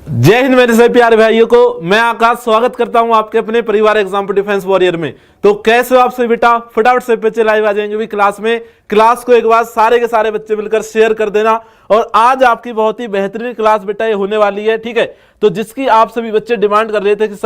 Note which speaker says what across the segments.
Speaker 1: जय हिंद मेरे सभी प्यारे भाइयों को, मैं आकाश स्वागत करता हूं आपके अपने परिवार एग्जाम डिफेंस वॉरियर में। तो कैसे हो आप सभी बेटा, फटाफट से बच्चे लाइव आ जाएंगे भी क्लास में। क्लास को एक बार सारे के सारे बच्चे मिलकर शेयर कर देना। और आज आपकी बहुत ही बेहतरीन क्लास बेटा ये होने वाली है, ठीक है। तो जिसकी आप सभी बच्चे डिमांड कर रहे थे कि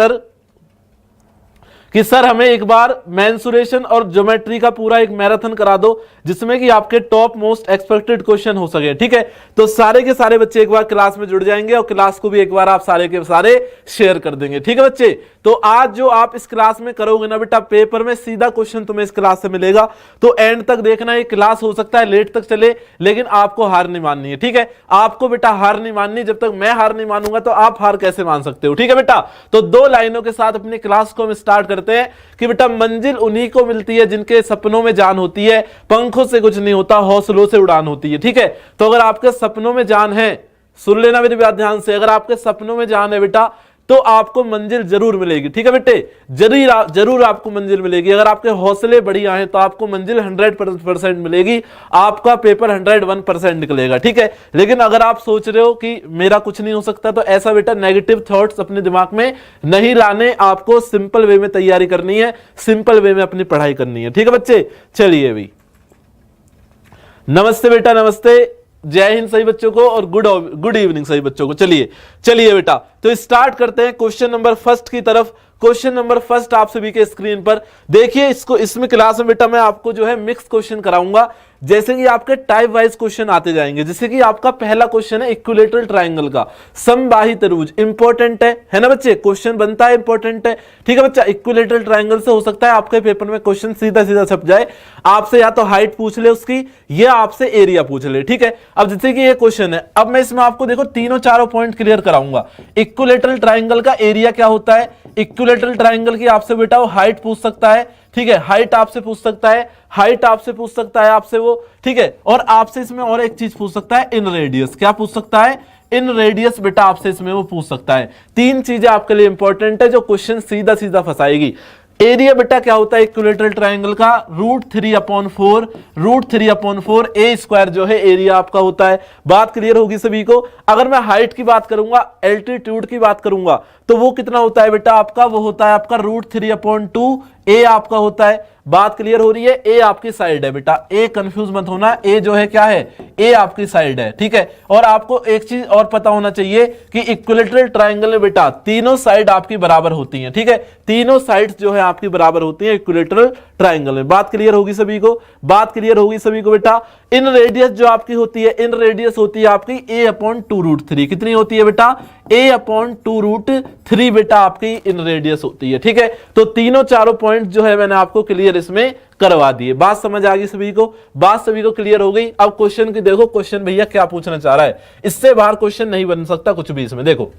Speaker 1: सर हमें एक बार मेंसुरेशन और ज्योमेट्री का पूरा एक मैराथन करा दो जिसमें कि आपके टॉप मोस्ट एक्सपेक्टेड क्वेश्चन हो सके, ठीक है। तो सारे के सारे बच्चे एक बार क्लास में जुड़ जाएंगे और क्लास को भी एक बार आप सारे के सारे शेयर कर देंगे, ठीक है बच्चे। तो आज जो आप इस क्लास में करोगे ना बेटा, पेपर में सीधा क्वेश्चन तुम्हें इस क्लास से मिलेगा। तो एंड तक देखना, ये क्लास हो सकता है लेट तक चले लेकिन आपको हार नहीं माननी है, ठीक है। आपको बेटा हार नहीं माननी, जब तक मैं हार नहीं मानूंगा तो आप हार कैसे मान सकते हो, ठीक है बेटा। तो दो लाइनों के साथ अपनी क्लास को हम स्टार्ट करते हैं कि बेटा मंजिल उन्हीं को मिलती है जिनके सपनों में जान होती है, पंखों से कुछ नहीं होता, हौसलों से उड़ान होती है, ठीक है। तो अगर आपके सपनों में जान है, सुन लेना मेरी बात ध्यान से, अगर आपके सपनों में जान है बेटा तो आपको मंजिल जरूर मिलेगी, ठीक है बेटे। जरूर आपको मंजिल मिलेगी। अगर आपके हौसले बढ़िया हैं तो आपको मंजिल 100% मिलेगी, आपका पेपर 101% निकलेगा, ठीक है। लेकिन अगर आप सोच रहे हो कि मेरा कुछ नहीं हो सकता, तो ऐसा बेटा नेगेटिव थॉट्स अपने दिमाग में नहीं लाने, आपको सिंपल वे में तैयारी करनी है, सिंपल वे में अपनी पढ़ाई करनी है, ठीक है बच्चे। चलिए अभी नमस्ते बेटा, नमस्ते, जय हिंद सही बच्चों को और गुड इवनिंग सही बच्चों को। चलिए बेटा, तो स्टार्ट करते हैं क्वेश्चन नंबर फर्स्ट की तरफ। क्वेश्चन नंबर फर्स्ट आप सभी के स्क्रीन पर देखिए। इसमें क्लास में बेटा मैं आपको जो है मिक्स क्वेश्चन कराऊंगा, जैसे कि आपके टाइप वाइज क्वेश्चन आते जाएंगे। जैसे कि आपका पहला क्वेश्चन है इक्विलेटरल ट्रायंगल का, समबाही त्रिभुज, इंपॉर्टेंट है ना बच्चे, क्वेश्चन बनता है, इंपॉर्टेंट है, ठीक है बच्चा। इक्विलेटरल ट्रायंगल से हो सकता है आपके पेपर में क्वेश्चन सीधा सीधा छप जाए, आपसे या तो हाइट पूछ ले उसकी या आपसे एरिया पूछ ले, ठीक है। अब जैसे कि ये क्वेश्चन है, अब मैं इसमें आपको देखो तीनों चारों पॉइंट क्लियर कराऊंगा। इक्विलेटरल ट्रायंगल का एरिया क्या होता है, इक्विलेटरल ट्रायंगल की आपसे बेटा वो हाइट पूछ सकता है, ठीक है, हाइट आपसे पूछ सकता है, हाइट आपसे पूछ सकता है आपसे वो, ठीक है। और आपसे इसमें और एक चीज पूछ सकता है, इन रेडियस। क्या पूछ सकता है? इन रेडियस बेटा आपसे इसमें वो पूछ सकता है। तीन चीजें आपके लिए इंपॉर्टेंट है जो क्वेश्चन सीधा सीधा फंसाएगी। एरिया बेटा क्या होता है इक्विलेटरल ट्रायंगल का, √3/4 ए स्क्वायर जो है एरिया आपका होता है। बात क्लियर होगी सभी को। अगर मैं हाइट की बात करूंगा, एल्टीट्यूड की बात करूंगा, तो वो कितना होता है बेटा आपका, वो होता है आपका √3/2 ए आपका होता है। बात क्लियर हो रही है। ए आपकी साइड है बेटा, ए कंफ्यूज मत होना, ए जो है क्या है, ए आपकी साइड है, ठीक है। और आपको एक चीज और पता होना चाहिए कि इक्विलेटरल ट्रायंगल में बेटा तीनों साइड आपकी बराबर होती हैं, ठीक है। तीनों साइड्स जो है आपकी बराबर होती हैं इक्विलेटरल ट्रायंगल में। बात क्लियर होगी सभी को, बात क्लियर होगी सभी को बेटा। इन रेडियस जो आपकी होती है, इन रेडियस होती है आपकी a/2√3। कितनी होती है बेटा? a/2√3 बेटा आपकी इन रेडियस होती है, ठीक है। तो तीनों चारों पॉइंट जो है मैंने आपको क्लियर इसमें करवा दिए। बात समझ आ गई सभी को, बात सभी को क्लियर हो गई। अब क्वेश्चन की देखो, क्वेश्चन भैया क्या पूछना चाह रहा है, इससे बाहर क्वेश्चन नहीं बन सकता कुछ भी इसमें। देखो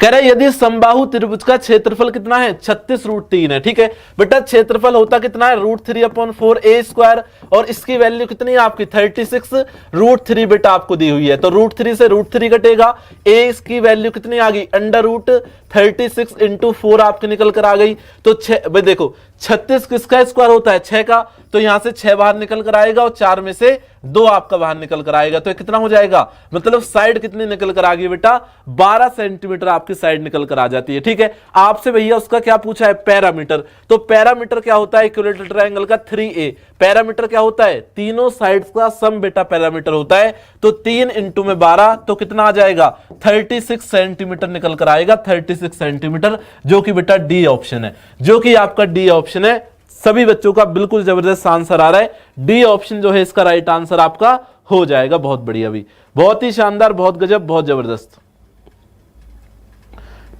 Speaker 1: कह रहे यदि समबाहु त्रिभुज का क्षेत्रफल कितना है, 36√3 है, ठीक है बेटा। क्षेत्रफल होता कितना है, √3/4 ए स्क्वायर, और इसकी वैल्यू कितनी है आपकी 36√3 बेटा आपको दी हुई है। तो √3 से √3 कटेगा, ए इसकी वैल्यू कितनी आ गई, √36 × 4 आपकी निकल कर आ गई। तो भाई देखो 36 किसका स्क्वायर होता है, 6 का, तो यहां से 6 बाहर निकल कर आएगा और 4 में से 2 आपका बाहर निकल कर आएगा। तो कितना हो जाएगा, मतलब साइड कितनी निकल कर आ गई बेटा, 12 सेंटीमीटर आपकी साइड निकल कर आ जाती है, ठीक है। आपसे भैया उसका क्या पूछा है, पैरामीटर। तो पैरामीटर क्या होता है इक्विलेटरल ट्रायंगल का, 3a। पैरामीटर क्या होता है, तीनों साइड्स का सम बेटा पैरामीटर होता है। तो 3 × में 12 तो कितना आ जाएगा, 36 सेंटीमीटर निकल कर आएगा, 36 सेंटीमीटर, जो कि बेटा डी ऑप्शन है, जो कि आपका डी ऑप्शन है। सभी बच्चों का बिल्कुल जबरदस्त आंसर आ रहा है, डी ऑप्शन जो है इसका राइट आंसर आपका हो जाएगा। बहुत बढ़िया, भी बहुत ही शानदार, बहुत गजब, बहुत जबरदस्त,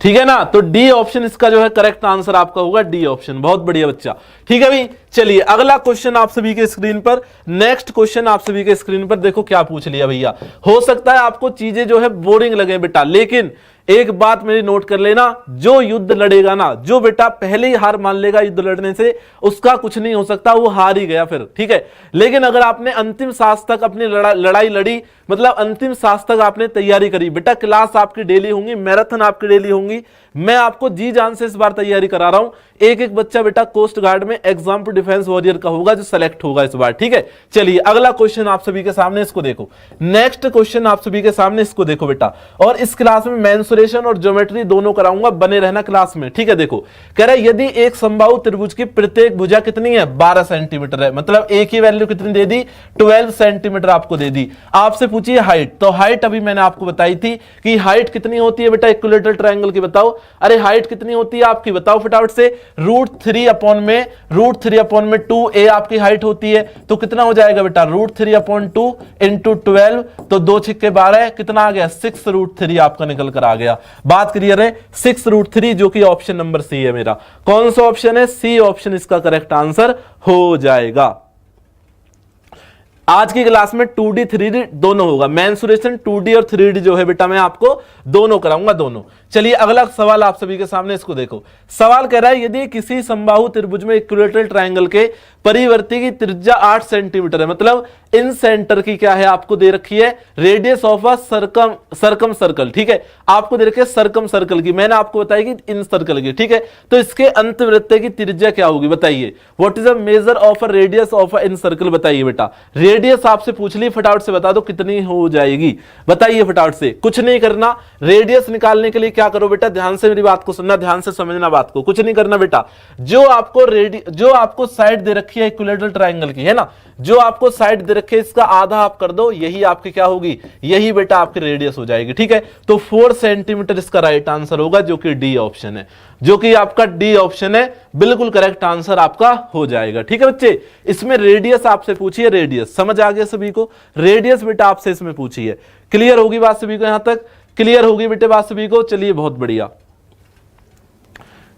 Speaker 1: ठीक है ना। तो डी ऑप्शन इसका जो है करेक्ट आंसर आपका होगा, डी ऑप्शन। बहुत बढ़िया बच्चा, ठीक है भाई। चलिए अगला क्वेश्चन आप सभी के स्क्रीन पर, नेक्स्ट क्वेश्चन आप सभी के स्क्रीन पर देखो क्या पूछ लिया भैया। हो सकता है आपको चीजें जो है बोरिंग लगे बेटा, लेकिन एक बात मेरी नोट कर लेना, जो युद्ध लड़ेगा ना, जो बेटा पहले ही हार मान लेगा युद्ध लड़ने से, उसका कुछ नहीं हो सकता, वो हार ही गया फिर, ठीक है। लेकिन अगर आपने अंतिम सांस तक अपनी लड़ाई लड़ी, मतलब अंतिम सांस तक आपने तैयारी करी बेटा, क्लास आपकी डेली होंगी, मैराथन आपकी डेली होंगी, मैं आपको जी जान से इस बार तैयारी करा रहा हूं। एक एक बच्चा बेटा कोस्ट गार्ड में एग्जाम टू डिफेंस वॉरियर का होगा जो सेलेक्ट होगा इस बार, ठीक है। चलिए अगला क्वेश्चन आप सभी के सामने, इसको देखो। नेक्स्ट क्वेश्चन आप सभी के सामने, इसको देखो बेटा। और इस क्लास में मेंसुरेशन और ज्योमेट्री दोनों कराऊंगा, बने रहना क्लास में, ठीक है। देखो कह रहा है यदि एक समबाहु त्रिभुज की प्रत्येक भुजा कितनी है, 12 सेंटीमीटर है, मतलब एक ही वैल्यू कितनी दे दी, 12 सेंटीमीटर आपको दे दी। आपसे पूछिए हाइट, तो हाइट अभी मैंने आपको बताई थी कि हाइट कितनी होती है बेटा इक्विलेटरल ट्रायंगल की, बताओ। अरे हाइट कितनी होती है आपकी, बताओ फटाफट से। √3/2 2a आपकी हाइट होती है, तो कितना हो जाएगा बेटा, √3/2 इंटू 12, तो 2 छिक्के 12, कितना आ गया, 6√3 आपका निकल कर आ गया। बात क्लियर है, 6√3 जो कि ऑप्शन नंबर सी है मेरा। कौन सा ऑप्शन है, सी ऑप्शन इसका करेक्ट आंसर हो जाएगा। आज की क्लास में 2D 3D दोनों होगा, मेंसुरेशन 2D और 3D जो है बेटा मैं आपको दोनों कराऊंगा, दोनों। चलिए अगला सवाल आप सभी के सामने, इसको देखो। सवाल कह रहा है यदि किसी समबाहु त्रिभुज में इक्विलेटरल ट्रायंगल के परिवर्ती की त्रिज्या 8 सेंटीमीटर है, मतलब इन सेंटर की क्या है आपको दे रखी है, radius of a circum circle, ठीक है। आपको दे रखी है सर्कम सर्कल की, मैंने आपको बताया कि इन सर्कल की, ठीक है। तो इसके अंतवृत्त की त्रिज्या क्या होगी बताइए। What is the measure of a radius of a in circle, बताइए बेटा। रेडियस आपसे पूछ ली, फटाफट से बता दो कितनी हो जाएगी, बताइए फटाफट से। कुछ नहीं करना, रेडियस निकालने के लिए क्या करो बेटा, ध्यान से मेरी बात को सुनना, ध्यान से समझना बात को। कुछ नहीं करना बेटा, जो आपको साइड दे रखी है इक्विलेटरल ट्रायंगल की, है ना, जो आपको साइड दे रखी है इसका आधा आप कर दो, यही आपकी क्या होगी, यही बेटा आपकी रेडियस हो जाएगी, ठीक है। तो 4 सेंटीमीटर इसका राइट आंसर होगा, जो कि डी ऑप्शन है, जो कि आपका डी ऑप्शन है, बिल्कुल करेक्ट आंसर आपका हो जाएगा, ठीक है बच्चे। इसमें रेडियस आपसे पूछिए, रेडियस समझ आ गया सभी को, रेडियस बेटा आपसे इसमें पूछी है। क्लियर होगी बात सभी को, यहां तक क्लियर होगी बेटे बात सभी को। चलिए बहुत बढ़िया,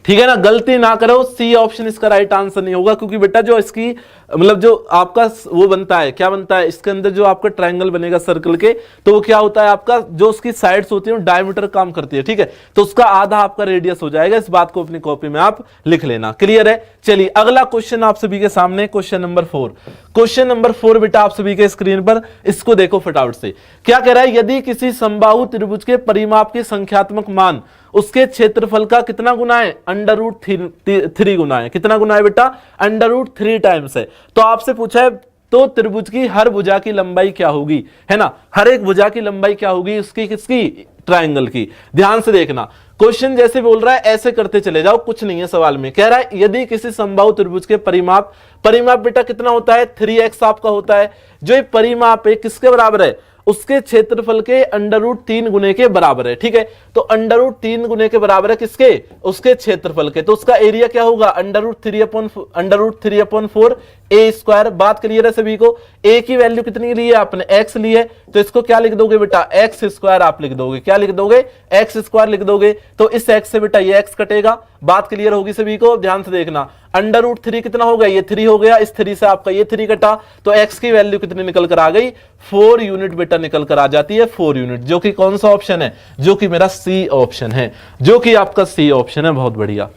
Speaker 1: ठीक है ना, गलती ना करो, सी ऑप्शन इसका राइट आंसर नहीं होगा, क्योंकि बेटा जो इसकी मतलब जो आपका वो बनता है, क्या बनता है इसके अंदर जो आपका ट्रायंगल बनेगा सर्कल के, तो वो क्या होता है आपका, जो उसकी साइड्स होती है डायमीटर काम करती है, ठीक है। तो उसका आधा आपका रेडियस हो जाएगा, इस बात को अपनी कॉपी में आप लिख लेना, क्लियर है। चलिए अगला क्वेश्चन आप सभी के सामने, क्वेश्चन नंबर 4। क्वेश्चन नंबर 4 बेटा आप सभी के स्क्रीन पर, इसको देखो फटाफट से। क्या कह रहा है, यदि किसी समबाहु त्रिभुज के परिमाप के संख्यात्मक मान उसके क्षेत्रफल का कितना गुना है, √3 गुना है, कितना गुना है बेटा, √3 टाइम्स है। तो आपसे पूछा है तो त्रिभुज की हर भुजा की लंबाई क्या होगी, है ना, हर एक भुजा की लंबाई क्या होगी उसकी, किसकी, ट्रायंगल की। ध्यान से देखना, क्वेश्चन जैसे बोल रहा है ऐसे करते चले जाओ, कुछ नहीं है सवाल में। कह रहा है यदि किसी समबाहु त्रिभुज के परिमाप बेटा कितना होता है, 3x आपका होता है। जो ये परिमाप है किसके बराबर है, उसके क्षेत्रफल के √3 गुने के बराबर है, ठीक है। तो √3 गुने के बराबर है किसके, उसके क्षेत्रफल के, तो उसका एरिया क्या होगा, √3/4 a स्क्वायर। बात क्लियर है सभी को। a की वैल्यू कितनी ली है आपने, x ली है, तो इसको क्या लिख दोगे बेटा, x स्क्वायर आप लिख दोगे, क्या लिख दोगे, x स्क्वायर लिख दोगे। तो इस x से बेटा ये x कटेगा। बात क्लियर होगी सभी को, ध्यान से देखना। √3 कितना हो गया, ये 3 हो गया, इस 3 से आपका ये 3 कटा, तो x की वैल्यू कितनी निकल कर आ गई, 4 यूनिट बेटा निकल कर आ जाती है, 4 यूनिट, जो कि कौन सा ऑप्शन है, जो कि मेरा सी ऑप्शन है, जो कि आपका सी ऑप्शन है। बहुत बढ़िया।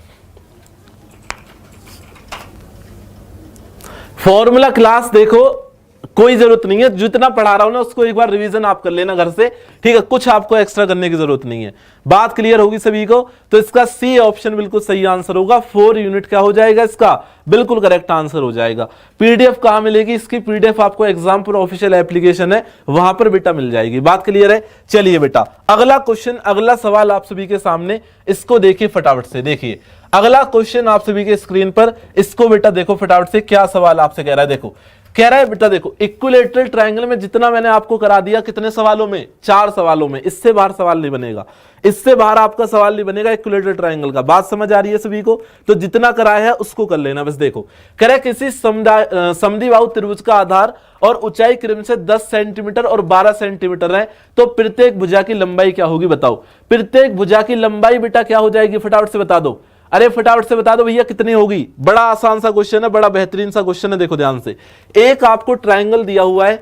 Speaker 1: फॉर्मूला क्लास देखो, कोई जरूरत नहीं है, जितना पढ़ा रहा हूं ना उसको एक बार रिवीजन आप कर लेना घर से, ठीक है, कुछ आपको एक्स्ट्रा करने की जरूरत नहीं है। बात क्लियर होगी सभी को। तो इसका सी ऑप्शन बिल्कुल सही आंसर होगा, 4 यूनिट क्या हो जाएगा, इसका बिल्कुल करेक्ट आंसर हो जाएगा। पीडीएफ कहां मिलेगी इसकी, पीडीएफ आपको एग्जाम पर ऑफिशियल एप्लीकेशन है, वहां पर बेटा मिल जाएगी। बात क्लियर है। चलिए बेटा अगला क्वेश्चन, अगला सवाल आप सभी के सामने, इसको देखिए फटाफट से। देखिए अगला क्वेश्चन आप सभी के स्क्रीन पर, इसको बेटा देखो फटाफट से, क्या सवाल आपसे कह रहा है। देखो कह रहा है बेटा, देखो इक्विलेटरल ट्रायंगल में जितना मैंने आपको करा दिया, कितने सवालों में, 4 सवालों में, इससे बाहर सवाल नहीं बनेगा, इससे बाहर आपका सवाल नहीं बनेगा इक्विलेटरल ट्रायंगल का। बात समझ आ रही है सभी को, तो जितना कराया है उसको कर लेना बस। देखो कह रहा है किसी समद्विबाहु त्रिभुज का आधार और ऊंचाई क्रमशः 10 सेंटीमीटर और 12 सेंटीमीटर है, तो प्रत्येक भुजा की लंबाई क्या होगी, बताओ। प्रत्येक भुजा की लंबाई बेटा क्या हो जाएगी, फटाफट से बता दो। अरे फटाफट से बता दो भैया कितनी होगी। बड़ा आसान सा क्वेश्चन है, बड़ा बेहतरीन सा क्वेश्चन है। देखो ध्यान से, एक आपको ट्रायंगल दिया हुआ है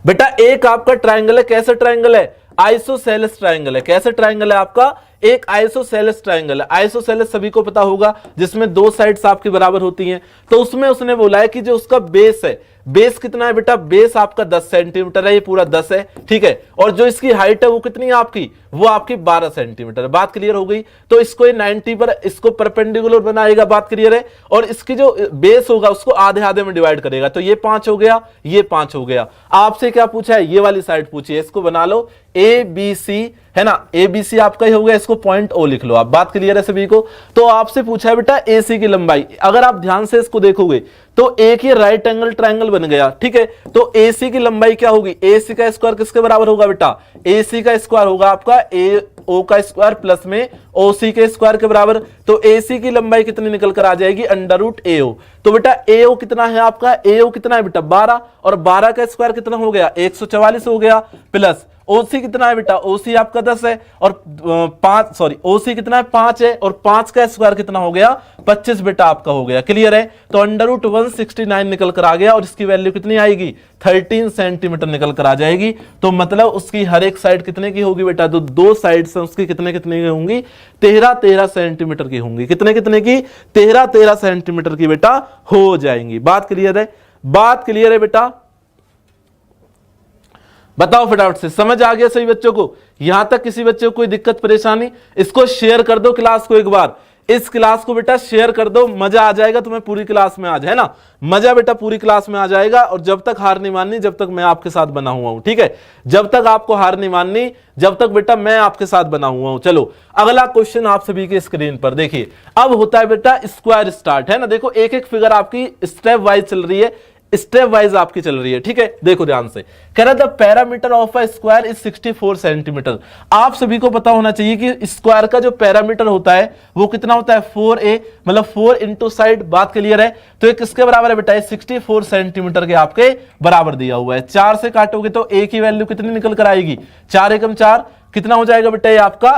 Speaker 1: बेटा, एक आपका ट्रायंगल है, कैसा ट्रायंगल है, आइसोसेलेस ट्रायंगल है। कैसे ट्रायंगल है आपका, एक आइसोसेलेस ट्रायंगल है। आइसोसेलेस सभी को पता होगा, जिसमें 2 साइड्स आपकी बराबर होती हैं। तो उसमें उसने बोला है कि जो उसका बेस है, बेस कितना है बेटा, बेस आपका 10 सेंटीमीटर है, ये पूरा 10 है, ठीक है। और जो इसकी हाइट है वो कितनी है आपकी, वो आपकी 12 सेंटीमीटर। बात क्लियर हो गई। तो इसको 90 पर इसको परपेंडिकुलर बनाएगा, बात क्लियर है। और इसकी जो बेस होगा उसको आधे आधे में डिवाइड करेगा, तो ये 5 हो गया, ये 5 हो गया। आपसे क्या पूछा है, ये वाली साइड पूछी है, इसको बना लो ABC, है ना, ABC आपका ही हो गया, इसको पॉइंट O लिख लो आप। बात क्लियर है सभी को। तो आपसे पूछा है बेटा AC की लंबाई, अगर आप ध्यान से इसको देखोगे तो एक ही राइट एंगल ट्रायंगल बन गया, ठीक है। तो AC की लंबाई क्या होगी, AC का स्क्वायर किसके बराबर होगा बेटा, AC का स्क्वायर होगा आपका AO का स्क्वायर प्लस में OC के स्क्वायर के बराबर। तो AC की लंबाई कितनी निकल कर आ जाएगी, √AO। तो बेटा AO कितना है आपका, AO कितना है बेटा 12, और 12 का स्क्वायर कितना हो गया 144 हो गया, प्लस OC कितना है बेटा, OC आपका 10 है, और 5 सॉरी OC कितना है 5 है, और 5 का स्क्वायर कितना हो गया 25 बेटा आपका हो गया। क्लियर है। तो √169 निकल कर आ गया, और इसकी वैल्यू कितनी आएगी 13 सेंटीमीटर निकल कर आ जाएगी। तो मतलब उसकी हर एक साइड कितने की होगी बेटा, तो दो साइड से उसकी कितने कितने की होंगी, 13 सेंटीमीटर की होंगी। कितने कितने की, 13 सेंटीमीटर की बेटा हो जाएंगी। बात क्लियर है, बात क्लियर है बेटा, बताओ फटाफट से, समझ आ गया सभी बच्चों को। यहां तक किसी बच्चे को कोई दिक्कत परेशानी, इसको शेयर कर दो क्लास को एक बार, इस क्लास को बेटा शेयर कर दो, मजा आ जाएगा तुम्हें पूरी क्लास में आज, है ना, मजा बेटा पूरी क्लास में आ जाएगा। और जब तक हार नहीं माननी, जब तक मैं आपके साथ बना हुआ हूं, ठीक है, जब तक आपको हार नहीं माननी, जब तक बेटा मैं आपके साथ बना हुआ हूं। चलो अगला क्वेश्चन आप सभी के स्क्रीन पर देखिए। अब होता है बेटा स्क्वायर स्टार्ट, है ना, देखो एक एक फिगर आपकी स्टेप वाइज चल रही है, स्टेप वाइज आपकी चल रही है, ठीक है। देखो ध्यान से, कह रहा the perimeter of a square is 64 centimetre. आप सभी को पता होना चाहिए कि स्क्वायर का जो पैरामीटर होता है वो कितना होता है 4a, मतलब 4 इंटू साइड। बात क्लियर है। तो ये किसके बराबर है बेटा, 64 सेंटीमीटर के आपके बराबर दिया हुआ है। 4 से काटोगे तो a की वैल्यू कितनी निकल कर आएगी, 4 एकम 4, कितना हो जाएगा बेटा ये आपका,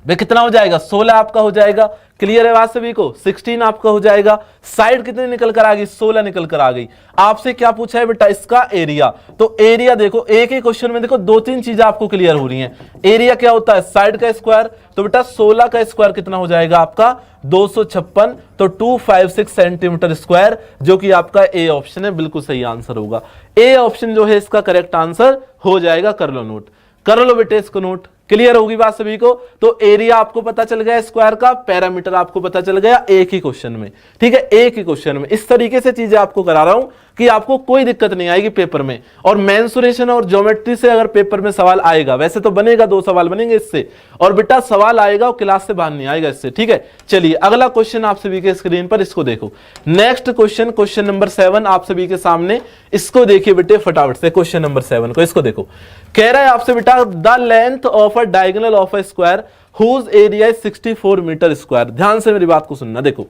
Speaker 1: वे कितना हो जाएगा 16 आपका हो जाएगा। क्लियर है बात सभी को, 16 आपका हो जाएगा। साइड कितनी निकल कर आ गई, 16 निकल कर आ गई। आपसे क्या पूछा है बेटा, इसका एरिया। तो एरिया देखो एक ही क्वेश्चन में देखो 2-3 चीजें आपको क्लियर हो रही हैं। एरिया क्या होता है, साइड का स्क्वायर, तो बेटा 16 का स्क्वायर कितना हो जाएगा आपका 256, तो 256 सेंटीमीटर स्क्वायर, जो कि आपका ए ऑप्शन है, बिल्कुल सही आंसर होगा। ए ऑप्शन जो है इसका करेक्ट आंसर हो जाएगा। कर लो नोट, कर लो बेटे इसको नोट। क्लियर होगी बात सभी को। तो एरिया आपको पता चल गया स्क्वायर का, पैरामीटर आपको पता चल गया एक ही क्वेश्चन में, ठीक है, एक ही क्वेश्चन में। इस तरीके से चीजें आपको करा रहा हूं कि आपको कोई दिक्कत नहीं आएगी पेपर में। और मेंसुरेशन और ज्योमेट्री से अगर पेपर में सवाल आएगा, वैसे तो बनेगा 2 सवाल बनेंगे इससे, और बेटा सवाल आएगा और क्लास से बाहर नहीं आएगा इससे, ठीक है। चलिए अगला क्वेश्चन आप सभी के स्क्रीन पर, इसको देखो। नेक्स्ट क्वेश्चन, क्वेश्चन नंबर 7 आप सभी के सामने, इसको देखिए बेटे फटाफट से। क्वेश्चन नंबर 7 को इसको देखो, कह रहा है आपसे बेटा the length of a diagonal of a square whose area is 64 metre square. ध्यान से मेरी बात को सुनना। देखो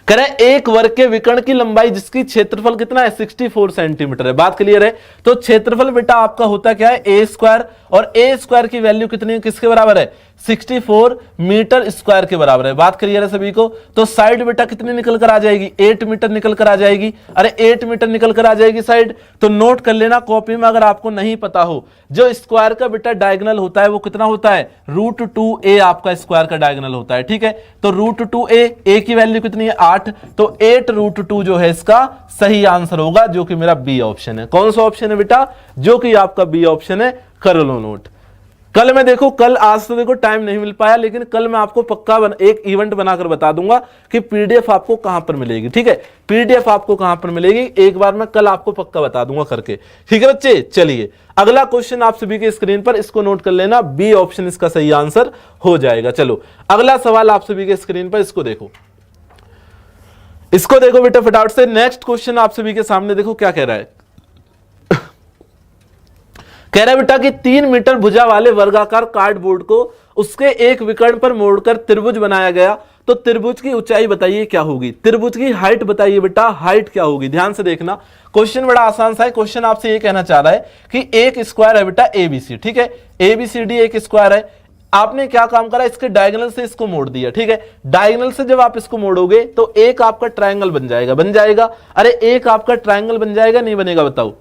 Speaker 1: कह रहे हैं एक वर्ग के विकर्ण की लंबाई जिसकी क्षेत्रफल कितना है 64 सेंटीमीटर है। बात क्लियर है। तो क्षेत्रफल बेटा आपका होता क्या है ए स्क्वायर, और ए स्क्वायर की वैल्यू कितनी है, किसके बराबर है 64 मीटर स्क्वायर के बराबर है। बात क्लियर है सभी को। तो साइड बेटा कितनी निकल कर आ जाएगी 8 मीटर निकल कर आ जाएगी। अरे 8 मीटर निकल कर आ जाएगी साइड। तो नोट कर लेना कॉपी में, अगर आपको नहीं पता हो, जो स्क्वायर का बेटा डायगोनल होता है वो कितना होता है √2a आपका स्क्वायर का डायगोनल होता है, ठीक है। तो √2a, a की वैल्यू कितनी है 8, तो 8√2 जो है इसका सही आंसर होगा, जो कि मेरा बी ऑप्शन है। कौन सा ऑप्शन है बेटा, जो कि आपका बी ऑप्शन है। कर लो नोट। कल मैं देखो, कल आज तो देखो टाइम नहीं मिल पाया, लेकिन कल मैं आपको पक्का एक इवेंट बनाकर बता दूंगा कि पीडीएफ आपको कहां पर मिलेगी, ठीक है। पीडीएफ आपको कहां पर मिलेगी एक बार मैं कल आपको पक्का बता दूंगा करके, ठीक है बच्चे। चलिए अगला क्वेश्चन आप सभी के स्क्रीन पर, इसको नोट कर लेना, बी ऑप्शन इसका सही आंसर हो जाएगा। चलो अगला सवाल आप सभी के स्क्रीन पर, इसको देखो, इसको देखो बेटा फटाफट से। नेक्स्ट क्वेश्चन आप सभी के सामने देखो क्या कह रहा है। कह रहा है बेटा कि 3 मीटर भुजा वाले वर्गाकार कार्डबोर्ड को उसके एक विकर्ण पर मोड़कर त्रिभुज बनाया गया, तो त्रिभुज की ऊंचाई बताइए क्या होगी। त्रिभुज की हाइट बताइए बेटा, हाइट क्या होगी। ध्यान से देखना, क्वेश्चन बड़ा आसान सा है। क्वेश्चन आपसे ये कहना चाह रहा है कि एक स्क्वायर है बेटा एबीसी, ठीक है, एबीसीडी एक स्क्वायर है। आपने क्या काम करा, इसके डायगोनल से इसको मोड़ दिया, ठीक है। डायगोनल से जब आप इसको मोड़ोगे तो एक आपका ट्रायंगल बन जाएगा, बन जाएगा। अरे एक आपका ट्रायंगल बन जाएगा, नहीं बनेगा बताओ।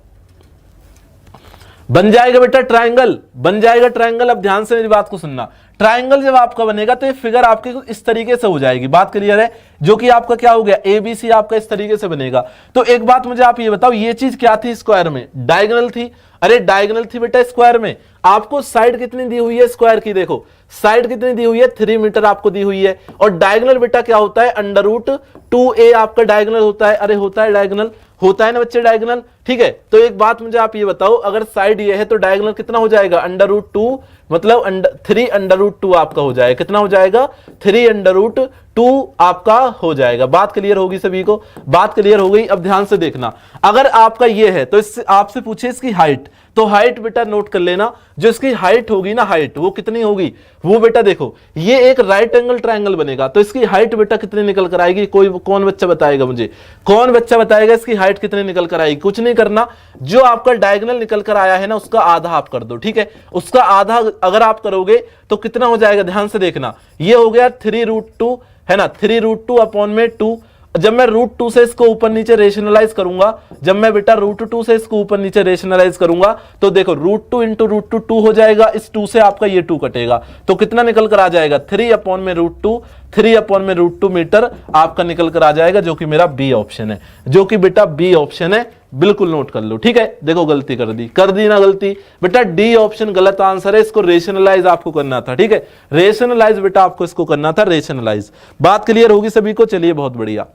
Speaker 1: बन जाएगा बेटा ट्रायंगल, बन जाएगा ट्रायंगल। अब ध्यान से मेरी बात को सुनना, ट्रायंगल जब आपका बनेगा तो ये फिगर आपकी इस तरीके से हो जाएगी, बात क्लियर है, जो कि आपका क्या हो गया एबीसी आपका इस तरीके से बनेगा। तो एक बात मुझे आप ये बताओ, ये चीज क्या थी स्क्वायर में, डायगोनल थी। अरे डायगोनल थी बेटा स्क्वायर में, आपको साइड कितनी दी हुई है स्क्वायर की, देखो साइड कितनी दी हुई है 3 मीटर आपको दी हुई है। और डायगोनल बेटा क्या होता है, अंडर रूट 2a आपका डायगोनल होता है। अरे होता है डायगोनल, होता है ना बच्चे डायगोनल, ठीक है। तो एक बात मुझे आप ये बताओ, अगर साइड ये है तो डायगोनल कितना हो जाएगा, अंडर रूट 2 मतलब 3 अंडर रूट 2 आपका हो जाएगा। कितना हो जाएगा, 3 अंडर रूट 2 आपका हो जाएगा। बात क्लियर होगी सभी को, बात क्लियर हो गई। अब ध्यान से देखना, अगर आपका ये है तो इससे आपसे पूछे इसकी हाइट, तो हाइट बेटा नोट कर लेना, जो इसकी हाइट होगी ना, हाइट वो कितनी होगी, वो बेटा देखो ये एक राइट एंगल ट्रायंगल बनेगा, तो इसकी हाइट बेटा कितनी निकल कर आएगी, कौन बच्चा बताएगा मुझे, कौन बच्चा बताएगा इसकी हाइट कितनी निकल कर आएगी। कुछ नहीं करना, जो आपका डायगोनल निकल कर आया है ना उसका आधा आप कर दो, ठीक है। उसका आधा अगर आप करोगे तो कितना हो जाएगा, ध्यान से देखना, ये हो गया 3√2 है ना, 3√2 अपॉन में 2। जब मैं √2 से इसको ऊपर नीचे रेशनलाइज करूंगा, जब मैं बेटा √2 से इसको ऊपर नीचे रेशनलाइज करूंगा तो देखो √2 इंटू √2 2 हो जाएगा, इस 2 से आपका ये 2 कटेगा, तो कितना निकल कर आ जाएगा 3 अपॉन में √2, 3 अपॉन में √2 मीटर आपका निकल कर आ जाएगा, जो कि मेरा बी ऑप्शन है, जो कि बेटा बी ऑप्शन है। बिल्कुल नोट कर लो, ठीक है। देखो गलती कर दी ना गलती, बेटा डी ऑप्शन गलत आंसर है, इसको रेशनलाइज आपको करना था, ठीक है। रेशनलाइज बेटा आपको इसको करना था, रेशनलाइज। बात क्लियर होगी सभी को, चलिए बहुत बढ़िया।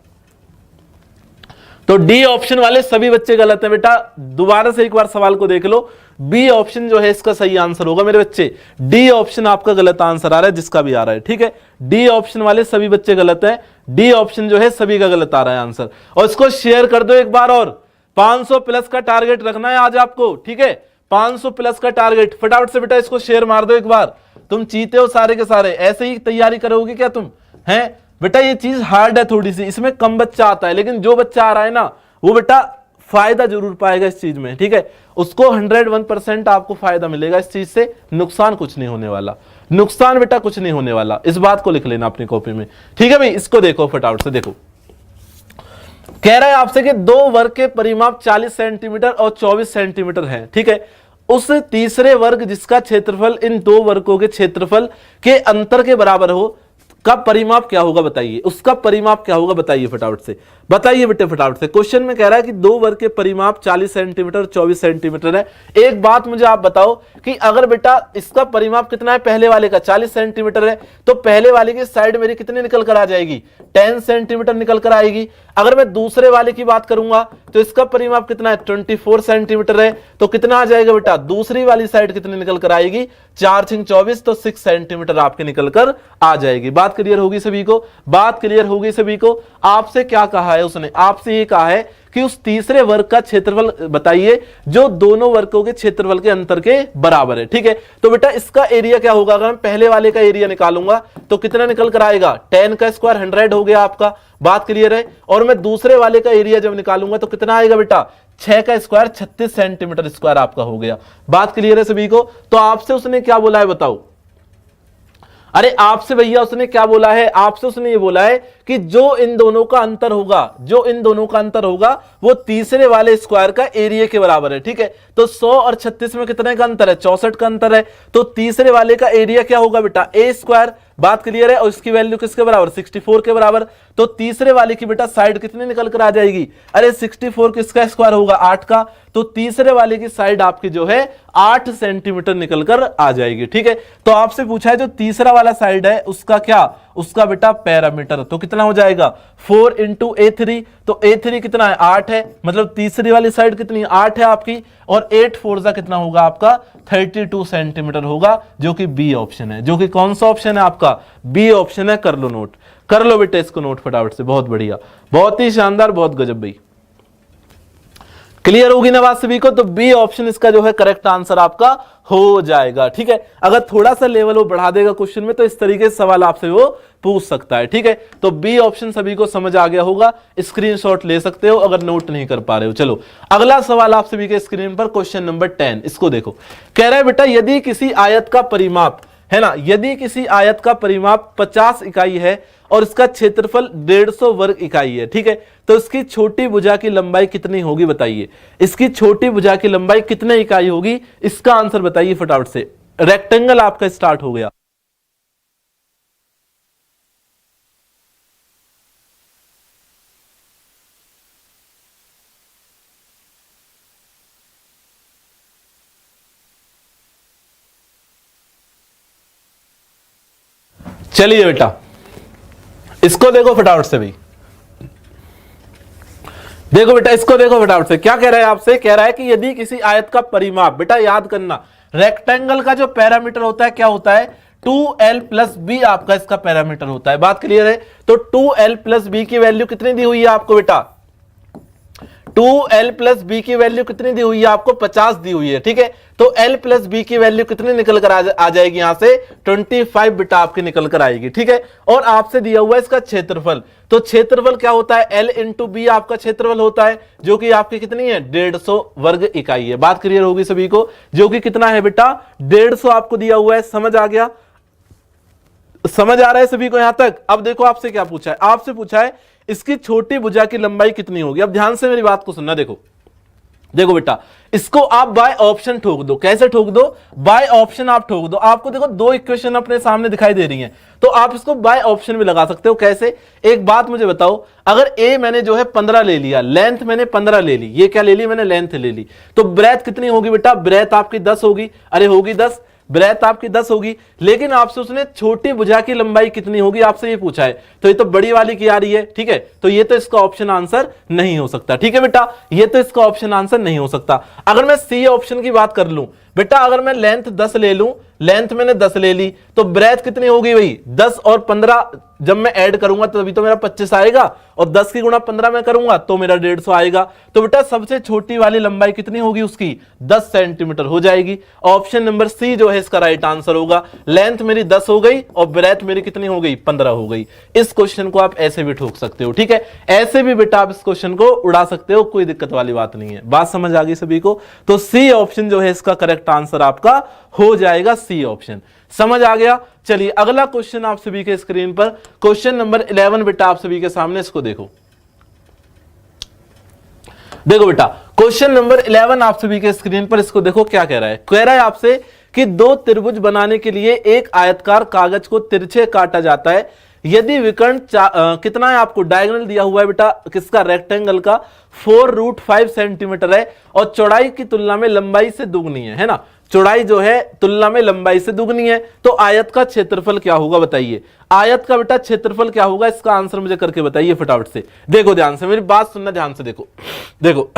Speaker 1: तो डी ऑप्शन वाले सभी बच्चे गलत हैं बेटा, दोबारा से एक बार सवाल को देख लो, बी ऑप्शन जो है इसका सही आंसर होगा मेरे बच्चे, डी ऑप्शन आपका गलत आंसर आ रहा है, जिसका भी आ रहा है, ठीक है। डी ऑप्शन वाले सभी बच्चे गलत हैं, डी ऑप्शन जो है सभी का गलत आ रहा है आंसर। और इसको शेयर कर दो एक बार, और 500 प्लस का टारगेट रखना है आज आपको, ठीक है। 500 प्लस का टारगेट, फटाफट से बेटा इसको शेयर मार दो एक बार। तुम चीते हो सारे के सारे, ऐसे ही तैयारी करोगे क्या तुम, हैं बेटा। ये चीज हार्ड है थोड़ी सी, इसमें कम बच्चा आता है, लेकिन जो बच्चा आ रहा है ना वो बेटा फायदा जरूर पाएगा इस चीज में, ठीक है। उसको 101% आपको फायदा मिलेगा इस चीज से, नुकसान कुछ नहीं होने वाला, नुकसान बेटा कुछ नहीं होने वाला, इस बात को लिख लेना अपनी कॉपी में, ठीक है भाई। इसको देखो फटाफट से, देखो कह रहा है आपसे कि 2 वर्ग के परिमाप 40 सेंटीमीटर और 24 सेंटीमीटर है, ठीक है। उस तीसरे वर्ग जिसका क्षेत्रफल इन 2 वर्गों के क्षेत्रफल के अंतर के बराबर हो, का परिमाप क्या होगा बताइए, उसका परिमाप क्या होगा बताइए फटाफट से, बताइए बेटे फटाफट से। क्वेश्चन में कह रहा है कि 2 वर्ग के परिमाप 40 सेंटीमीटर 24 सेंटीमीटर है। एक बात मुझे आप बताओ कि अगर बेटा इसका परिमाप कितना है, पहले वाले का 40 सेंटीमीटर है, तो पहले वाले की साइड मेरी कितनी निकल कर आ जाएगी, 10 सेंटीमीटर निकल कर आएगी। अगर मैं दूसरे वाले की बात करूंगा तो इसका परिमाप कितना है, 24 सेंटीमीटर है, तो कितना आ जाएगा बेटा, दूसरी वाली साइड कितनी निकल कर आएगी, 4 × 24 तो 6 सेंटीमीटर आपके निकल कर आ जाएगी। बात क्लियर होगी सभी को, बात क्लियर होगी सभी को। आपसे क्या कहा है उसने, आपसे ये कहा है कि उस तीसरे वर्ग का क्षेत्रफल बताइए जो दोनों वर्गों के क्षेत्रफल के अंतर के बराबर है, ठीक है। तो बेटा इसका एरिया क्या होगा, अगर मैं पहले वाले का एरिया निकालूंगा तो कितना निकल कर आएगा, 10 का स्क्वायर 100 हो गया आपका, बात क्लियर है। और मैं दूसरे वाले का एरिया जब निकालूंगा तो कितना आएगा बेटा, 6 का स्क्वायर 36 सेंटीमीटर स्क्वायर आपका हो गया। बात क्लियर है सभी को। तो आपसे उसने क्या बोला है बताओ, अरे आपसे भैया उसने क्या बोला है, आपसे उसने ये बोला है कि जो इन दोनों का अंतर होगा, जो इन दोनों का अंतर होगा वो तीसरे वाले स्क्वायर का एरिया के बराबर है, ठीक है। तो 100 और 36 में कितने का अंतर है, 64 का अंतर है। तो तीसरे वाले का एरिया क्या होगा बेटा, ए स्क्वायर, बात क्लियर है। और इसकी वैल्यू किसके बराबर, 64 के बराबर। तो तीसरे वाले की बेटा साइड कितनी निकल कर आ जाएगी, अरे 64 किसका स्क्वायर होगा, 8 का। तो तीसरे वाले की साइड आपकी जो है 8 सेंटीमीटर निकल कर आ जाएगी, ठीक है। तो आपसे पूछा है जो तीसरा वाला साइड है उसका क्या, उसका बेटा पैरामीटर, तो कितना हो जाएगा 4 × A3, तो A3 कितना है 8 है, मतलब तीसरी वाली साइड कितनी 8 है आपकी, और 8 4 कितना होगा आपका 32 सेंटीमीटर होगा, जो कि बी ऑप्शन है, जो कि कौन सा ऑप्शन है आपका, बी ऑप्शन है। कर लो नोट, कर लो बेटे इसको नोट फटाफट से, बहुत बढ़िया, बहुत ही शानदार, बहुत गजब भाई। क्लियर होगी ना बात सभी को। तो बी ऑप्शन इसका जो है करेक्ट आंसर आपका हो जाएगा, ठीक है। अगर थोड़ा सा लेवल वो बढ़ा देगा क्वेश्चन में तो इस तरीके से सवाल आपसे वो पूछ सकता है, ठीक है। तो बी ऑप्शन सभी को समझ आ गया होगा, स्क्रीनशॉट ले सकते हो अगर नोट नहीं कर पा रहे हो। चलो अगला सवाल आप सभी के स्क्रीन पर, क्वेश्चन नंबर 10, इसको देखो। कह रहा है बेटा यदि किसी आयत का परिमाप है ना, यदि किसी आयत का परिमाप 50 इकाई है और इसका क्षेत्रफल 150 वर्ग इकाई है, ठीक है, तो इसकी छोटी भुजा की लंबाई कितनी होगी बताइए। इसकी छोटी भुजा की लंबाई कितने इकाई होगी, इसका आंसर बताइए फटाफट से। रेक्टेंगल आपका स्टार्ट हो गया। चलिए बेटा इसको देखो फटाफट से भाई, देखो बेटा इसको देखो फटाफट से, क्या कह रहा है आपसे, कह रहा है कि यदि किसी आयत का परिमाप, बेटा याद करना रेक्टेंगल का जो पैरामीटर होता है क्या होता है, 2l प्लस बी आपका इसका पैरामीटर होता है। बात क्लियर है। तो 2l प्लस बी की वैल्यू कितनी दी हुई है आपको बेटा, 2l प्लस बी की वैल्यू कितनी दी हुई है आपको, 50 दी हुई है, ठीक है। तो l प्लस बी की वैल्यू कितनी निकल कर आ जाएगी यहां से, 25 बेटा आपकी निकल कर आएगी, ठीक है। और आपसे दिया हुआ है इसका क्षेत्रफल, तो क्षेत्रफल क्या होता है, l इंटू बी आपका क्षेत्रफल होता है, जो कि आपकी कितनी है 150 वर्ग इकाई है। बात क्लियर होगी सभी को, जो कि कितना है बेटा 150 आपको दिया हुआ है। समझ आ गया, समझ आ रहा है सभी को यहां तक। अब देखो आपसे क्या पूछा है, आपसे पूछा है इसकी छोटी भुजा की लंबाई कितनी होगी। अब ध्यान से मेरी बात को सुनना, देखो देखो बेटा इसको आप बाय ऑप्शन ठोक दो। कैसे ठोक दो, बाय ऑप्शन आप ठोक दो। आपको देखो दो इक्वेशन अपने सामने दिखाई दे रही हैं, तो आप इसको बाय ऑप्शन भी लगा सकते हो। कैसे, एक बात मुझे बताओ, अगर ए मैंने जो है 15 ले लिया, लेंथ मैंने 15 ले ली, ये क्या ले ली मैंने, लेंथ ले ली, तो ब्रेथ कितनी होगी बेटा, ब्रेथ आपकी 10 होगी। अरे होगी 10, ब्रेथ आपकी 10 होगी, लेकिन आपसे उसने छोटी भुजा की लंबाई कितनी होगी आपसे ये पूछा है, तो ये तो बड़ी वाली की आ रही है, ठीक है। तो ये तो इसका ऑप्शन आंसर नहीं हो सकता, ठीक है बेटा, ये तो इसका ऑप्शन आंसर नहीं हो सकता। अगर मैं सी ऑप्शन की बात कर लूं बेटा, अगर मैं लेंथ 10 ले लूं, लेंथ मैंने 10 ले ली, तो ब्रेथ कितनी होगी भाई 10 और 15 जब मैं ऐड करूंगा तभी तो मेरा 25 आएगा, और 10 की गुणा 15 में करूंगा तो मेरा 150 आएगा। तो बेटा सबसे छोटी वाली लंबाई कितनी होगी उसकी, 10 सेंटीमीटर हो जाएगी। ऑप्शन नंबर सी जो है इसका राइट आंसर होगा। लेंथ मेरी 10 हो गई और ब्रेथ मेरी कितनी हो गई, 15 हो गई। इस क्वेश्चन को आप ऐसे भी ठोक सकते हो, ठीक है, ऐसे भी बेटा आप इस क्वेश्चन को उड़ा सकते हो, कोई दिक्कत वाली बात नहीं है। बात समझ आ गई सभी को। तो सी ऑप्शन जो है इसका करेक्ट आंसर आपका हो जाएगा, सी ऑप्शन। समझ आ गया। चलिए अगला क्वेश्चन आप सभी के स्क्रीन पर, क्वेश्चन नंबर 11 बेटा आप सभी के सामने, इसको देखो। देखो बेटा क्वेश्चन नंबर 11 आप सभी के स्क्रीन पर, इसको देखो क्या कह रहा है। कह रहा है आपसे कि दो त्रिभुज बनाने के लिए एक आयतकार कागज को तिरछे काटा जाता है। यदि विकर्ण कितना है आपको, डायगोनल दिया हुआ है बेटा किसका, रेक्टेंगल का, 4√5 सेंटीमीटर है और चौड़ाई की तुलना में लंबाई से दुगनी है ना, चौड़ाई जो है तुलना में लंबाई से दुगनी है, तो आयत का क्षेत्रफल क्या होगा बताइए। आयत का बेटा क्षेत्रफल क्या होगा, इसका आंसर मुझे करके बताइए फटाफट से। देखो ध्यान से मेरी बात सुनना, ध्यान से देखो, देखो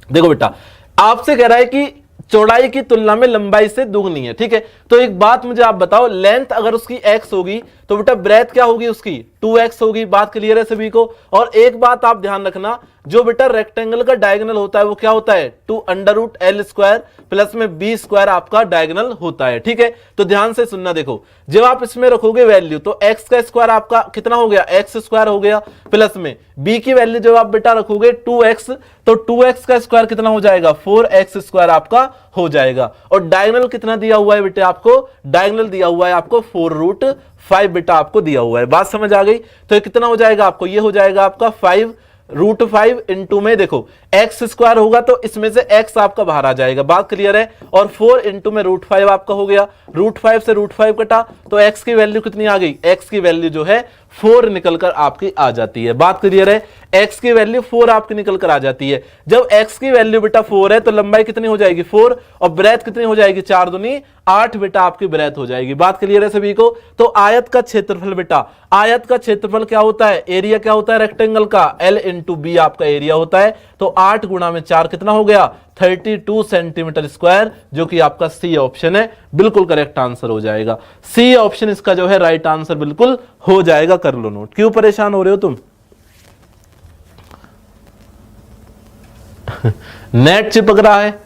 Speaker 1: देखो बेटा आपसे कह रहा है कि चौड़ाई की तुलना में लंबाई से दुगनी है, ठीक है। तो एक बात मुझे आप बताओ, लेंथ अगर उसकी x होगी तो बेटा ब्रेथ क्या होगी उसकी, 2x होगी। बात क्लियर है सभी को। और एक बात आप ध्यान रखना, जो बेटा रेक्टेंगल का डायगोनल होता है वो क्या होता है, 2√L² प्लस में b² आपका डायगोनल होता है, ठीक है। तो ध्यान से सुनना, देखो जब आप इसमें रखोगे वैल्यू तो x का स्क्वायर आपका कितना हो गया, x² हो गया, प्लस में b की वैल्यू जब आप बेटा रखोगे 2x, तो 2x का स्क्वायर कितना हो जाएगा, 4x² आपका हो जाएगा। और डायगोनल कितना दिया हुआ है बेटे आपको, डायगोनल दिया हुआ है आपको 4√5 बेटा आपको दिया हुआ है। बात समझ आ गई। तो ये कितना हो जाएगा आपको, ये हो जाएगा आपका 5√5 इंटू में देखो x² होगा तो इसमें से x आपका बाहर आ जाएगा। बात क्लियर है। और 4 इंटू में √5 आपका हो गया, √5 से √5 कटा तो x की वैल्यू कितनी आ गई, x की वैल्यू जो है 4 निकलकर आपकी आ जाती है। बात क्लियर है, x की वैल्यू 4 आपकी निकलकर आ जाती है। जब x की वैल्यू बेटा 4 है तो लंबाई कितनी हो जाएगी 4, और ब्रेथ कितनी हो जाएगी 4 दूनी 8 बेटा आपकी ब्रेथ हो जाएगी। बात क्लियर है सभी को। तो आयत का क्षेत्रफल बेटा, आयत का क्षेत्रफल क्या होता है, एरिया क्या होता है रेक्टेंगल का, L इंटू बी आपका एरिया होता है। तो 8 गुणा में 4 कितना हो गया, 32 सेंटीमीटर स्क्वायर, जो कि आपका सी ऑप्शन है, बिल्कुल करेक्ट आंसर हो जाएगा। सी ऑप्शन इसका जो है राइट आंसर बिल्कुल हो जाएगा। कर लो नोट, क्यों परेशान हो रहे हो तुम नेट चिपक रहा है,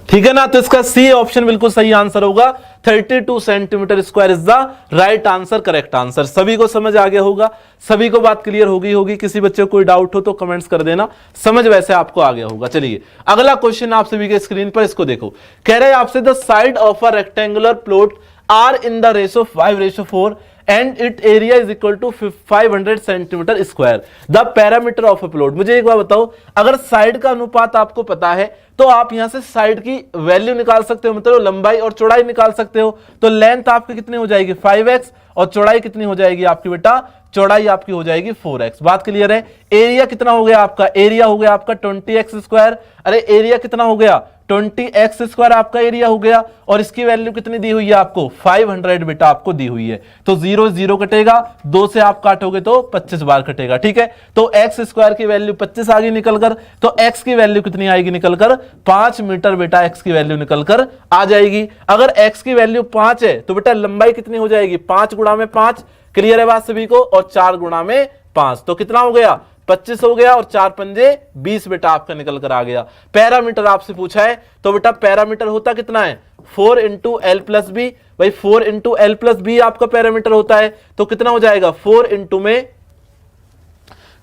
Speaker 1: ठीक है ना। तो इसका सी ऑप्शन बिल्कुल सही आंसर होगा। 32 centimetre square is the right answer, correct answer. सभी को समझ आ गया होगा, सभी को बात क्लियर होगी। किसी बच्चे को कोई डाउट हो तो कमेंट्स कर देना, समझ वैसे आपको आ गया होगा। चलिए अगला क्वेश्चन आप सभी के स्क्रीन पर, इसको देखो। कह रहे हैं आपसे the side of a rectangular plot are in the ratio 5:4 and its area is equal to 500 centimetre square, the perimeter of a plot. मुझे एक बार बताओ, अगर साइड का अनुपात आपको पता है तो आप यहां से साइड की वैल्यू निकाल सकते हो, मतलब लंबाई और चौड़ाई निकाल सकते हो। तो लेंथ आपकी कितनी हो जाएगी 5x और चौड़ाई कितनी हो जाएगी आपकी बेटा, चौड़ाई आपकी हो जाएगी 4x। बात क्लियर है। एरिया कितना हो गया आपका, एरिया हो गया आपका 20x स्क्वायर। अरे एरिया कितना हो गया 20x स्क्वायर आपका एरिया हो गया, और इसकी वैल्यू कितनी दी हुई है आपको 500 बेटा आपको दी हुई है। तो 0 0 कटेगा, 2 से आप काटोगे तो 25 बार कटेगा, ठीक है। तो x स्क्वायर की वैल्यू 25 आ गई निकलकर, तो x की वैल्यू कितनी आएगी निकलकर 5 मीटर बेटा, x की वैल्यू निकलकर आ जाएगी। अगर x की वैल्यू 5 है तो बेटा लंबाई कितनी हो जाएगी 5 गुणा में 5, क्लियर है बात सभी को, और 4 गुणा में 5 तो कितना हो गया 25 हो गया, और 4 पंजे 20 बेटा आपका निकल कर आ गया। पैरामीटर आपसे पूछा है तो बेटा पैरामीटर होता कितना है 4 इंटू एल प्लस बी। भाई 4 इंटू एल प्लस बी आपका पैरामीटर होता है, तो कितना हो जाएगा 4 इंटू में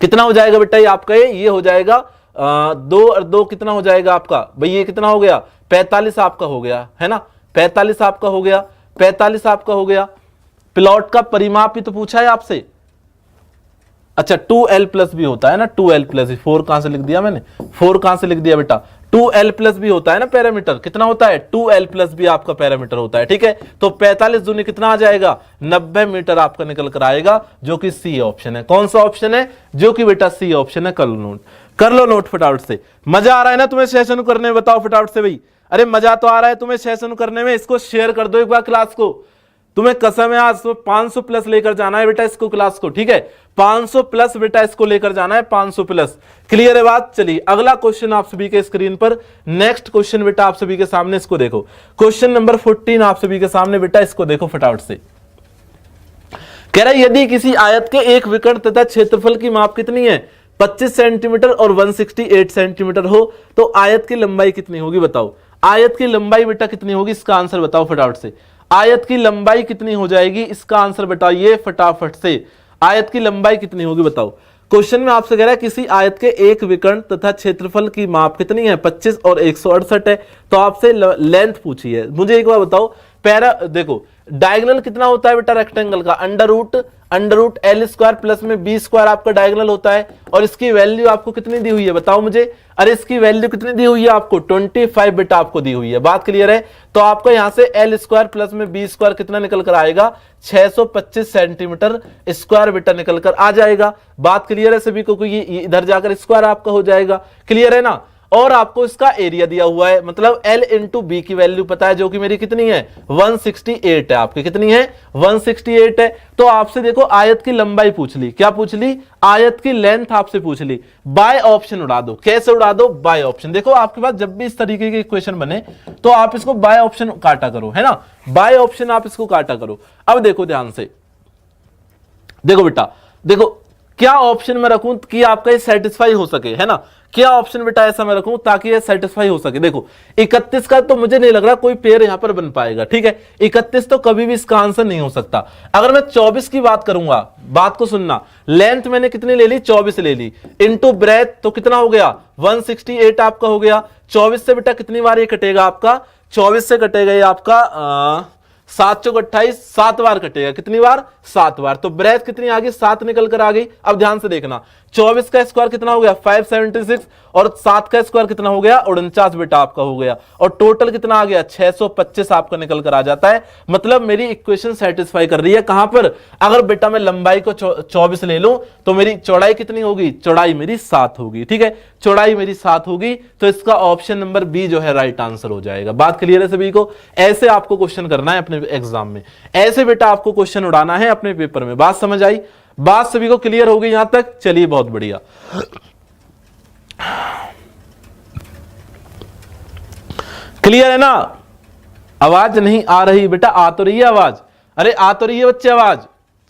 Speaker 1: कितना हो जाएगा बेटा, ये आपका ये हो जाएगा 2 और 2 कितना हो जाएगा आपका, भाई ये कितना हो गया 45 आपका हो गया है ना, 45 आपका हो गया, 45 आपका हो गया। प्लॉट का परिमाप ही तो पूछा है आपसे। अच्छा 2l प्लस भी होता है ना, 2l प्लस भी, 4 कहां से लिख दिया मैंने, 4 कहां से लिख दिया बेटा, 2l प्लस भी होता है ना पैरामीटर, कितना होता है 2l प्लस भी आपका पैरामीटर होता है, ठीक है। तो 45 दूनी कितना आ जाएगा 90 मीटर आपका निकल कर आएगा, जो कि सी ऑप्शन है। कौन सा ऑप्शन है, जो कि बेटा सी ऑप्शन है। कर लो नोट फटाफट से। मजा आ रहा है ना तुम्हें सेशन करने में, बताओ फटाफट से भाई। अरे मजा तो आ रहा है तुम्हें सेशन करने में, इसको शेयर कर दो एक बार क्लास को। तुम्हें कसम है आज तो 500 प्लस लेकर जाना है बेटा इसको, क्लास को, ठीक है। 500 प्लस बेटा इसको लेकर जाना है, 500 प्लस। क्लियर है बात। चलिए अगला क्वेश्चन आप सभी के स्क्रीन पर, नेक्स्ट क्वेश्चन बेटा आप सभी के सामने, इसको देखो। क्वेश्चन नंबर 14 आप सभी के सामने बेटा, इसको देखो फटाफट से। कह रहा है यदि किसी आयत के एक विकर्ण तथा क्षेत्रफल की माप कितनी है 25 सेंटीमीटर और 168 सेंटीमीटर हो, तो आयत की लंबाई कितनी होगी बताओ। आयत की लंबाई बेटा कितनी होगी, इसका आंसर बताओ फटाफट से। आयत की लंबाई कितनी हो जाएगी, इसका आंसर बताइए फटाफट से। आयत की लंबाई कितनी होगी बताओ। क्वेश्चन में आपसे कह रहा है किसी आयत के एक विकर्ण तथा क्षेत्रफल की माप कितनी है 25 और 168 है, तो आपसे लेंथ पूछी है। मुझे एक बार बताओ, देखो डायगोनल कितना होता है बेटा रेक्टेंगल का, under root L square plus में बी स्क्वायर आपका डायगोनल होता है, और इसकी वैल्यू आपको कितनी दी हुई है बताओ मुझे। अरे इसकी वैल्यू कितनी दी हुई है आपको 25 बेटा आपको दी हुई है। बात क्लियर है। तो आपको यहां से एल स्क्वायर प्लस में बी स्क्वायर कितना निकल कर आएगा 625 सेंटीमीटर स्क्वायर बेटा निकल कर आ जाएगा। बात क्लियर है सभी को, ये इधर जाकर स्क्वायर आपका हो जाएगा, क्लियर है ना। और आपको इसका एरिया दिया हुआ है, मतलब L इंटू बी की वैल्यू पता है, जो कि मेरी कितनी है 168 है आपकी, कितनी है 168 है। तो आपसे देखो आयत की लंबाई पूछ ली, क्या पूछ ली, आयत की लेंथ आपसे पूछ ली। बाय ऑप्शन उड़ा दो, कैसे उड़ा दो, बाय ऑप्शन। देखो आपके पास जब भी इस तरीके के इक्वेशन बने तो आप इसको बाय ऑप्शन काटा करो, है ना, बाय ऑप्शन आप इसको काटा करो। अब देखो ध्यान से, देखो बेटा, देखो क्या ऑप्शन में रखूं कि आपका ये सेटिस्फाई हो सके, है ना, क्या ऑप्शन बेटा ऐसा मैं रखूं ताकि ये सेटिस्फाई हो सके। देखो 31 का तो मुझे नहीं लग रहा कोई पेयर यहां पर बन पाएगा, ठीक है। 31 तो कभी भी इसका आंसर नहीं हो सकता। अगर मैं 24 की बात करूंगा, बात को सुनना, लेंथ मैंने कितनी ले ली 24 ले ली, इनटू ब्रेथ तो कितना हो गया 168 आपका हो गया। 24 से बेटा कितनी बार ये कटेगा आपका, 24 से कटेगा ये आपका 7 चौक 28, 7 बार कटेगा, कितनी बार 7 बार। तो ब्रेथ कितनी आ गई 7 निकल कर आ गई। अब ध्यान से देखना, 24 का स्क्वायर कितना हो गया 576, और 7 का स्क्वायर कितना हो गया 49 बेटा आपका हो गया, और टोटल कितना आ गया 625 आपका निकल कर आ जाता है। मतलब मेरी इक्वेशन सेटिस्फाई कर रही है कहां पर, अगर बेटा मैं लंबाई को 24 ले लूं तो मेरी चौड़ाई कितनी होगी, चौड़ाई मेरी 7 होगी, ठीक है, चौड़ाई मेरी 7 होगी। तो इसका ऑप्शन नंबर बी जो है राइट आंसर हो जाएगा। बात क्लियर है सभी को। ऐसे आपको क्वेश्चन करना है अपने एग्जाम में, ऐसे बेटा आपको क्वेश्चन उड़ाना है अपने पेपर में। बात समझ आई, बात सभी को क्लियर हो गई यहां तक। चलिए बहुत बढ़िया, क्लियर है ना। आवाज नहीं आ रही बेटा, आ तो रही है आवाज, अरे आ तो रही है बच्चे आवाज,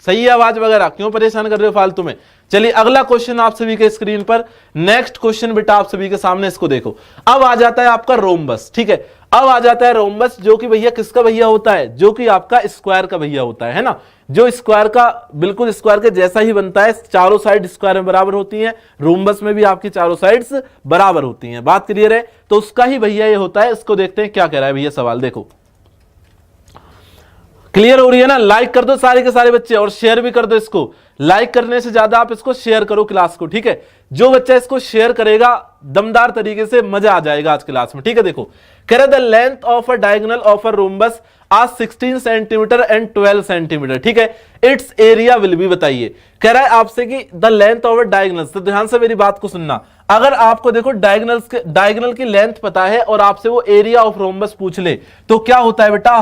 Speaker 1: सही है आवाज वगैरह, क्यों परेशान कर रहे हो फालतू में। चलिए अगला क्वेश्चन आप सभी के स्क्रीन पर, नेक्स्ट क्वेश्चन बेटा आप सभी के सामने, इसको देखो। अब आ जाता है आपका रोम्बस, ठीक है। अब आ जाता है रोम्बस, जो कि भैया किसका भैया होता है, जो कि आपका स्क्वायर का भैया होता है ना, जो स्क्वायर का बिल्कुल स्क्वायर के जैसा ही बनता है, चारों साइड स्क्वायर में बराबर होती हैं, रोम्बस में भी आपकी चारों साइड्स बराबर होती हैं। बात क्लियर है? तो उसका ही भैया ये होता है। इसको देखते हैं क्या कह रहा है भैया सवाल, देखो क्लियर हो रही है ना? लाइक कर दो सारे के सारे बच्चे और शेयर भी कर दो इसको। लाइक करने से ज्यादा आप इसको शेयर करो क्लास को, ठीक है? जो बच्चा इसको शेयर करेगा दमदार तरीके से मजा आ जाएगा आज क्लास में, ठीक है? देखो कह रहे the length of a diagonal of a rhombus आज 16 सेंटीमीटर एंड 12 सेंटीमीटर, ठीक है? इट्स एरिया विल बी, बताइए कह रहा है आपसे कि the length of a diagonal. तो ध्यान से मेरी बात को सुनना, अगर आपको देखो डायगोनल की लेंथ पता है और आपसे वो एरिया ऑफ रोम्बस पूछ ले तो क्या होता है बेटा,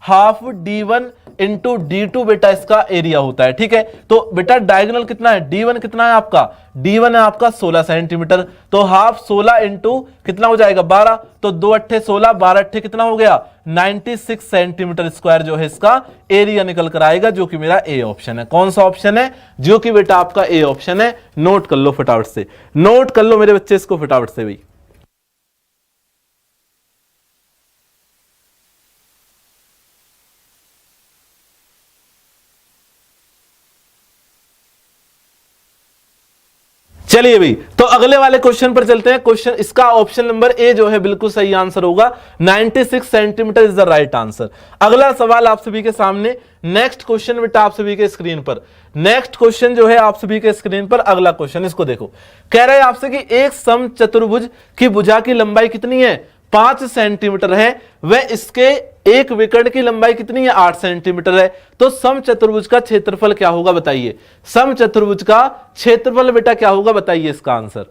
Speaker 1: हाफ d1 इंटू d2 बेटा इसका एरिया होता है, ठीक है? तो बेटा डायगोनल कितना है, d1 कितना है आपका, d1 है आपका 16 सेंटीमीटर, तो हाफ 16 इंटू कितना हो जाएगा 12, तो 2 अट्ठे 16, 12 अट्ठे कितना हो गया 96 सेंटीमीटर स्क्वायर जो है इसका एरिया निकल कर आएगा, जो कि मेरा ए ऑप्शन है। कौन सा ऑप्शन है? जो कि बेटा आपका ए ऑप्शन है। नोट कर लो फटाफट से, नोट कर लो मेरे बच्चे इसको फटाफट से भाई। चलिए भाई, तो अगले वाले क्वेश्चन पर चलते हैं। क्वेश्चन इसका ऑप्शन नंबर ए जो है बिल्कुल सही आंसर होगा, 96 centimetre is the right answer. अगला सवाल आप सभी के सामने, नेक्स्ट क्वेश्चन बेटा आप सभी के स्क्रीन पर, नेक्स्ट क्वेश्चन जो है आप सभी के स्क्रीन पर, अगला क्वेश्चन इसको देखो। कह रहे हैं आपसे कि एक समचतुर्भुज की भुजा की लंबाई कितनी है, 5 सेंटीमीटर है, वह इसके एक विकर्ण की लंबाई कितनी है, 8 सेंटीमीटर है। तो समचतुर्भुज का क्षेत्रफल क्या होगा बताइए, समचतुर्भुज का क्षेत्रफल बेटा क्या होगा बताइए इसका आंसर।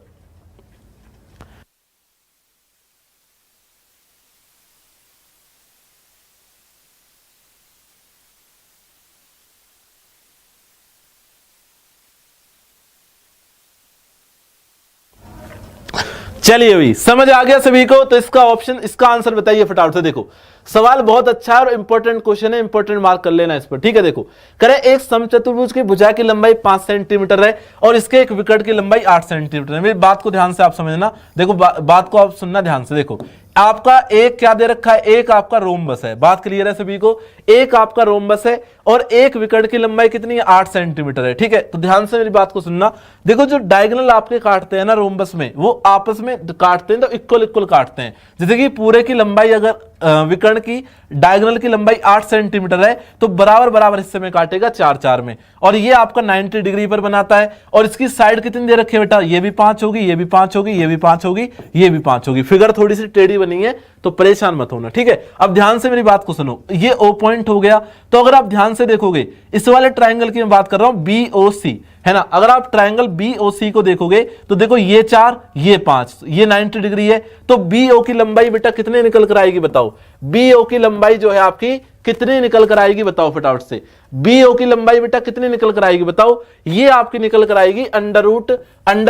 Speaker 1: चलिए भाई, समझ आ गया सभी को? तो इसका ऑप्शन, इसका आंसर बताइए फटाफट से। देखो सवाल बहुत अच्छा है और इंपॉर्टेंट क्वेश्चन है, इंपॉर्टेंट मार्क कर लेना इस पर, ठीक है? देखो करे एक समचतुर्भुज की भुजा की लंबाई 5 सेंटीमीटर है और इसके एक विकर्ण की लंबाई 8 सेंटीमीटर है। मेरी बात को ध्यान से आप समझना, देखो बात को आप सुनना ध्यान से। देखो आपका एक क्या दे रखा है, एक आपका रोम्बस है, बात क्लियर है सभी को? एक आपका रोम्बस है और एक विकर्ण की लंबाई कितनी है, 8 सेंटीमीटर है, ठीक है? तो ध्यान से मेरी बात को सुनना। देखो जो डायगोनल आपके काटते हैं ना रोम्बस में, वो आपस में काटते हैं तो इक्वल इक्वल काटते हैं। जैसे कि पूरे की लंबाई अगर विकर्ण की डायगोनल की लंबाई 8 सेंटीमीटर है तो बराबर बराबर हिस्से में काटेगा 4-4 में, और ये आपका 90 डिग्री पर बनाता है। और इसकी साइड कितनी दे रखी है बेटा, ये भी 5 होगी, ये भी 5 होगी, ये भी 5 होगी, ये भी 5 होगी। फिगर थोड़ी सी टेढ़ी बनी है तो परेशान मत होना, ठीक है? अब ध्यान से मेरी बात को सुनो, ये ओ पॉइंट हो गया। तो अगर आप ध्यान से देखोगे इस वाले ट्राइंगल की मैं बात कर रहा हूं, BOC है ना, अगर आप ट्राइंगल BOC को देखोगे तो देखो ये 4, ये 5, ये 90 डिग्री है। तो BO की लंबाई बेटा कितने निकल कर आएगी बताओ, BO की लंबाई जो है आपकी कितनी निकल कर आएगी बताओ फटाफट से। BO की लंबाई बेटा कितनी निकल कर आएगी बताओ, ये आपकी निकल कर आएगी अंडर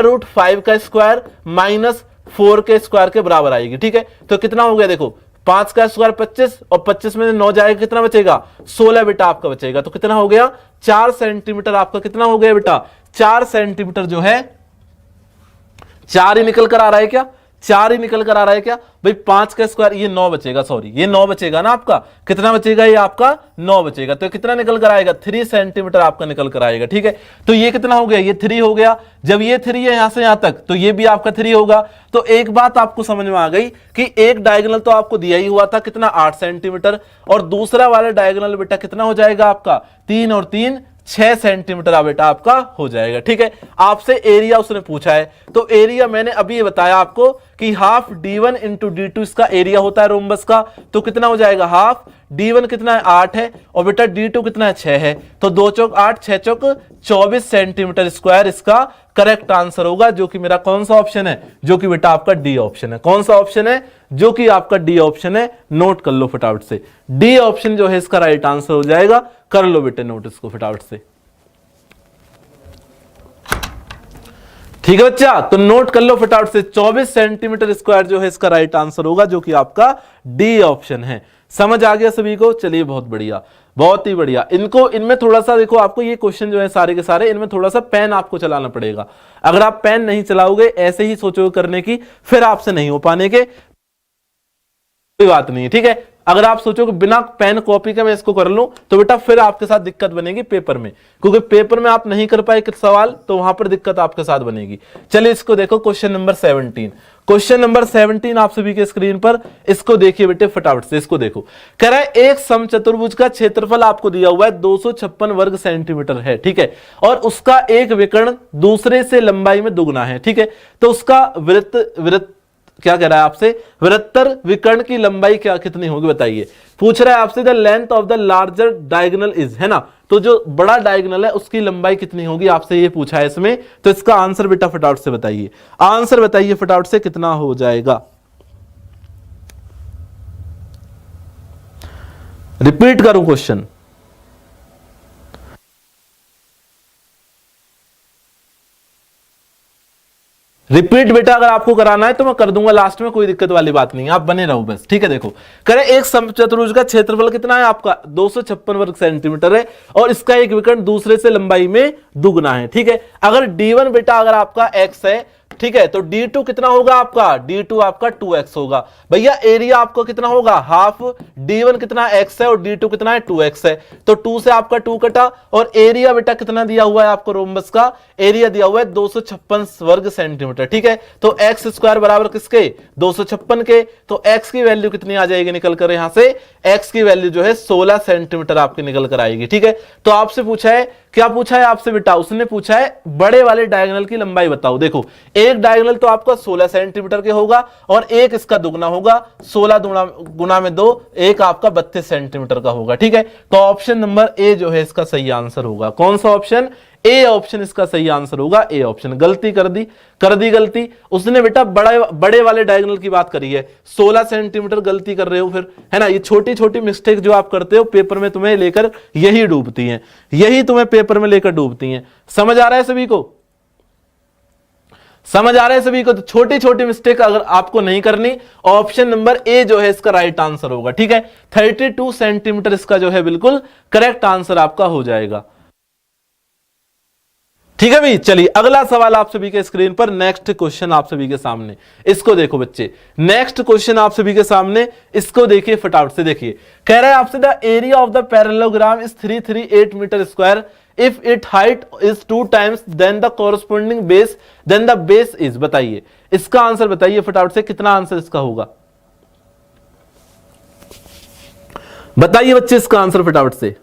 Speaker 1: रूट 5 का स्क्वायर माइनस 4 के स्क्वायर के बराबर आएगी, ठीक है? तो कितना हो गया देखो, 5 का स्क्वायर 25 और 25 में 9 जाएगा, कितना बचेगा 16 बेटा आपका बचेगा। तो कितना हो गया 4 सेंटीमीटर आपका, कितना हो गया बेटा 4 सेंटीमीटर जो है, 4 ही निकल कर आ रहा है क्या, 4 ही निकल कर आ रहा है क्या भाई? 5 का स्क्वायर ये 9 बचेगा, सॉरी ये 9 बचेगा ना आपका, कितना बचेगा ये आपका 9 बचेगा। तो कितना निकल कर आएगा 3 सेंटीमीटर आपका निकल कर आएगा, ठीक है? तो ये कितना हो गया, ये 3 हो गया। जब ये 3 है यहां से यहां तक तो ये भी आपका 3 होगा। तो एक बात आपको समझ में आ गई कि एक डायगोनल तो आपको दिया ही हुआ था कितना 8 सेंटीमीटर, और दूसरा वाला डायगोनल बेटा कितना हो जाएगा आपका 3 और 3 6 सेंटीमीटर बेटा आपका हो जाएगा, ठीक है? आपसे एरिया उसने पूछा है, तो एरिया मैंने अभी बताया आपको कि हाफ d1 इंटू d2 इसका एरिया होता है रोम्बस का। तो कितना हो जाएगा, हाफ d1 कितना है 8 है और बेटा d2 कितना है 6 है, तो 2 चौक 8 6 चौक 24 सेंटीमीटर स्क्वायर इसका करेक्ट आंसर होगा, जो कि मेरा कौन सा ऑप्शन है, जो कि बेटा आपका डी ऑप्शन है। कौन सा ऑप्शन है, जो कि आपका डी ऑप्शन है। नोट कर लो फटाफट से, डी ऑप्शन जो है इसका राइट आंसर हो जाएगा। कर लो बेटे नोट इसको फटाफट से, ठीक है बच्चा? तो नोट कर लो फटाफट से, 24 सेंटीमीटर स्क्वायर जो है इसका राइट आंसर होगा, जो कि आपका डी ऑप्शन है। समझ आ गया सभी को? चलिए बहुत बढ़िया, बहुत ही बढ़िया। इनमें थोड़ा सा देखो, आपको ये क्वेश्चन जो है सारे के सारे, इनमें थोड़ा सा पेन आपको चलाना पड़ेगा। अगर आप पेन नहीं चलाओगे, ऐसे ही सोचोगे करने की, फिर आपसे नहीं हो पाने के। कोई बात नहीं है, ठीक है। अगर आप सोचो कि बिना पेन कॉपी के मैं इसको कर लूं तो बेटा फिर आपके साथ दिक्कत बनेगी पेपर में, क्योंकि पेपर में आप नहीं कर पाए सवाल तो वहां पर दिक्कत आपके साथ बनेगी। चलिए इसको देखो, क्वेश्चन नंबर 17। क्वेश्चन नंबर 17 आप सभी के स्क्रीन पर, इसको देखिए बेटे फटाफट से, इसको देखो। कह रहा है एक समचतुर्भुज का क्षेत्रफल आपको दिया हुआ है 256 वर्ग सेंटीमीटर है, ठीक है, और उसका एक विकर्ण दूसरे से लंबाई में दुगना है, ठीक है। तो उसका वृत्त क्या कह रहा है आपसे, वृत्तर विकर्ण की लंबाई क्या कितनी होगी बताइए। पूछ रहा है आपसे the length of the larger diagonal is, है ना, तो जो बड़ा डायगोनल है उसकी लंबाई कितनी होगी आपसे ये पूछा है इसमें। तो इसका आंसर बेटा फटाफट से बताइए, आंसर बताइए फटाफट से कितना हो जाएगा। रिपीट करूं क्वेश्चन, रिपीट बेटा अगर आपको कराना है तो मैं कर दूंगा लास्ट में, कोई दिक्कत वाली बात नहीं है, आप बने रहो बस, ठीक है। देखो करे एक समचतुर्भुज का क्षेत्रफल कितना है आपका 256 वर्ग सेंटीमीटर है, और इसका एक विकर्ण दूसरे से लंबाई में दुगना है, ठीक है। अगर d1 बेटा अगर आपका x है, ठीक है, तो d2 कितना होगा आपका, d2 आपका 2x होगा। भैया एरिया आपको कितना होगा, हाफ, d1 कितना x है और d2 कितना है 2x है, तो 2 से आपका 2 कटा, और एरिया बेटा कितना दिया हुआ है आपको रोम्बस का, एरिया दिया हुआ है 256 वर्ग सेंटीमीटर, ठीक है। तो एक्स स्क्वायर बराबर किसके, 256 के, तो x की वैल्यू कितनी आ जाएगी निकल कर, यहां से x की वैल्यू जो है 16 सेंटीमीटर आपकी निकल कर आएगी, ठीक है। तो आपसे पूछा है, क्या पूछा है आपसे बेटा, उसने पूछा है बड़े वाले डायगोनल की लंबाई बताओ। देखो एक डायगोनल तो आपका 16 सेंटीमीटर के होगा, और एक इसका दुगना होगा, 16 गुना में 2, एक आपका 32 सेंटीमीटर का होगा, ठीक है। तो ऑप्शन नंबर ए जो है इसका सही आंसर होगा। कौन सा ऑप्शन, ए ऑप्शन इसका सही आंसर होगा, ए ऑप्शन। गलती कर दी गलती, उसने बेटा बड़े वाले डायगोनल की बात करी है, 16 सेंटीमीटर गलती कर रहे हो फिर, है ना। ये छोटी छोटी मिस्टेक जो आप करते हो पेपर में तुम्हें लेकर यही डूबती हैं, यही तुम्हें पेपर में लेकर डूबती हैं। समझ आ रहा है सभी को, समझ आ रहा है सभी को। तो छोटी छोटी मिस्टेक अगर आपको नहीं करनी, ऑप्शन नंबर ए जो है इसका राइट आंसर होगा, ठीक है। 32 सेंटीमीटर इसका जो है बिल्कुल करेक्ट आंसर आपका हो जाएगा, ठीक है भाई। चलिए अगला सवाल आप सभी के स्क्रीन पर, नेक्स्ट क्वेश्चन आप सभी के सामने, इसको देखो बच्चे, नेक्स्ट क्वेश्चन आप सभी के सामने, इसको देखिए फटाफट से देखिए। कह रहा है आपसे the area of the parallelogram is 338 metre square if it height is 2 times then the corresponding base, then the base is, बताइए इसका आंसर बताइए फटाफट से, कितना आंसर इसका होगा बताइए बच्चे, इसका आंसर फटाफट से।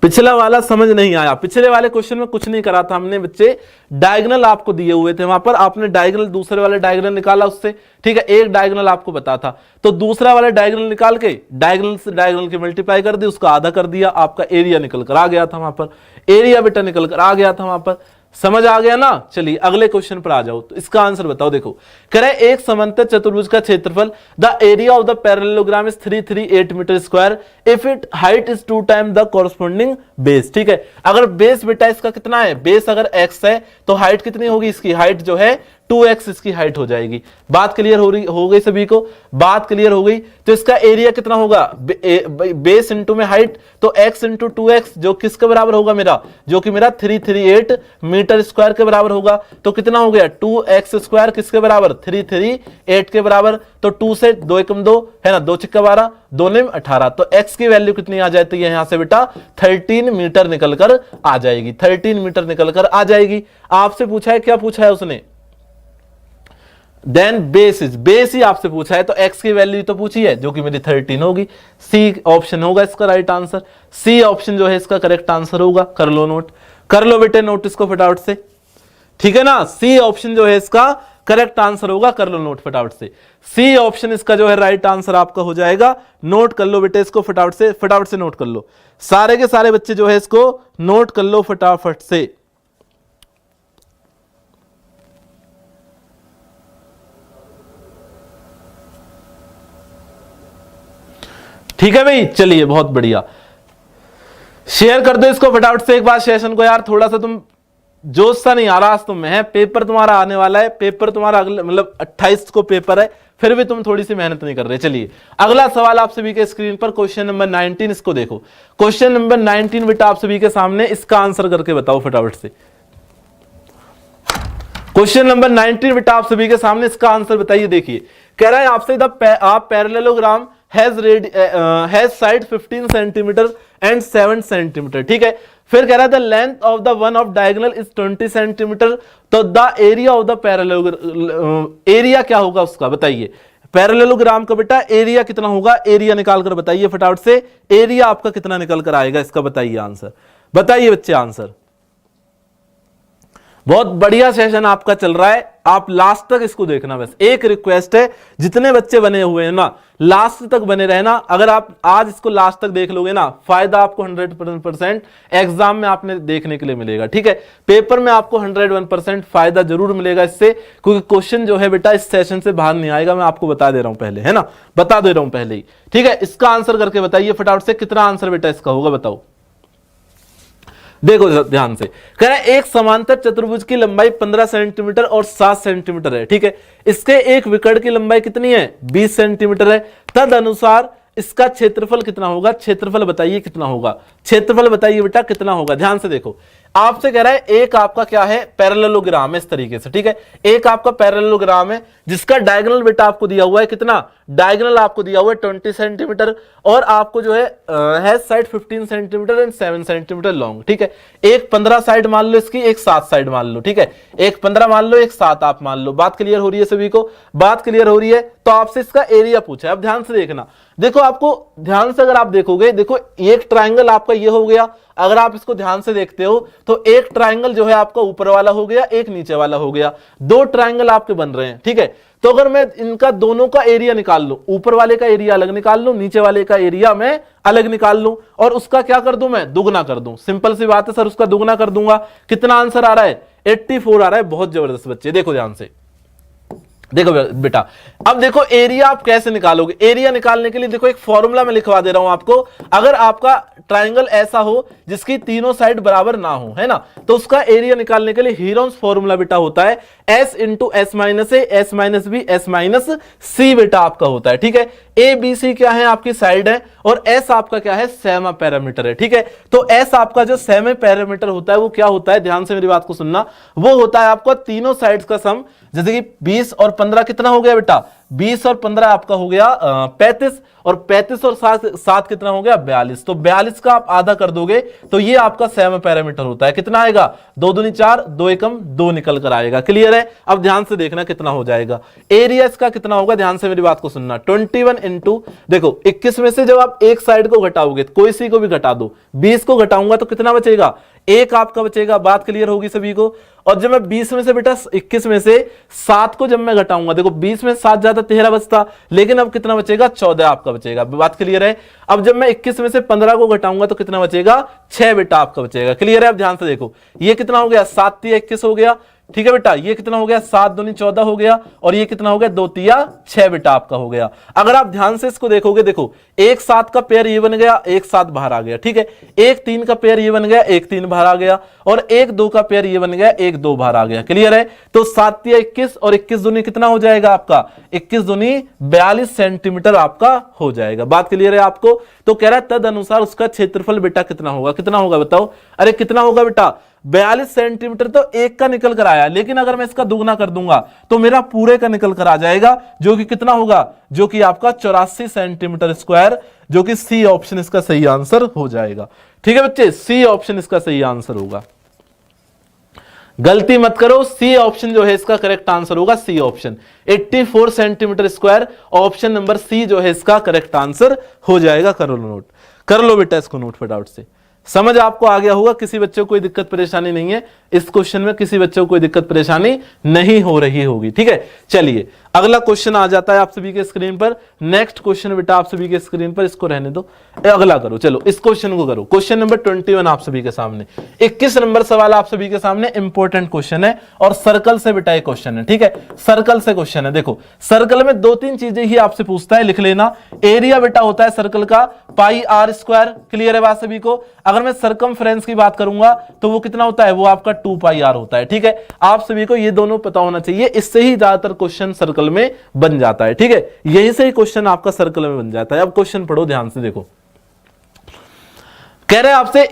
Speaker 1: पिछला वाला समझ नहीं आया, पिछले वाले क्वेश्चन में कुछ नहीं करा था हमने बच्चे, डायगोनल आपको दिए हुए थे, वहां पर आपने डायगोनल दूसरे वाले डायगोनल निकाला उससे, ठीक है। एक डायगोनल आपको पता था, तो दूसरा वाला डायगोनल निकाल के डायगोनल से डायगोनल की मल्टीप्लाई कर दी, उसका आधा कर दिया, आपका एरिया निकल कर आ गया था वहां पर, एरिया बेटा निकल कर आ गया था वहां पर। समझ आ गया ना। चलिए अगले क्वेश्चन पर आ जाओ, तो इसका आंसर बताओ। देखो कह रहा है एक समांतर चतुर्भुज का क्षेत्रफल the area of the parallelogram is 338 metre square if it height is 2 time the corresponding base, ठीक है। अगर बेस बेटा इसका कितना है, बेस अगर x है तो हाइट कितनी होगी, इसकी हाइट जो है 2x इसकी हाइट हो जाएगी। बात क्लियर हो गई सभी को, बात क्लियर हो गई। तो इसका एरिया कितना होगा, बेस इंटू में हाइट, तो x इंटू 2x जो किसके बराबर होगा मेरा, जो कि मेरा 338 मीटर स्क्वायर के बराबर होगा। तो कितना हो गया 2x स्क्वायर किसके बराबर, 338 के बराबर। तो 2 से 2 एकम 2 है ना, 2 छिक्का 12, 2 ने 18, तो x की वैल्यू कितनी आ जाती है यहां से बेटा 13 मीटर निकलकर आ जाएगी, 13 मीटर निकलकर आ जाएगी। आपसे पूछा है, क्या पूछा है उसने, देन बेस इज, बेस ही आपसे पूछा है, तो x की वैल्यू तो पूछी है जो कि मेरी 13 होगी। सी ऑप्शन होगा इसका राइट आंसर, सी ऑप्शन जो है इसका करेक्ट आंसर होगा। कर लो नोट, कर लो बेटे नोट इसको फटाफट से, ठीक है ना। सी ऑप्शन जो है इसका करेक्ट आंसर होगा, कर लो नोट फटाफट से। सी ऑप्शन इसका जो है राइट आंसर आपका हो जाएगा। नोट कर लो बेटे इसको फटाफट से नोट कर लो। सारे के सारे बच्चे जो है इसको नोट कर लो फटाफट से। ठीक है भाई, चलिए बहुत बढ़िया, शेयर कर दो इसको फटाफट से एक बार सेशन को यार। थोड़ा सा तुम जोश सा नहीं आ रहा आज तुम्हें, है पेपर तुम्हारा आने वाला है, पेपर तुम्हारा अगले मतलब 28 को पेपर है, फिर भी तुम थोड़ी सी मेहनत नहीं कर रहे। चलिए अगला सवाल आप सभी के स्क्रीन पर, क्वेश्चन नंबर 19, इसको देखो। क्वेश्चन नंबर 19 बेटा आप सभी के सामने, इसका आंसर करके बताओ फटाफट से। क्वेश्चन नंबर 19 बेटा आप सभी के सामने, इसका आंसर बताइए। देखिए कह रहा है आपसे आप parallelogram has side 15 centimetre and 7 centimetre, ठीक है। फिर कह रहा था length of the one of diagonal is 20 centimetre, तो the area of the parallelogram, area क्या होगा उसका बताइए। पैरेललोग्राम का बेटा एरिया कितना होगा, एरिया निकाल कर बताइए फटाफट से, एरिया आपका कितना निकल कर आएगा इसका बताइए आंसर, बताइए बच्चे आंसर। बहुत बढ़िया सेशन आपका चल रहा है, आप लास्ट तक इसको देखना। बस एक रिक्वेस्ट है, जितने बच्चे बने हुए हैं ना लास्ट तक बने रहना। अगर आप आज इसको लास्ट तक देख लोगे ना, फायदा आपको 100% एग्जाम में आपने देखने के लिए मिलेगा, ठीक है। पेपर में आपको 101% फायदा जरूर मिलेगा इससे, क्योंकि क्वेश्चन जो है बेटा इस सेशन से बाहर नहीं आएगा, मैं आपको बता दे रहा हूं पहले, है ना, बता दे रहा हूं पहले ही, ठीक है। इसका आंसर करके बताइए फटाफट से, कितना आंसर बेटा इसका होगा बताओ। देखो ध्यान से, कह रहा है एक समांतर चतुर्भुज की लंबाई 15 सेंटीमीटर और 7 सेंटीमीटर है, ठीक है। इसके एक विकर्ण की लंबाई कितनी है, 20 सेंटीमीटर है। तद अनुसार इसका क्षेत्रफल कितना होगा, क्षेत्रफल बताइए कितना होगा, क्षेत्रफल बताइए बेटा कितना होगा। ध्यान से देखो, आपसे कह रहा है एक आपका क्या है पैरेललोग्राम है इस तरीके से, ठीक है। एक आपका पैरेललोग्राम है जिसका डायगोनल बेटा आपको दिया हुआ है कितना, डायगोनल आपको दिया हुआ है 20 सेंटीमीटर, और आपको जो है side 15 centimetre and 7 centimetre long, ठीक है। एक 15 साइड मान लो इसकी, एक 7 साइड मान लो, ठीक है। एक 15 मान लो, एक 7 आप मान लो। बात क्लियर हो रही है सभी को, बात क्लियर हो रही है। तो आपसे इसका एरिया पूछा है, अब ध्यान से देखना। देखो आपको ध्यान से अगर आप देखोगे, देखो एक ट्राइंगल आपका ये हो गया, अगर आप इसको ध्यान से देखते हो तो एक ट्राइंगल जो है आपका ऊपर वाला हो गया, एक नीचे वाला हो गया, दो ट्राइंगल आपके बन रहे हैं, ठीक है। तो अगर मैं इनका दोनों का एरिया निकाल लूं, ऊपर वाले का एरिया अलग निकाल लूं, नीचे वाले का एरिया मैं अलग निकाल लूं, और उसका क्या कर दूं मैं, दुगना कर दूं। सिंपल सी बात है सर, उसका दुगना कर दूंगा। कितना आंसर आ रहा है, 84 आ रहा है। बहुत जबरदस्त बच्चे, देखो ध्यान से, देखो बेटा। अब देखो एरिया आप कैसे निकालोगे, एरिया निकालने के लिए देखो एक फॉर्मूला मैं लिखवा दे रहा हूं आपको। अगर आपका ट्राइंगल ऐसा हो जिसकी तीनों साइड बराबर ना हो, है ना, तो उसका एरिया निकालने के लिए हीरोन्स फॉर्मूला बेटा होता है s into S minus A S minus B S minus C बेटा आपका होता है, ठीक है। ए बी सी क्या है आपकी साइड है, और एस आपका क्या है, सेमी पैरामीटर है, ठीक है। तो एस आपका जो सेमी पैरामीटर होता है वो क्या होता है, ध्यान से मेरी बात को सुनना, वो होता है आपका तीनों साइड्स का सम। जैसे कि 20 और 15 कितना हो गया बेटा, 20 और 15 आपका हो गया 35, और 35 और 7 कितना हो गया 42। तो 42 का आप आधा कर दोगे तो ये आपका सेमी पैरामीटर होता है। कितना आएगा, 2 दूनी 4, 2 एकम 2 निकल कर आएगा। क्लियर है। अब ध्यान से देखना कितना हो जाएगा, एरिया इसका कितना होगा, ध्यान से मेरी बात को सुनना। 21 इंटू देखो 21 में से जब आप एक साइड को घटाओगे, कोई सी को भी घटा दो, 20 को घटाऊंगा तो कितना बचेगा, एक आपका बचेगा। बात क्लियर होगी सभी को। और जब मैं 20 में से बेटा 21 में से 7 को जब मैं घटाऊंगा, देखो 20 में 7 जाता 13 बचता, लेकिन अब कितना बचेगा, 14 आपका बचेगा। बात क्लियर है। अब जब मैं 21 में से 15 को घटाऊंगा तो कितना बचेगा, 6 बेटा आपका बचेगा। क्लियर है। अब ध्यान से देखो, ये कितना हो गया, 7 तिया 21 हो गया, ठीक है बेटा। ये कितना हो गया, 7 दूनी 14 हो गया, और ये कितना हो गया, 2 तिया 6 बेटा आपका हो गया। अगर आप ध्यान से इसको देखोगे, देखो एक 7 का पेयर ये बन गया, एक 7 बाहर आ गया, ठीक है। एक 3 का पेयर ये बन गया, एक 3 बाहर आ गया, और एक 2 का पेयर ये बन गया, एक 2 बाहर आ गया। क्लियर है। तो 7 तिया 21 और 21 दूनी कितना हो जाएगा आपका, 21 दूनी 42 सेंटीमीटर आपका हो जाएगा। बात क्लियर है आपको। तो कह रहा है तद अनुसार उसका क्षेत्रफल बेटा कितना होगा, कितना होगा बताओ। अरे कितना होगा बेटा, 42 सेंटीमीटर तो एक का निकल कर आया, लेकिन अगर मैं इसका दुगना कर दूंगा तो मेरा पूरे का निकल कर आ जाएगा, जो कि कितना होगा, जो कि आपका 84 सेंटीमीटर स्क्वायर, जो कि सी ऑप्शन इसका सही आंसर हो जाएगा। ठीक है बच्चे, सी ऑप्शन इसका सही आंसर होगा। गलती मत करो, सी ऑप्शन जो है इसका करेक्ट आंसर होगा, C option 84 centimetre square, option number C जो है इसका करेक्ट आंसर हो जाएगा। करो नोट, कर लो बेटा इसको नोट फटाफट से। समझ आपको आ गया होगा, किसी बच्चे को कोई दिक्कत परेशानी नहीं है इस क्वेश्चन में, किसी बच्चे को कोई दिक्कत परेशानी नहीं हो रही होगी। ठीक है, चलिए अगला क्वेश्चन आ जाता है आप सभी के स्क्रीन पर। नेक्स्ट क्वेश्चन बेटा आप सभी के स्क्रीन पर, इसको रहने दो, अगला करो। चलो इस क्वेश्चन को करो, क्वेश्चन नंबर 21 आप सभी के सामने। 21 नंबर सवाल आप सभी के सामने, इंपॉर्टेंट क्वेश्चन है और सर्कल से बेटा एक क्वेश्चन है। ठीक है, सर्कल से क्वेश्चन है। देखो सर्कल में 2-3 चीजें ही आपसे पूछता है, लिख लेना। एरिया बेटा होता है सर्कल का पाई आर स्क्वायर, क्लियर है बात सभी को। अगर मैं सरकमफ्रेंस की बात करूंगा तो वो कितना होता है, वो आपका 2 पाई आर होता है। ठीक है, आप सभी को ये दोनों पता होना चाहिए, इससे ही ज्यादातर क्वेश्चन सर्कल में बन जाता है। ठीक है, यहीं से ही क्वेश्चन आपका सर्कल में बन जाता है। अब क्वेश्चन पढ़ो ध्यान से, देखो कह रहे हैं आपसे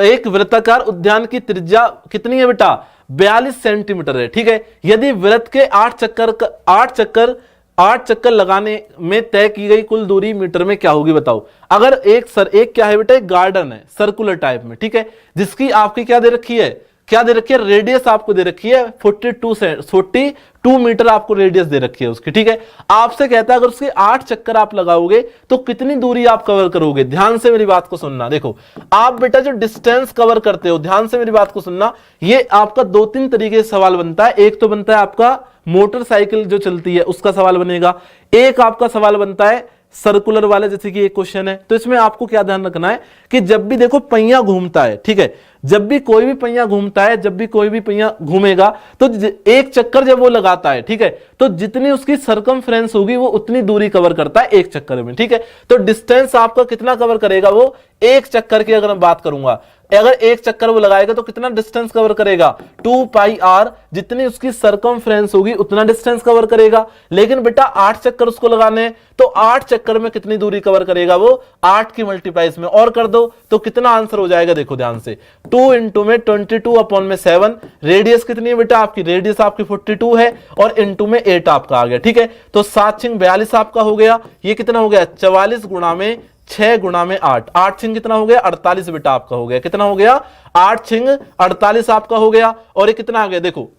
Speaker 1: एक वृत्ताकार उद्यान की त्रिज्या कितनी है बेटा, 42 सेंटीमीटर है। ठीक है, यदि वृत्त के 8 चक्कर 8 चक्कर लगाने में तय की गई कुल दूरी मीटर में क्या होगी बताओ। अगर एक क्या है बेटा, एक गार्डन है सर्कुलर टाइप में, ठीक है, जिसकी आपकी क्या दे रखी है, क्या दे रखी है, रेडियस आपको दे रखी है 42 मीटर आपको रेडियस दे रखी है उसकी, ठीक है। आपसे कहता है अगर उसके 8 चक्कर आप लगाओगे तो कितनी दूरी आप कवर करोगे। ध्यान से मेरी बात को सुनना, देखो आप बेटा जो डिस्टेंस कवर करते हो, ध्यान से मेरी बात को सुनना, ये आपका 2-3 तरीके से सवाल बनता है। एक तो बनता है आपका मोटरसाइकिल जो चलती है उसका सवाल बनेगा, एक आपका सवाल बनता है सर्कुलर वाले, जैसे कि एक क्वेश्चन है। तो इसमें आपको क्या ध्यान रखना है कि जब भी देखो पहिया घूमता है, ठीक है, जब भी कोई भी पहिया घूमता है, जब भी कोई भी पहिया घूमेगा तो एक चक्कर जब वो लगाता है, ठीक है, तो जितनी उसकी सरकमफ्रेंस होगी वो उतनी दूरी कवर करता है एक चक्कर में, ठीक है। तो डिस्टेंस आपका कितना कवर करेगा वो, एक चक्कर की अगर मैं बात करूंगा, अगर एक चक्कर वो लगाएगा तो कितना डिस्टेंस कवर करेगा, 2 पाई आर, जितनी उसकी सरकमफ्रेंस होगी उतना डिस्टेंस कवर करेगा। लेकिन बेटा 8 चक्कर उसको लगाने हैं तो 8 चक्कर में कितनी दूरी कवर करेगा वो, 8 की मल्टीप्लाई में और कर दो तो कितना आंसर हो जाएगा, देखो ध्यान से, 2 इंटू में 22 अपॉन में 7, रेडियस कितनी है बेटा आपकी, रेडियस आपकी 42 है और इंटू में 8 आपका आ गया, ठीक है। तो 7×6 42 आपका हो गया, ये कितना हो गया 44 गुणा में 6 गुणा में 8, 8×6 कितना हो गया 48 बेटा आपका हो गया, कितना हो गया 8×6 48 आपका हो गया। और ये कितना आ गया देखो,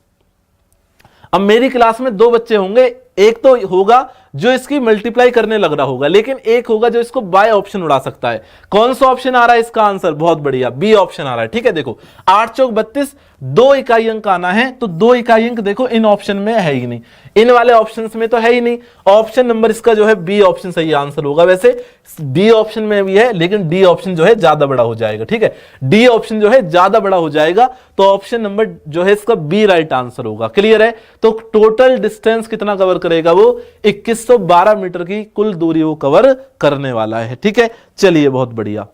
Speaker 1: अब मेरी क्लास में 2 बच्चे होंगे, एक तो होगा जो इसकी मल्टीप्लाई करने लग रहा होगा, लेकिन एक होगा जो इसको बाय ऑप्शन उड़ा सकता है। कौन सा ऑप्शन आ रहा है इसका आंसर, बहुत बढ़िया, बी ऑप्शन आ रहा है, ठीक है। देखो 8 चौक 32, 2 इकाई अंक आना है, तो 2 इकाई अंक देखो इन ऑप्शन में है ही नहीं, इन वाले ऑप्शंस में तो है ही नहीं। ऑप्शन नंबर इसका जो है बी ऑप्शन सही आंसर होगा। वैसे डी ऑप्शन में भी है लेकिन डी ऑप्शन जो है ज्यादा बड़ा हो जाएगा, ठीक है, डी ऑप्शन जो है ज्यादा बड़ा हो जाएगा, तो ऑप्शन नंबर जो है इसका बी राइट आंसर होगा। क्लियर है। तो टोटल डिस्टेंस कितना कवर करेगा वो, 2112 मीटर की कुल दूरी वो कवर करने वाला है, ठीक है। चलिए बहुत बढ़िया,